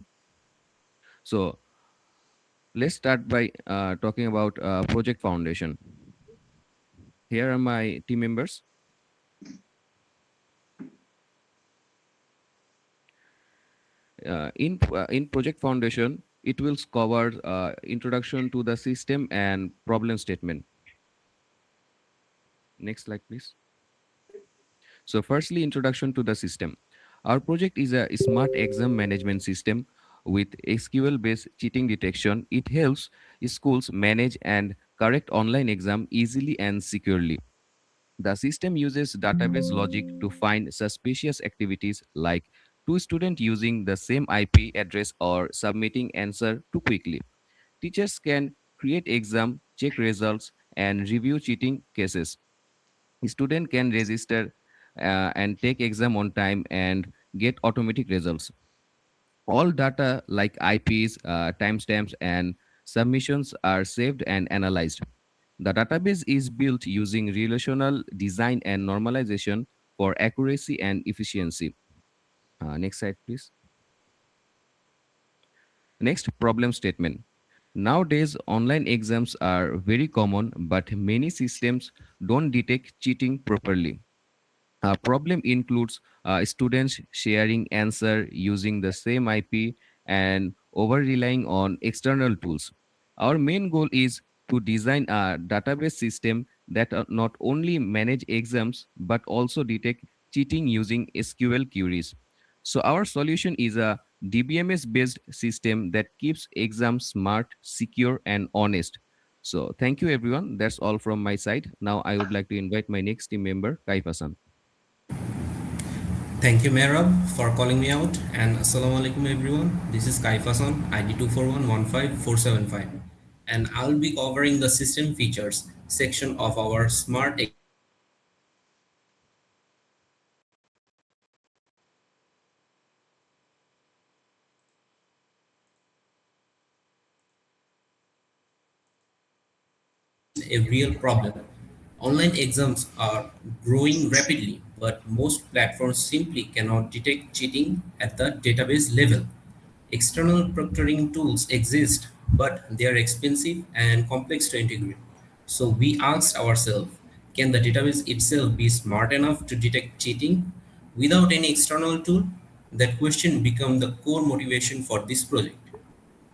So, let's start by talking about project foundation. Here are my team members. In project foundation, it will cover introduction to the system and problem statement. Next slide, please. So firstly, introduction to the system. Our project is a smart exam management system with SQL-based cheating detection. It helps schools manage and correct online exam easily and securely. The system uses database logic to find suspicious activities like two students using the same IP address or submitting answer too quickly. Teachers can create exam, check results, and review cheating cases. Student can register and take exam on time and get automatic results. All data like IPs, timestamps, and submissions are saved and analyzed. The database is built using relational design and normalization for accuracy and efficiency. Next slide, please. Next, problem statement. Nowadays, online exams are very common, but many systems don't detect cheating properly. A problem includes students sharing answer using the same IP and over relying on external tools. Our main goal is to design a database system that not only manage exams but also detect cheating using SQL queries. So our solution is a DBMS based system that keeps exams smart, secure, and honest. So thank you everyone. That's all from my side. Now I would like to invite my next team member, Kaifasan. Thank you, Merab, for calling me out. And Assalamu alaikum, everyone. This is Kaifason, ID 2411547. And I'll be covering the system features section of our smart exam system. A real problem. Online exams are growing rapidly, but most platforms simply cannot detect cheating at the database level. External proctoring tools exist, but they are expensive and complex to integrate. So we asked ourselves, can the database itself be smart enough to detect cheating without any external tool? That question became the core motivation for this project.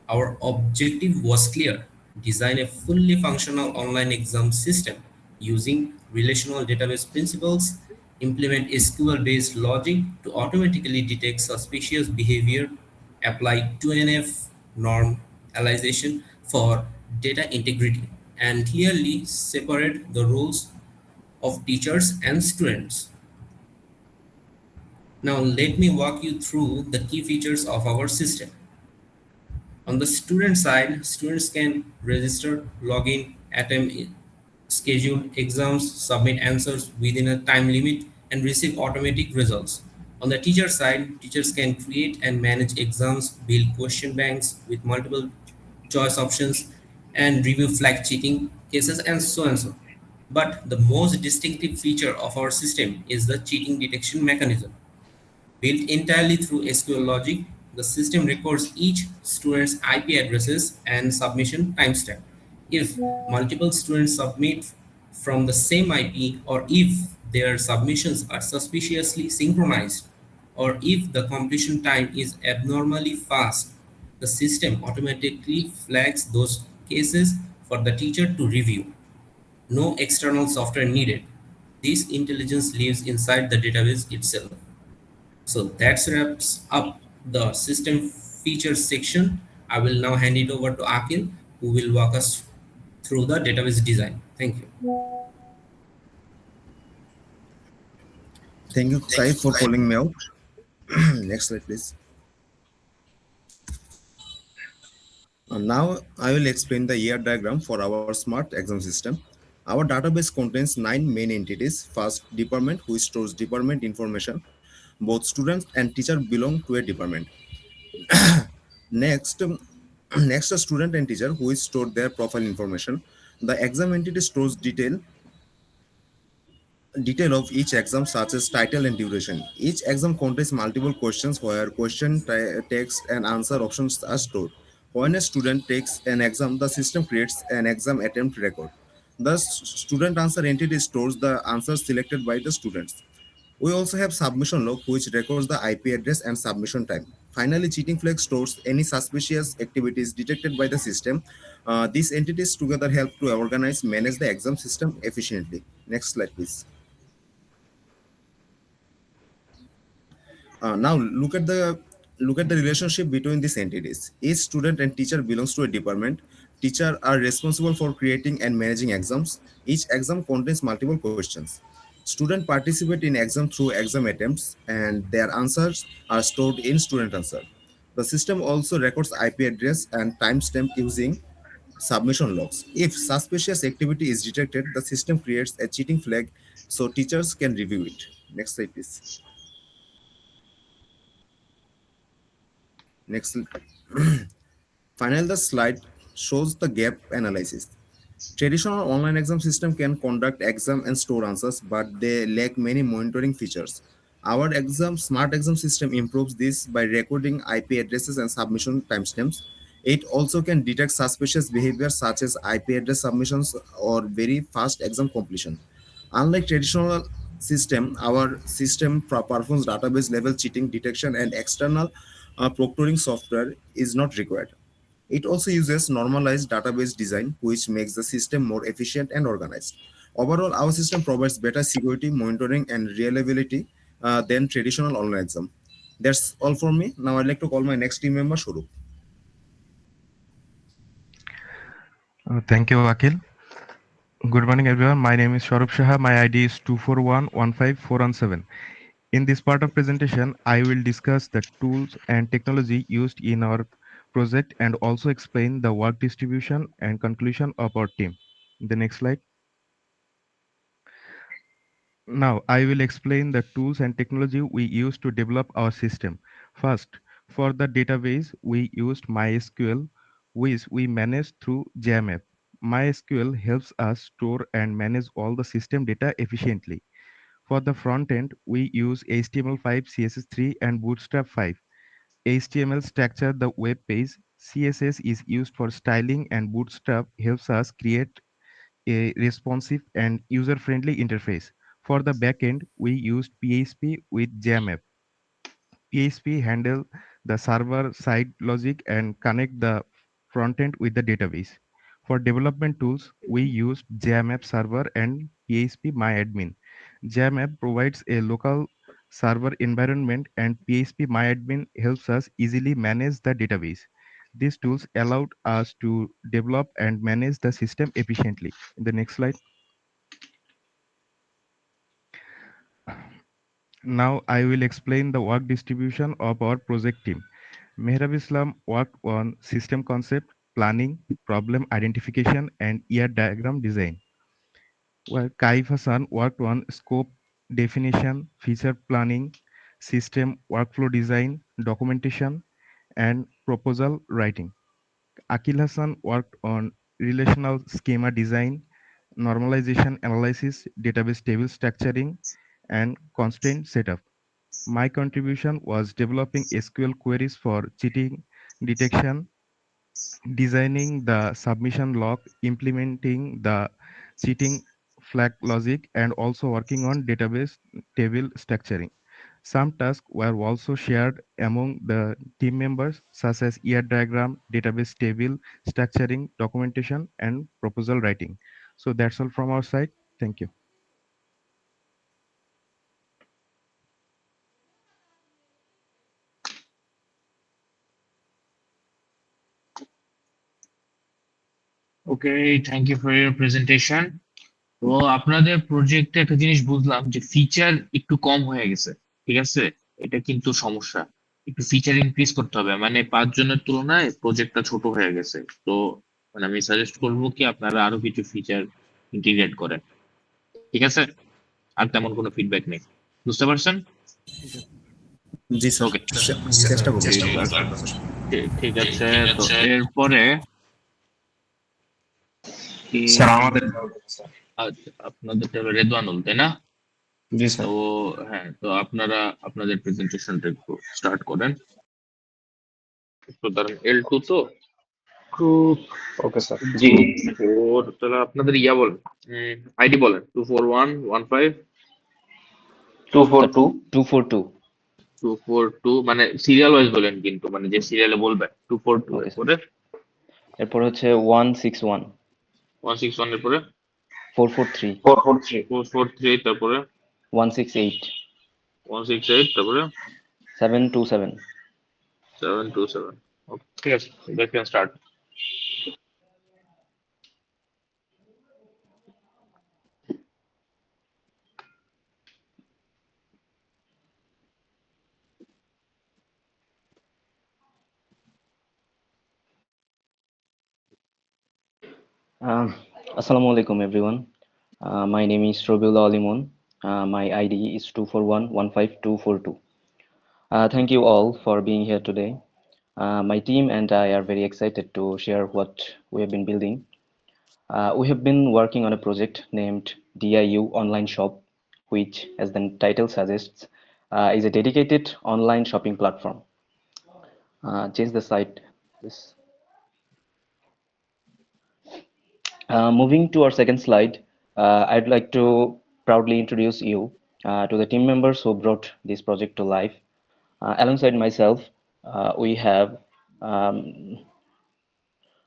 Our objective was clear: design a fully functional online exam system using relational database principles, implement SQL based logic to automatically detect suspicious behavior, apply 2NF normalization for data integrity, and clearly separate the roles of teachers and students. Now, let me walk you through the key features of our system. On the student side, students can register, log in, attempt scheduled exams, submit answers within a time limit, and receive automatic results. On the teacher side, teachers can create and manage exams, build question banks with multiple choice options, and review flag cheating cases, and so and so. But the most distinctive feature of our system is the cheating detection mechanism. Built entirely through SQL logic, the system records each student's IP addresses and submission timestamp. If multiple students submit from the same IP, or if their submissions are suspiciously synchronized, or if the completion time is abnormally fast, the system automatically flags those cases for the teacher to review. No external software needed. This intelligence lives inside the database itself. So that wraps up the system features section. I will now hand it over to Akil, who will walk us through the database design. Thank you. Thank you, Kai, for calling me out. Next slide, please. Now I will explain the ER diagram for our smart exam system. Our database contains 9 main entities. First, department, which stores department information. Both students and teacher belong to a department. Next, next a student and teacher who is stored their profile information. The exam entity stores detail of each exam such as title and duration. Each exam contains multiple questions where text and answer options are stored. When a student takes an exam, the system creates an exam attempt record. The student answer entity stores the answers selected by the students. We also have submission log, which records the IP address and submission time. Finally, cheating flag stores any suspicious activities detected by the system. These entities together help to organize, manage the exam system efficiently. Next slide, please. Now look at the relationship between these entities. Each student and teacher belongs to a department. Teacher are responsible for creating and managing exams. Each exam contains multiple questions. Student participate in exam through exam attempts, and their answers are stored in student answer. The system also records IP address and timestamp using submission logs. If suspicious activity is detected, the system creates a cheating flag so teachers can review it. Next slide, please. Next, finally, the slide shows the gap analysis. Traditional online exam system can conduct exam and store answers, but they lack many monitoring features. Our smart exam system improves this by recording IP addresses and submission timestamps. It also can detect suspicious behavior such as IP address submissions or very fast exam completion. Unlike traditional system, our system performs database level cheating detection and external proctoring software is not required. It also uses normalized database design, which makes the system more efficient and organized. Overall, our system provides better security, monitoring, and reliability than traditional online exam. That's all for me. Now I'd like to call my next team member, Shurup. Thank you, Akil. Good morning, everyone. My name is Shaurabh Shah. My ID is 241154117. In this part of presentation, I will discuss the tools and technology used in our project and also explain the work distribution and conclusion of our team. The next slide. Now, I will explain the tools and technology we use to develop our system. First, for the database, we used MySQL, which we manage through JMapp. MySQL helps us store and manage all the system data efficiently. For the front end, we use HTML5, CSS3, and Bootstrap 5. HTML structure the web page, CSS is used for styling, and Bootstrap helps us create a responsive and user-friendly interface. For the backend, we used PHP with JMapp. PHP handle the server-side logic and connect the frontend with the database. For development tools, we used JMapp Server and PHP JMapp provides a local server environment, and PHP helps us easily manage the database. These tools allowed us to develop and manage the system efficiently. In the next slide. Now I will explain the work distribution of our project team. Mehrab Islam worked on system concept, planning, problem identification, and ER diagram design, while Kaif Hassan worked on scope definition, feature planning, system workflow design, documentation, and proposal writing. Akil Hassan worked on relational schema design, normalization analysis, database table structuring, and constraint setup. My contribution was developing SQL queries for cheating detection, designing the submission log, implementing the cheating flag logic, and also working on database table structuring. Some tasks were also shared among the team members, such as ER diagram, database table structuring, documentation, and proposal writing. So that's all from our side. Thank you. Okay, thank you for your presentation. তো আপনাদের প্রজেক্টে একটা জিনিস বুঝলাম যে feature একটু কম হয়ে গেছে, ঠিক আছে? এটা কিন্তু সমস্যা, একটু ফিচার ইনক্রিজ করতে হবে, মানে 5 জনের তুলনায় প্রজেক্টটা ছোট হয়ে গেছে। তো মানে আমি সাজেস্ট করবো কি আপনারা আরো কিছু ফিচার ইন্টিগ্রেট করেন, ঠিক আছে? আর তেমন কোনো ফিডব্যাক নেই, বুঝতে পারছেন? জি স্যার, ওকে, চেষ্টা করবো ঠিক স্যার। আছে, ঠিক আছে। তো এরপরে কি স্যার আমাদের আচ্ছা, আপনাদেরটা হলো রেদওয়ানুল, তাই না? জি তো স্যার। হ্যাঁ, তো আপনারা আপনাদের প্রেজেন্টেশনটা একটু স্টার্ট করেন। তো ধরেন L2 তো গ্রুপ ওকে স্যার। জি। গ্রুপ 4, তাহলে আপনাদের ইয়া বলেন, আইডি বলেন 24115 242। 242। 242, মানে সিরিয়াল ওয়াইজ বলেন কিন্তু, মানে যে সিরিয়ালে বলবেন 242 ওকে এর স্যার। পরে এরপর হচ্ছে 161, 161 এর পরে 443, 443। 443, তারপরে 168, 168, তারপরে 727। 727। ওকে, ঠিক আছে, দেখেন start. Assalamu alaikum everyone. My name is Robiullah Alimun. My ID is 241152242. Thank you all for being here today. My team and I are very excited to share what we have been building. We have been working on a project named DIU Online Shop, which, as the title suggests, is a dedicated online shopping platform. Change the slide, please. Moving to our second slide, I'd like to proudly introduce you to the team members who brought this project to life. Alongside myself, we have um,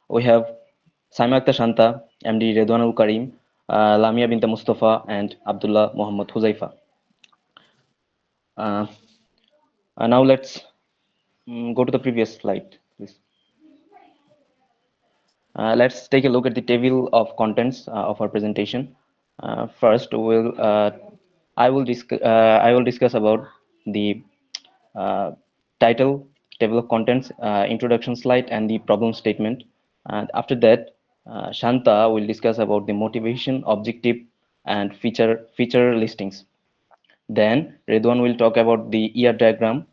we have Saima Akhtar Shanta, MD Redwanul Karim, Lamia Binta Mustafa, and Abdullah Muhammad Huzaifa. Uh, now let's go to the previous slide, please. Let's take a look at the table of contents of our presentation. First, I will discuss about the uh, title, table of contents, introduction slide, and the problem statement. And after that, Shanta will discuss about the motivation, objective, and feature listings. Then Redwan will talk about the ER diagram.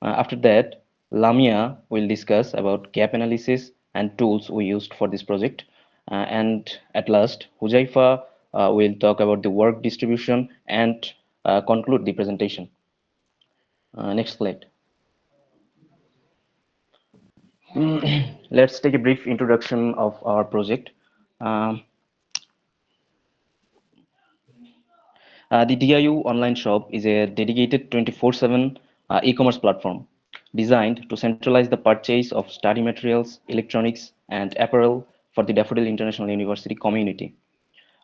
After that, Lamia will discuss about gap analysis and tools we used for this project. And at last, Huzaifa will talk about the work distribution and conclude the presentation. Next slide. Let's take a brief introduction of our project. Um, the DIU online shop is a dedicated 24/7 e-commerce platform designed to centralize the purchase of study materials, electronics, and apparel for the Daffodil International University community.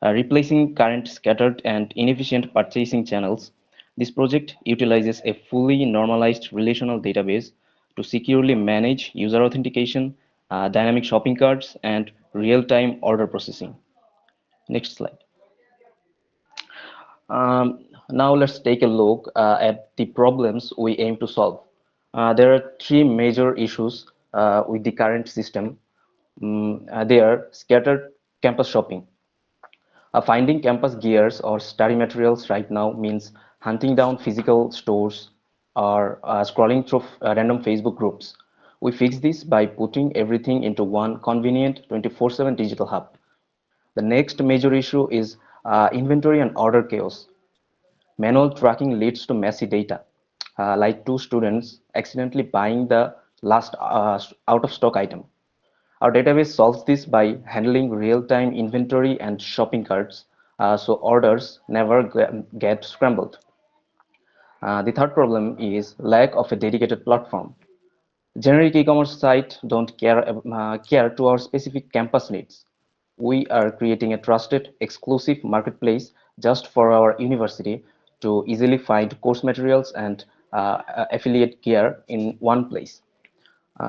Replacing current scattered and inefficient purchasing channels, this project utilizes a fully normalized relational database to securely manage user authentication, dynamic shopping carts, and real-time order processing. Next slide. Now let's take a look at the problems we aim to solve. There are three major issues with the current system. They are scattered campus shopping. Finding campus gears or study materials right now means hunting down physical stores or scrolling through random Facebook groups. We fix this by putting everything into one convenient 24/7 digital hub. The next major issue is inventory and order chaos. Manual tracking leads to messy data, like two students accidentally buying the last out of stock item. Our database solves this by handling real-time inventory and shopping carts, so orders never get scrambled. The third problem is lack of a dedicated platform. Generic e-commerce sites don't care to our specific campus needs. We are creating a trusted, exclusive marketplace just for our university to easily find course materials and affiliate gear in one place.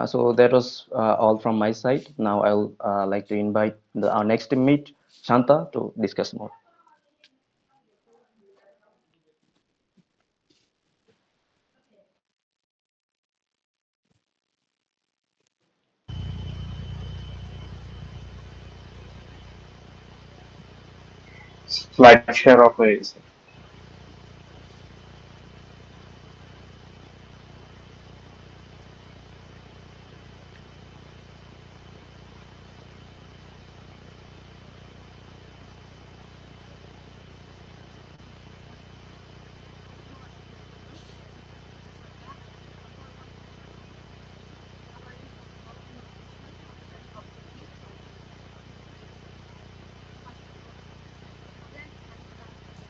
So that was all from my side. Now I'll like to invite our next teammate, Shanta, to discuss more. Slide share off হয়ে গেছে।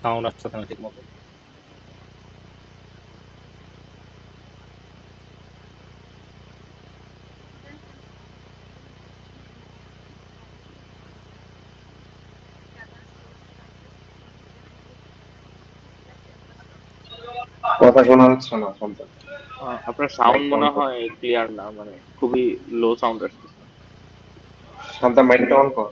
Sound আসছে না ঠিক মতো। কথা শোনা যাচ্ছে না সন্তান। আপনার সাউন্ড মাইকটা অন মনে কর। হয় ক্লিয়ার না, মানে খুবই লো সাউন্ড আসতেছে। শান্তা মাইকটা অন কর।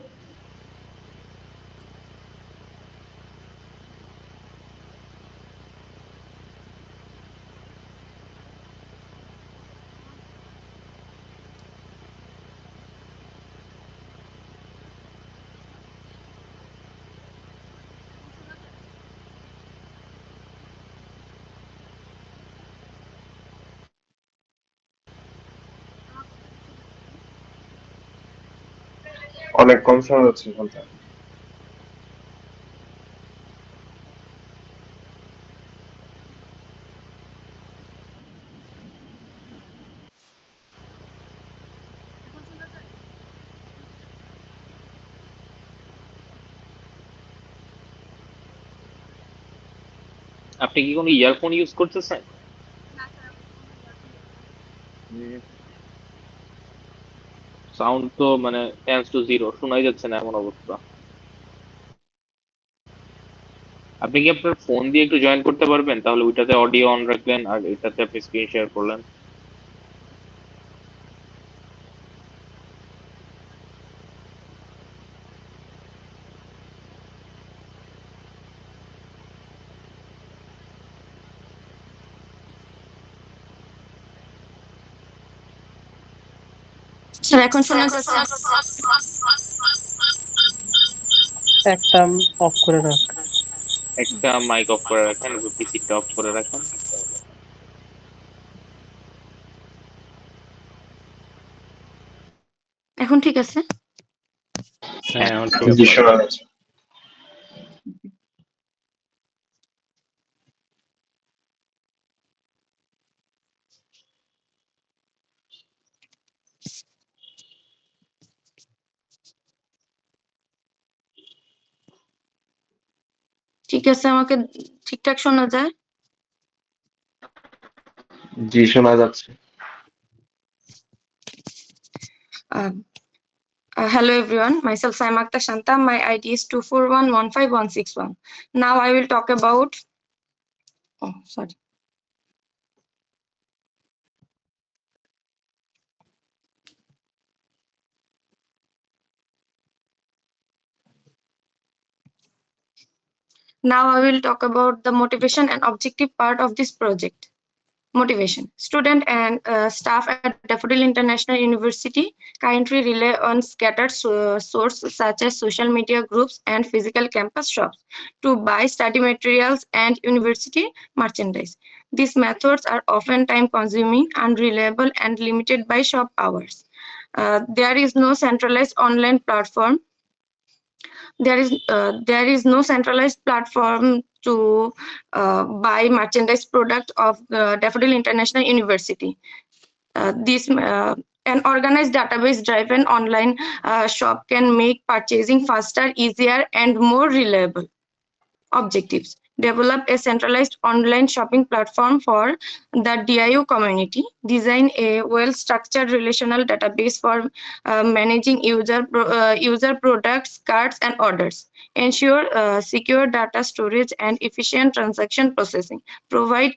অনেক কম শোনা যাচ্ছে শুনতে। আপনি কি কোনো ইয়ারফোন ইউজ করতেছেন? সাউন্ড তো মানে টেন্স টু জিরো, শোনাই যাচ্ছে না এমন অবস্থা। আপনি কি আপনার ফোন দিয়ে একটু জয়েন করতে পারবেন? তাহলে ওইটাতে অডিও অন রাখলেন আর এটাতে আপনি স্ক্রিন শেয়ার করলেন। স্যার এখন শোনা যাচ্ছে? একটা অফ করে রাখ। একটা মাইক অফ করে রাখেন, পিসিটা অফ করে রাখেন। এখন ঠিক আছে? হ্যাঁ, এখন ঠিক জি আছে। শোনা যাচ্ছে। ঠিক আছে, আমাকে ঠিকঠাক শোনা যায়? জি শোনা যাচ্ছে। Hello everyone, myself Saima Akhtar Shanta. My ID is 2411561. Now I will talk about. Oh, sorry. Now I will talk about the motivation and objective part of this project. Motivation. Student and staff at Daffodil International University currently rely on scattered sources such as social media groups and physical campus shops to buy study materials and university merchandise. These methods are often time consuming, unreliable, and limited by shop hours. There is no centralized online platform. There is no centralized platform to buy merchandise product of Daffodil International University. This An organized database driven online shop can make purchasing faster, easier, and more reliable. Objectives: develop a centralized online shopping platform for the DIU community, design a well-structured relational database for managing user products, cards, and orders, ensure secure data storage and efficient transaction processing, provide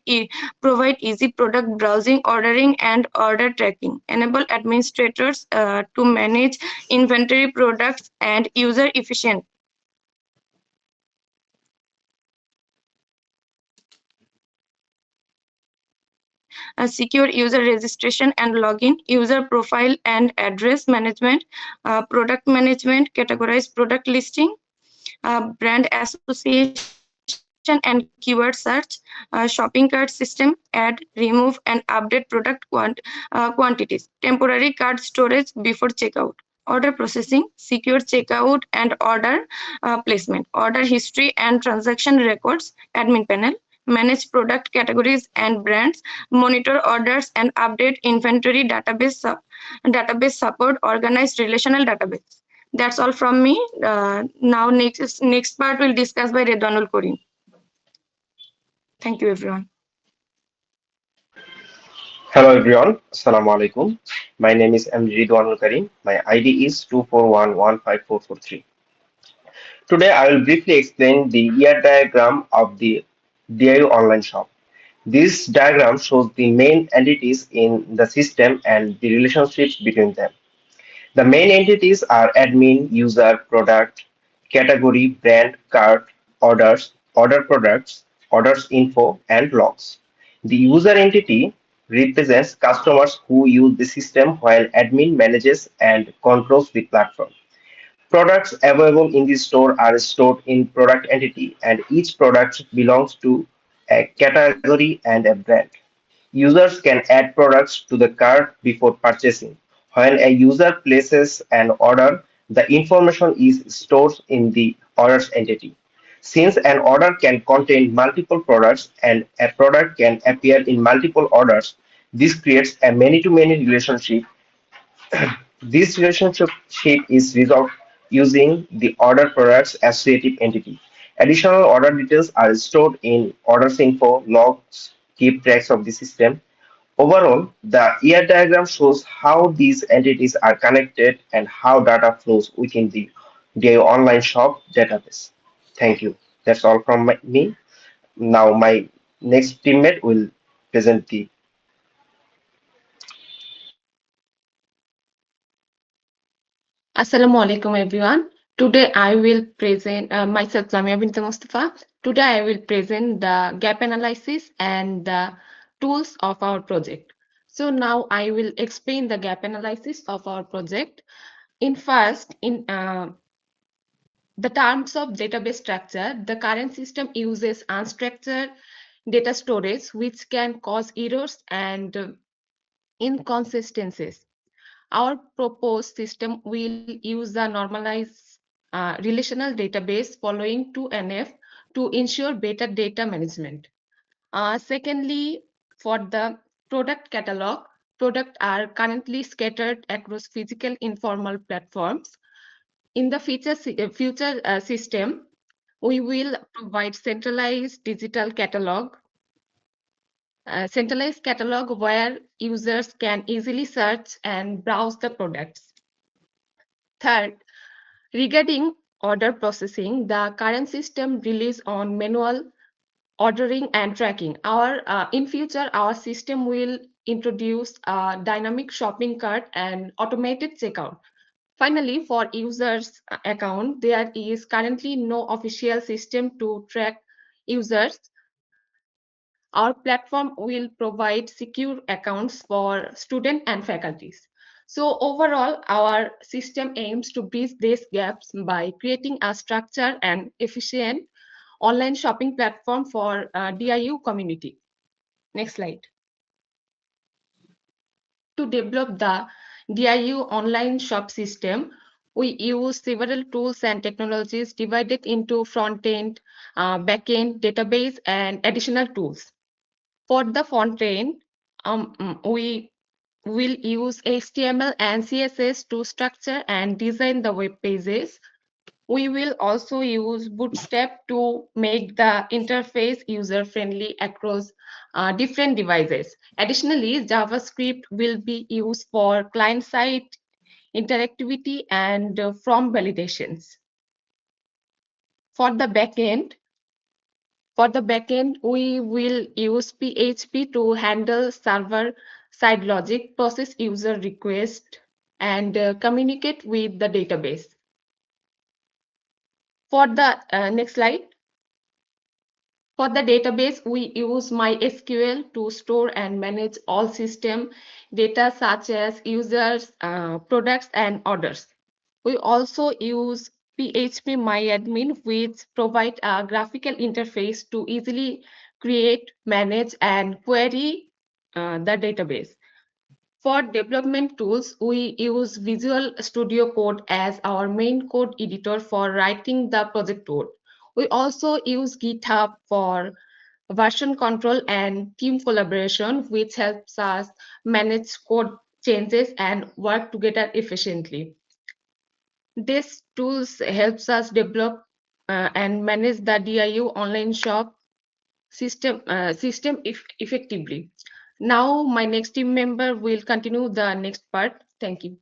provide easy product browsing, ordering, and order tracking, enable administrators to manage inventory, products, and user efficient. Secure user registration and login, user profile and address management, product management, categorize product listing, brand association and keyword search, shopping cart system, add, remove, and update product quantities, temporary card storage before checkout, order processing, secure checkout and order placement, order history and transaction records, admin panel, manage product categories and brands, monitor orders and update inventory database support, organized relational database. That's all from me. Now next part will discuss by Redwanul Karim. Thank you everyone. Hello everyone, Assalamu alaikum. My name is MG Ridwanul Karim. My ID is 241154443. Today I will briefly explain the ear diagram of the DIU online shop. This diagram shows the main entities in the system and the relationships between them. The main entities are admin, user, product, category, brand, cart, orders, order products, orders info, and logs. The user entity represents customers who use the system while admin manages and controls the platform. Products available in the store are stored in product entity and each product belongs to a category and a brand. Users can add products to the cart before purchasing. When a user places an order, The information is stored in the orders entity. Since an order can contain multiple products and a product can appear in multiple orders, this creates a many-to-many relationship. This relationship is resolved using the order products associative entity. Additional order details are stored in orders info logs, keep tracks of the system. Overall, the ER diagram shows how these entities are connected and how data flows within the DIO online shop database. Thank you. That's all from me. Now my next teammate will present the. Assalamu alaikum everyone. Today I will present myself Lamia bint Mustafa. Today I will present the gap analysis and the tools of our project. So now I will explain the gap analysis of our project. In the terms of database structure, the current system uses unstructured data storage which can cause errors and inconsistencies. Our proposed system will use the normalized relational database following 2NF to ensure better data management. Secondly, for the product catalog, products are currently scattered across physical informal platforms. In the future system, we will provide centralized catalog where users can easily search and browse the products. Third, regarding order processing, the current system relies on manual ordering and tracking. In future, our system will introduce a dynamic shopping cart and automated checkout. Finally, for users' account, there is currently no official system to track users. Our platform will provide secure accounts for students and faculties. So overall, our system aims to bridge these gaps by creating a structured and efficient online shopping platform for DIU community. Next slide. To develop the DIU online shop system, we use several tools and technologies divided into front-end, back-end, database, and additional tools. For the front-end, we will use HTML and CSS to structure and design the web pages. We will also use Bootstrap to make the interface user-friendly across different devices. Additionally, JavaScript will be used for client-side interactivity and from validations. For the backend, we will use PHP to handle server-side logic, process user request, and communicate with the database. For the next slide. For the database, we use MySQL to store and manage all system data such as users, products, and orders. We also use PHP MyAdmin, which provide a graphical interface to easily create, manage, and query the database. For development tools, we use Visual Studio Code as our main code editor for writing the project code. We also use GitHub for version control and team collaboration, which helps us manage code changes and work together efficiently. These tools helps us develop and manage the DIU online shop system effectively. Now, my next team member will continue the next part. Thank you.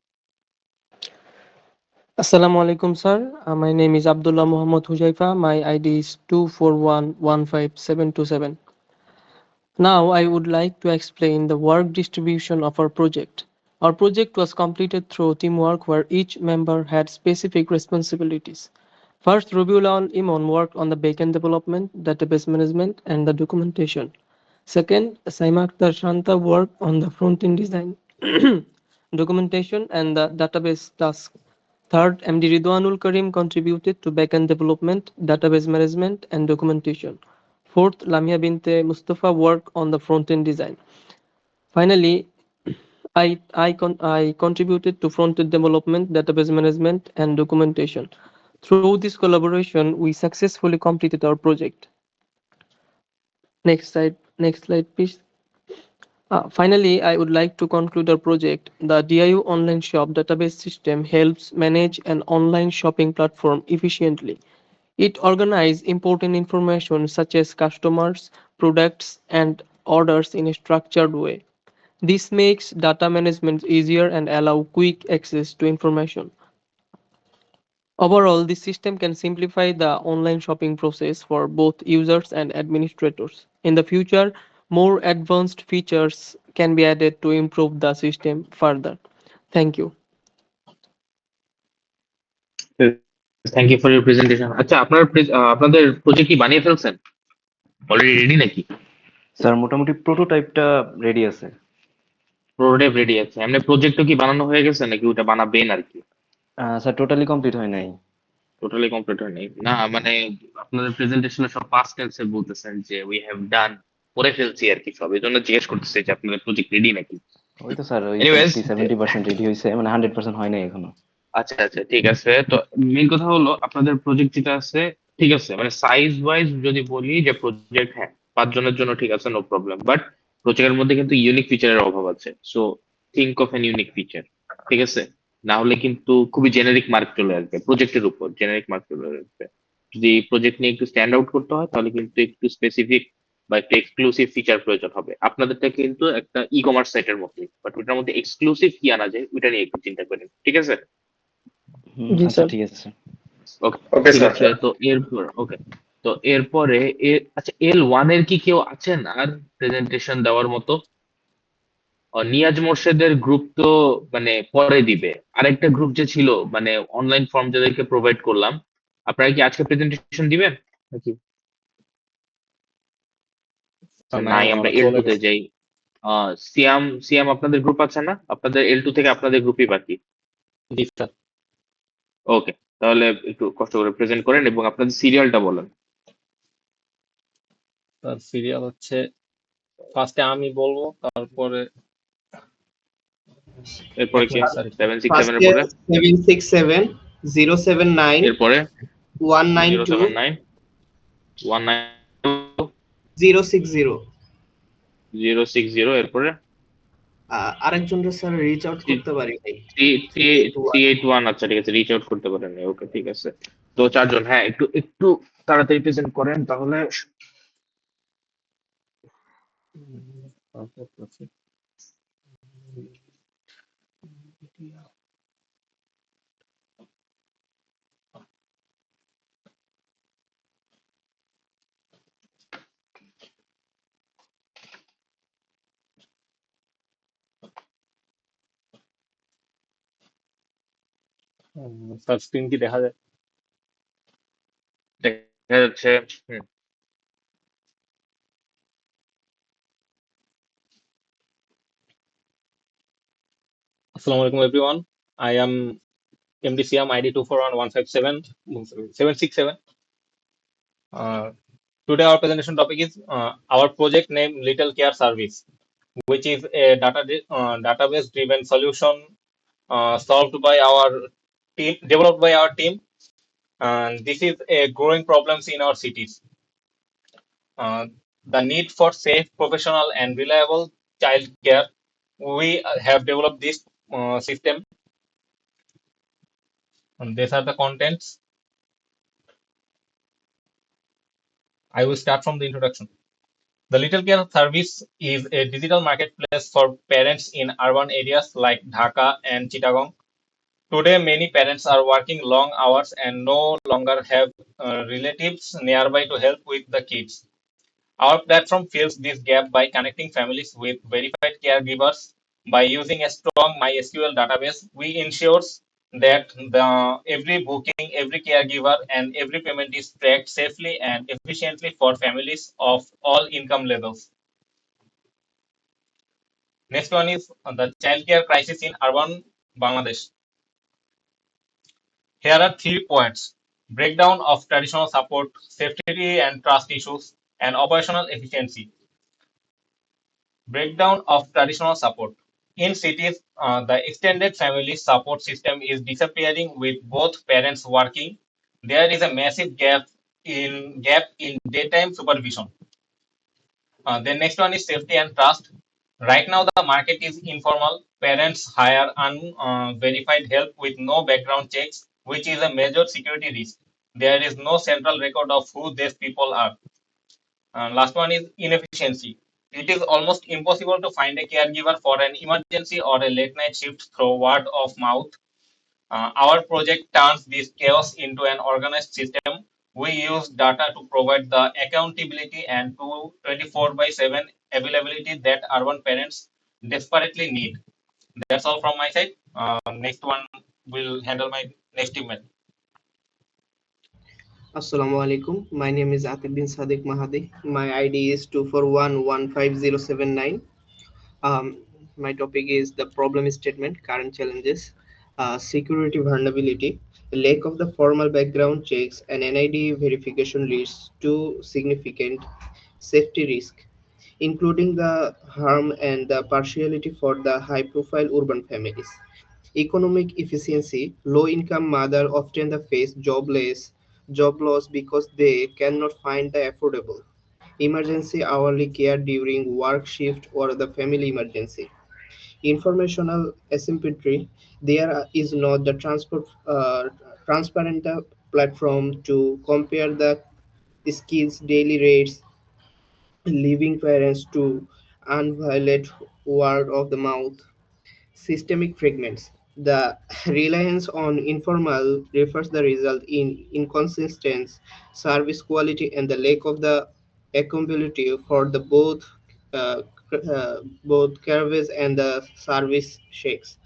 Assalamu alaikum, sir. My name is Abdullah Muhammad Huzaifa. My ID is 241157727. Now, I would like to explain the work distribution of our project. Our project was completed through teamwork where each member had specific responsibilities. First, Rubiul Imon worked on the backend development, database management, and the documentation. Second, Saima Akhtar Shanta worked on the front-end design, documentation, and the database task. Third, MD Ridwanul Karim contributed to backend development, database management, and documentation. Fourth, Lamia Binte Mustafa worked on the front-end design. Finally, I contributed to front-end development, database management, and documentation. Through this collaboration, we successfully completed our project. Next slide, please. Finally, I would like to conclude our project. The DIU online shop database system helps manage an online shopping platform efficiently. It organizes important information such as customers, products, and orders in a structured way. This makes data management easier and allow quick access to information. Overall, this system can simplify the online shopping process for both users and administrators. In the future, more advanced features can be added to improve the system further. Thank you. Thank you for your presentation. আচ্ছা, আপনাদের project কি বানিয়ে ফেলছেন? Already ready নাকি? Sir মোটামুটি প্রোটোটাইপটা ready আছে। Prototype ready আছে, এমনি প্রজেক্টও কি বানানো হয়ে গেছে নাকি ওটা বানাবেন আর কি? স্যার টোটালি কমপ্লিট হয় নাই। টোটালি কমপ্লিট হয় নাই না, মানে আপনাদের প্রেজেন্টেশনে সব পাস্ট টেন্সে বলতেছেন যে উই হ্যাভ ডান, করে ফেলছি আর কি সব, এই জন্য জিজ্ঞেস করতেছি যে আপনাদের প্রজেক্ট রেডি নাকি। ওই তো স্যার ওই এনিওয়েজ, 60-70% রেডি হয়েছে, মানে 100% হয় নাই এখনো। আচ্ছা আচ্ছা ঠিক আছে। তো মেইন কথা হলো আপনাদের প্রজেক্ট যেটা আছে, ঠিক আছে, মানে সাইজ ওয়াইজ যদি বলি যে প্রজেক্ট, হ্যাঁ 5 জনের জন্য ঠিক আছে, নো প্রবলেম, বাট প্রজেক্টের মধ্যে কিন্তু ইউনিক ফিচারের অভাব আছে। So think of N unique feature, ঠিক আছে? না হলে কিন্তু খুবই জেনারিক মার্ক চলে আসবে প্রজেক্টের উপর, জেনারিক মার্ক চলে আসবে। যদি প্রজেক্ট নিয়ে একটু স্ট্যান্ড আউট করতে হয় তাহলে কিন্তু একটু স্পেসিফিক বা একটু এক্সক্লুসিভ ফিচার প্রয়োজন হবে। আপনাদেরটা কিন্তু একটা ই কমার্স সাইটের মতোই, বাট ওটার মধ্যে এক্সক্লুসিভ কি আনা যায় ওটা নিয়ে একটু চিন্তা করেন, ঠিক আছে? জি আচ্ছা স্যার। ঠিক আছে স্যার। ওকে, ওকে ঠিক স্যার। আছে। তো এরপর ওকে, তো এরপরে আচ্ছা, L1 এর কি কেউ আছেন আর প্রেজেন্টেশন দেওয়ার মতো? নিয়াজ মোর্শেদের গ্রুপ তো মানে পরে দিবে, আরেকটা গ্রুপ যে ছিল মানে অনলাইন ফর্ম যাদেরকে প্রোভাইড করলাম, আপনারা কি আজকে প্রেজেন্টেশন দিবেন নাকি? নাই, নাই, আমরা ওরা এল চলে টু তে গেছে। যাই। সিয়াম সিয়াম আপনাদের গ্রুপ আছে না? আপনাদের L2 থেকে আপনাদের গ্রুপই বাকি। জি স্যার। ওকে, তাহলে একটু কষ্ট করে প্রেজেন্ট করেন এবং আপনাদের সিরিয়ালটা বলেন। তার সিরিয়াল হচ্ছে, ফার্স্টে আমি বলবো, তারপরে এরপরে এক কি? মিনিট স্যার একটু। 767 এর ফার্স্টে পরে? 767 079 এরপরে 192 079 192 060। 060, এরপরে আরেকজনরা স্যার রিচ আউট করতে পারি নাই। 381। আচ্ছা ঠিক আছে, রিচ আউট করতে পারেন। ওকে ঠিক আছে। তো 4 জন, হ্যাঁ একটু একটু তাড়াতাড়ি প্রেজেন্ট করেন তাহলে। স্যার স্ক্রিন কি দেখা যায়? দেখা যাচ্ছে। হুম। Assalamu alaikum everyone. I am MDCM ID 2411577 767. Today our presentation topic is our project name Little Care Service, which is a database driven solution solved by our team, developed by our team, and this is a growing problems in our cities. The need for safe, professional, and reliable child care. We have developed this system, and these are the contents. I will start from the introduction. The Little Care Service is a digital marketplace for parents in urban areas like Dhaka and Chittagong. Today, many parents are working long hours and no longer have relatives nearby to help with the kids. Our platform fills this gap by connecting families with verified caregivers. By using a strong MySQL database, we ensure that every booking, every caregiver, and every payment is tracked safely and efficiently for families of all income levels. Next one is the childcare crisis in urban Bangladesh. Here are 3 points: breakdown of traditional support, safety and trust issues, and operational efficiency. Breakdown of traditional support. In cities, the extended family support system is disappearing with both parents working. There is a massive gap in daytime supervision. The next one is safety and trust. Right now, the market is informal. Parents hire unverified help with no background checks, which is a major security risk. There is no central record of who these people are. Last one is inefficiency. It is almost impossible to find a caregiver for an emergency or a late night shift through word of mouth. Our project turns this chaos into an organized system. We use data to provide the accountability and to 24 by 7 availability that urban parents desperately need. That's all from my side. Next one will handle my next teammate. Assalamu alaikum. My name is Atif bin Sadiq Mahadi. My ID is 2411507 my topic is the problem statement, current challenges, security vulnerability, lack of the formal background checks, and NID verification leads to significant safety risk, including the harm and the partiality for the high-profile urban families. Economic efficiency, low-income mother often the face job loss because they cannot find the affordable emergency hourly care during work shift or the family emergency. Informational asymmetry, there is not the transparent platform to compare the skills daily rates, leaving parents to unviolate word of the mouth. Systemic fragments, the reliance on informal refers the result in inconsistent service quality and the lack of the accountability for the uh, both curves and the service shakes.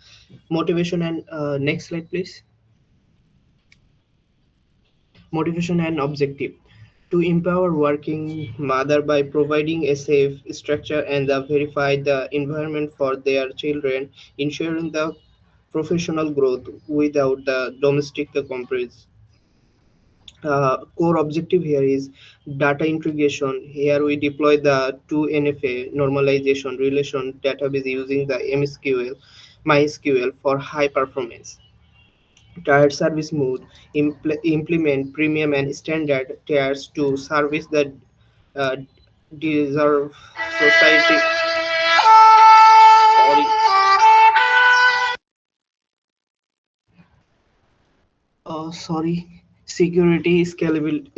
Motivation and next slide, please. Motivation and objective. To empower working mother by providing a safe structure and verify the environment for their children, ensuring the professional growth without the domestic compromise. Core objective here is data integration. Here we deploy the 2NFA normalization relation database using the MSQL, MySQL for high performance. Tier service mode implement premium and standard tiers to service the uh, deserve society. Sorry. Sorry. Security scalability.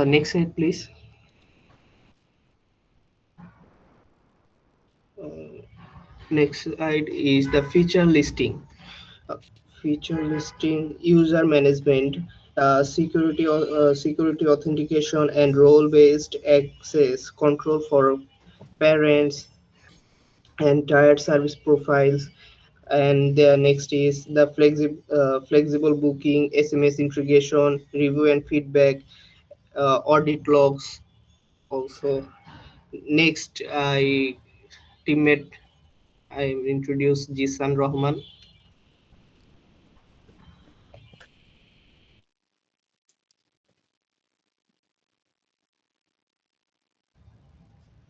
Next slide, please. Uh, Next slide is the feature listing. Uh, Feature listing, user management, security authentication, and role-based access control for parents and tired service profiles. And the next is the flexible booking, SMS integration, review and feedback, audit logs. Also, next, I teammate I introduce Jisan Rahman.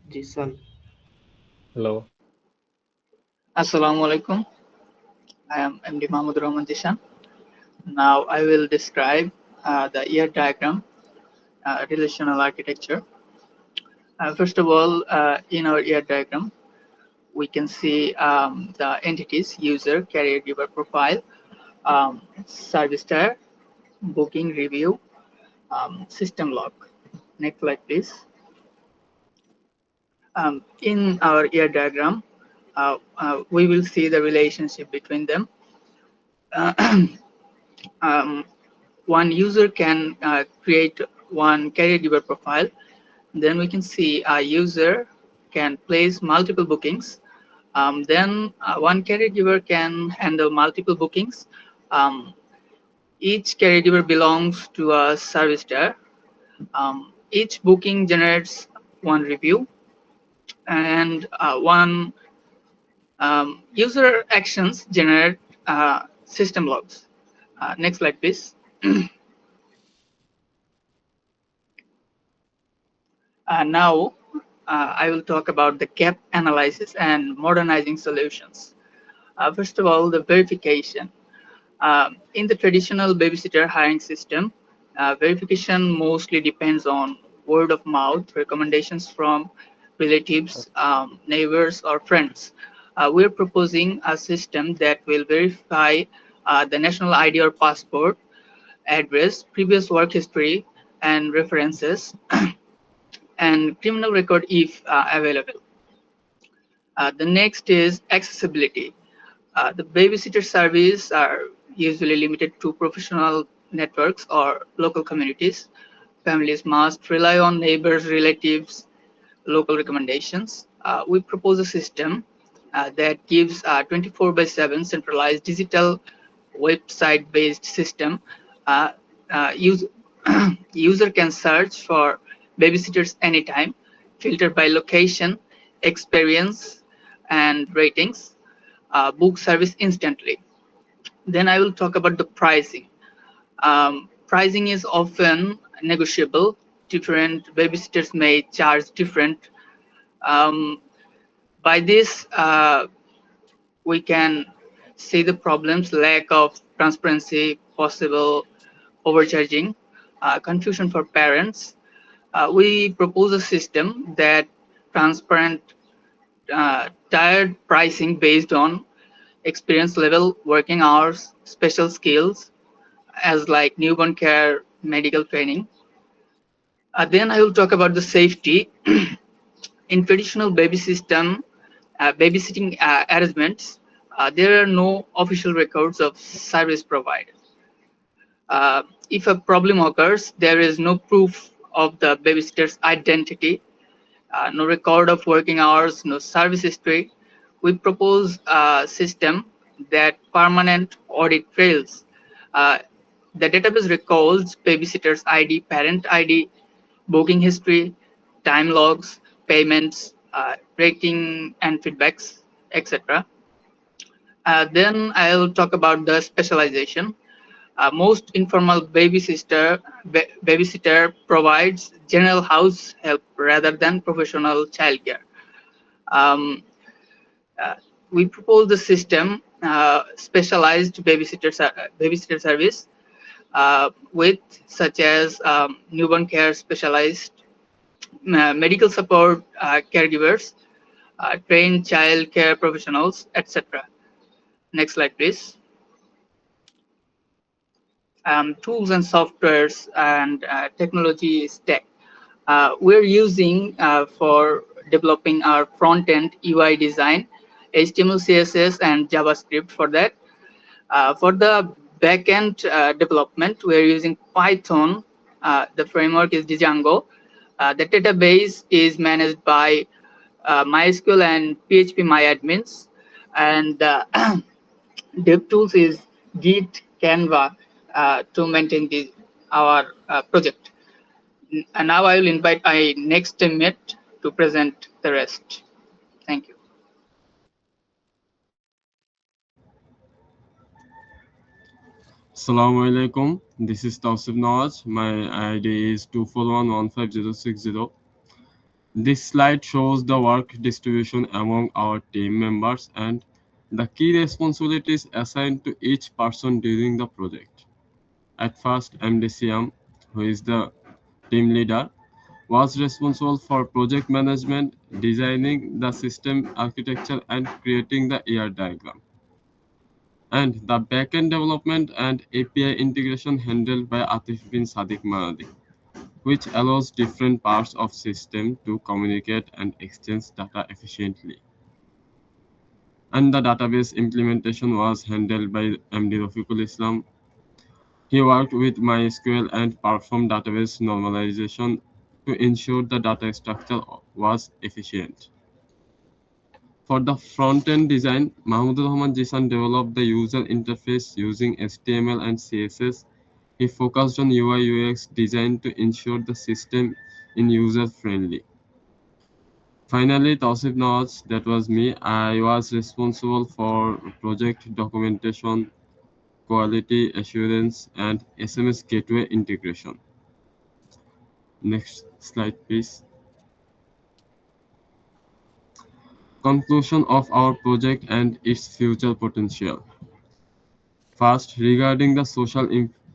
Jisan. Hello. Assalamu alaikum. I am MD Mahmoud Rahman Dishan. Now I will describe the ER diagram, relational architecture. First of all, in our ER diagram, we can see the entities, user, carrier, giver profile, service tier, booking, review, system log. Next slide, please. In our ER diagram, we will see the relationship between them. Um, one user can create one carrier giver profile. Then we can see a user can place multiple bookings. Then one carrier giver can handle multiple bookings. Each carrier giver belongs to a service tier. Each booking generates one review and one user actions generate system logs. Next slide, please. Now I will talk about the gap analysis and modernizing solutions. First of all, the verification. In the traditional babysitter hiring system, verification mostly depends on word of mouth recommendations from relatives, neighbors, or friends. We're proposing a system that will verify the national ID or passport, address, previous work history, and references, and criminal record if available. The next is accessibility. The babysitter service are usually limited to professional networks or local communities. Families must rely on neighbors, relatives, local recommendations. We propose a system that gives a 24 by 7 centralized digital website based system. Uh, use, User can search for babysitters anytime, filter by location, experience, and ratings, book service instantly. Then I will talk about the pricing. Pricing is often negotiable. Different babysitters may charge different. Um, by this, we can see the problems: lack of transparency, possible overcharging, confusion for parents. We propose a system that transparent tiered pricing based on experience level, working hours, special skills, as like newborn care, medical training. Then I will talk about the safety. In traditional babysitting arrangements, there are no official records of service provided. If a problem occurs, there is no proof of the babysitter's identity, no record of working hours, no service history. We propose a system that permanent audit trails. Uh, the database records babysitter's ID, parent ID, booking history, time logs, payments, rating and feedbacks, etc. Then I'll talk about the specialization. Most informal babysitter provides general house help rather than professional childcare. Um, uh, we propose the system specialized babysitter service with such as newborn care specialized, medical support caregivers, trained child care professionals, etc. Next slide, please. Tools and softwares and technology stack. We're using for developing our front-end UI design, HTML, CSS, and JavaScript for that. For the backend development, we're using Python. The framework is Django. The database is managed by MySQL and PHP MyAdmins. And DevTools is Git, Canva to maintain our project. And now I will invite my next teammate to present the rest. Thank you. Assalamu alaikum. This is Tausif Nawaz. My ID is 2411560. This slide shows the work distribution among our team members and the key responsibilities assigned to each person during the project. At first, MDCM, who is the team leader, was responsible for project management, designing the system architecture, and creating the ER diagram. And the backend development and API integration handled by Atif bin Sadiq Manadi, which allows different parts of system to communicate and exchange data efficiently. And the database implementation was handled by MD Rafiqul Islam. He worked with MySQL and performed database normalization to ensure the data structure was efficient. For the front-end design, Mahmoud Rahman Jisan developed the user interface using HTML and CSS. He focused on UI UX design to ensure the system is user-friendly. Finally, Tausif Nawaz, that was me. I was responsible for project documentation, quality assurance, and SMS gateway integration. Next slide, please. Conclusion of our project and its future potential. First, regarding the social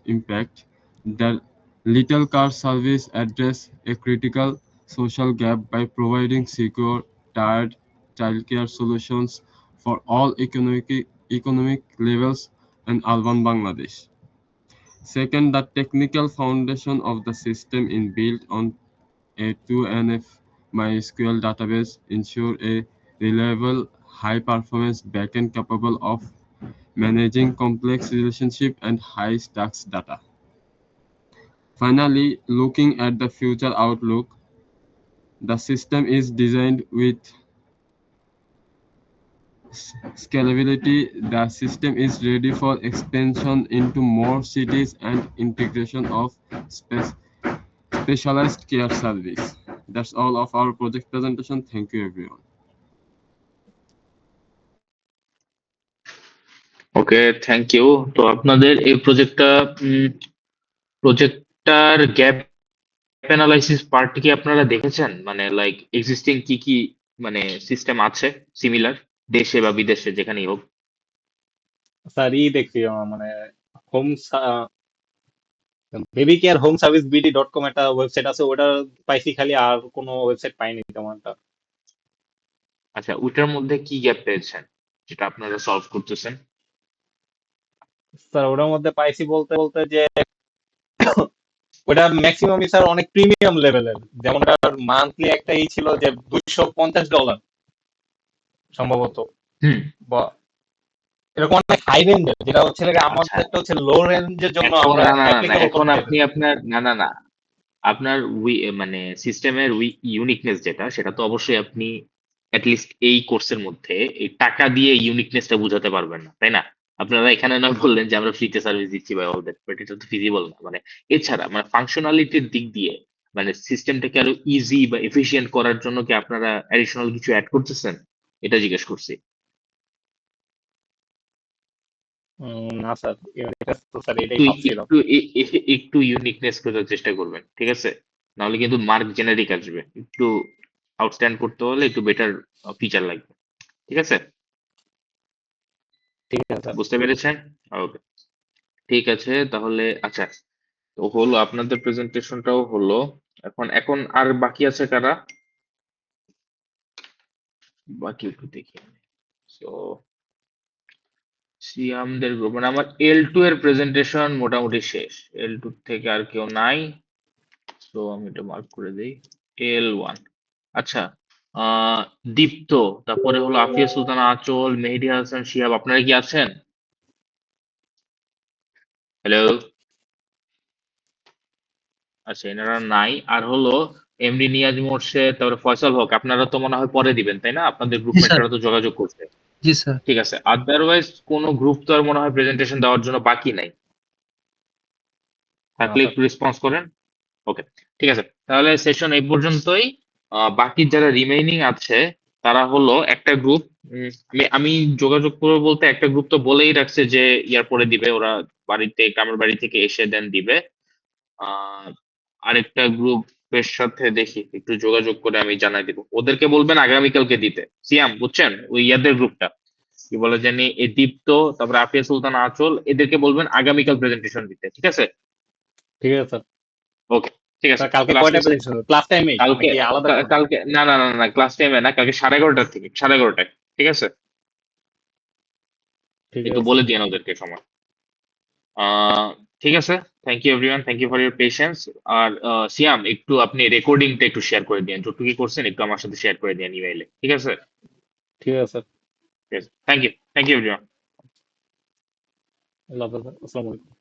impact, the Little Car Service address a critical social gap by providing secure, tiered childcare solutions for all economic levels in urban Bangladesh. Second, the technical foundation of the system is built on a 2NF MySQL database ensure a reliable, high-performance backend capable of managing complex relationship and high-stakes data. Finally, looking at the future outlook, the system is designed with scalability. The system is ready for expansion into more cities and integration of specialized care service. That's all of our project presentation. Thank you, everyone. Okay, thank you. তো আপনাদের এই প্রজেক্টটার gap analysis part কি আপনারা দেখেছেন? মানে like existing কি কি মানে সিস্টেম আছে সিমিলার দেশে বা বিদেশে যেখানেই হোক? স্যার দেখছি মানে home baby care home service BD dot com একটা ওয়েবসাইট আছে, ওটা পাইছি খালি, আর কোনো ওয়েবসাইট পাইনি তেমন একটা। আচ্ছা, ওইটার মধ্যে কি গ্যাপ পেয়েছেন যেটা আপনারা সলভ করতেছেন? স্যার ওটার মধ্যে পাইছি বলতে বলতে যে ওটা ম্যাক্সিমাম স্যার অনেক প্রিমিয়াম লেভেলের, যেমন মান্থলি একটা ছিল যে $250 সম্ভবত, হুম। বা এরকম অনেক হাই রেঞ্জের, যেটা হচ্ছে আচ্ছা, আমাদেরটা হচ্ছে লো রেঞ্জের জন্য এখন আমরা না না না না অ্যাপ্লিকেবল এখন করতে আপনি আপনার আপনার মানে সিস্টেমের ইউনিকনেস যেটা সেটা তো অবশ্যই আপনি লিস্ট এই কোর্সের মধ্যে এই টাকা দিয়ে ইউনিকনেসটা বুঝাতে পারবেন না, তাই না? আপনারা এখানে না বললেন যে আমরা ফ্রিতে সার্ভিস দিচ্ছি বা অল দ্যাট, বাট এটা তো ফিজিবল না। মানে এছাড়া মানে ফাংশনালিটির দিক দিয়ে মানে সিস্টেমটাকে আরো ইজি বা এফিশিয়েন্ট করার জন্য কি আপনারা অ্যাডিশনাল কিছু অ্যাড করতেছেন? এটা জিজ্ঞেস করছি। না স্যার, তো স্যার এটাই একটু ভাবছিলাম। একটু একটু ইউনিকনেস খোঁজার চেষ্টা করবেন, ঠিক আছে? নাহলে কিন্তু মার্ক জেনারিক আসবে। একটু আউটস্ট্যান্ড করতে হলে একটু বেটার ফিচার লাগবে, ঠিক আছে? ঠিক আছে। বুঝতে পেরেছেন? ওকে, ঠিক আছে তাহলে। আচ্ছা, তো হলো আপনাদের প্রেজেন্টেশনটাও হলো। এখন এখন আর বাকি আছে কারা? বাকি একটু দেখি। সো সিয়ামদের গ্রুপ মানে আমার L2 এর প্রেজেন্টেশন মোটামুটি শেষ। L2 থেকে আর কেউ নাই, তো আমি এটা মার্ক করে দিই L1। আচ্ছা, আহ দীপ্ত, তারপরে হলো আফিয়া সুলতানা আঁচল, মেহেদী হাসান শিহাব, আপনারা কি আছেন? হ্যালো? আচ্ছা, এনারা নাই। আর হলো এমডি নিয়াজ মোর্শেদ, তারপরে ফয়সাল হক, আপনারা তো মনে হয় পরে দিবেন তাই না? আপনাদের জি স্যার। গ্রুপমেটরা তো যোগাযোগ করছে। জি স্যার। ঠিক আছে, আদারওয়াইজ কোনো গ্রুপ তো আর মনে হয় প্রেজেন্টেশন দেওয়ার জন্য বাকি নাই। থাকলে একটু রেসপন্স করেন। ওকে, ঠিক আছে তাহলে সেশন এই পর্যন্তই। বাকি যারা রিমেইনিং আছে তারা হলো একটা গ্রুপ, আমি আমি যোগাযোগ করবো বলতে একটা গ্রুপ তো বলেই রাখছে যে ইয়ার পরে দিবে ওরা, বাড়িতে গ্রামের বাড়ি থেকে এসে দেন দিবে। আহ আরেকটা গ্রুপের সাথে দেখি একটু যোগাযোগ করে আমি জানাই দিব, ওদেরকে বলবেন আগামীকালকে দিতে। সিয়াম বুঝছেন, ওই ইয়াদের গ্রুপটা কি বলে জানি, এই দীপ্ত, তারপরে আফিয়া সুলতান আঁচল, এদেরকে বলবেন আগামীকাল প্রেজেন্টেশন দিতে, ঠিক আছে? ঠিক আছে স্যার। ওকে, ঠিক আছে কালকে তাহলে কয়টা আজকে প্রেজেন্টেশন, ক্লাস টাইমে কালকে নাকি আলাদা কোনো? কালকে না না না না ক্লাস টাইমে না, কালকে 11:30 থেকে 11:30টায়, ঠিক আছে? ঠিক একটু আছে। বলে দিয়েন ওদেরকে সময়। আহ ঠিক আছে, thank you everyone, thank you for your patience. আর সিয়াম একটু আপনি রেকর্ডিংটা একটু শেয়ার করে দিন, যতটুকু করছেন একটু আমার সাথে শেয়ার করে দিন ইমেইলে, ঠিক আছে? ঠিক আছে স্যার। Thank you everyone. আল্লাহ হাফেজ, আসসালামু আলাইকুম।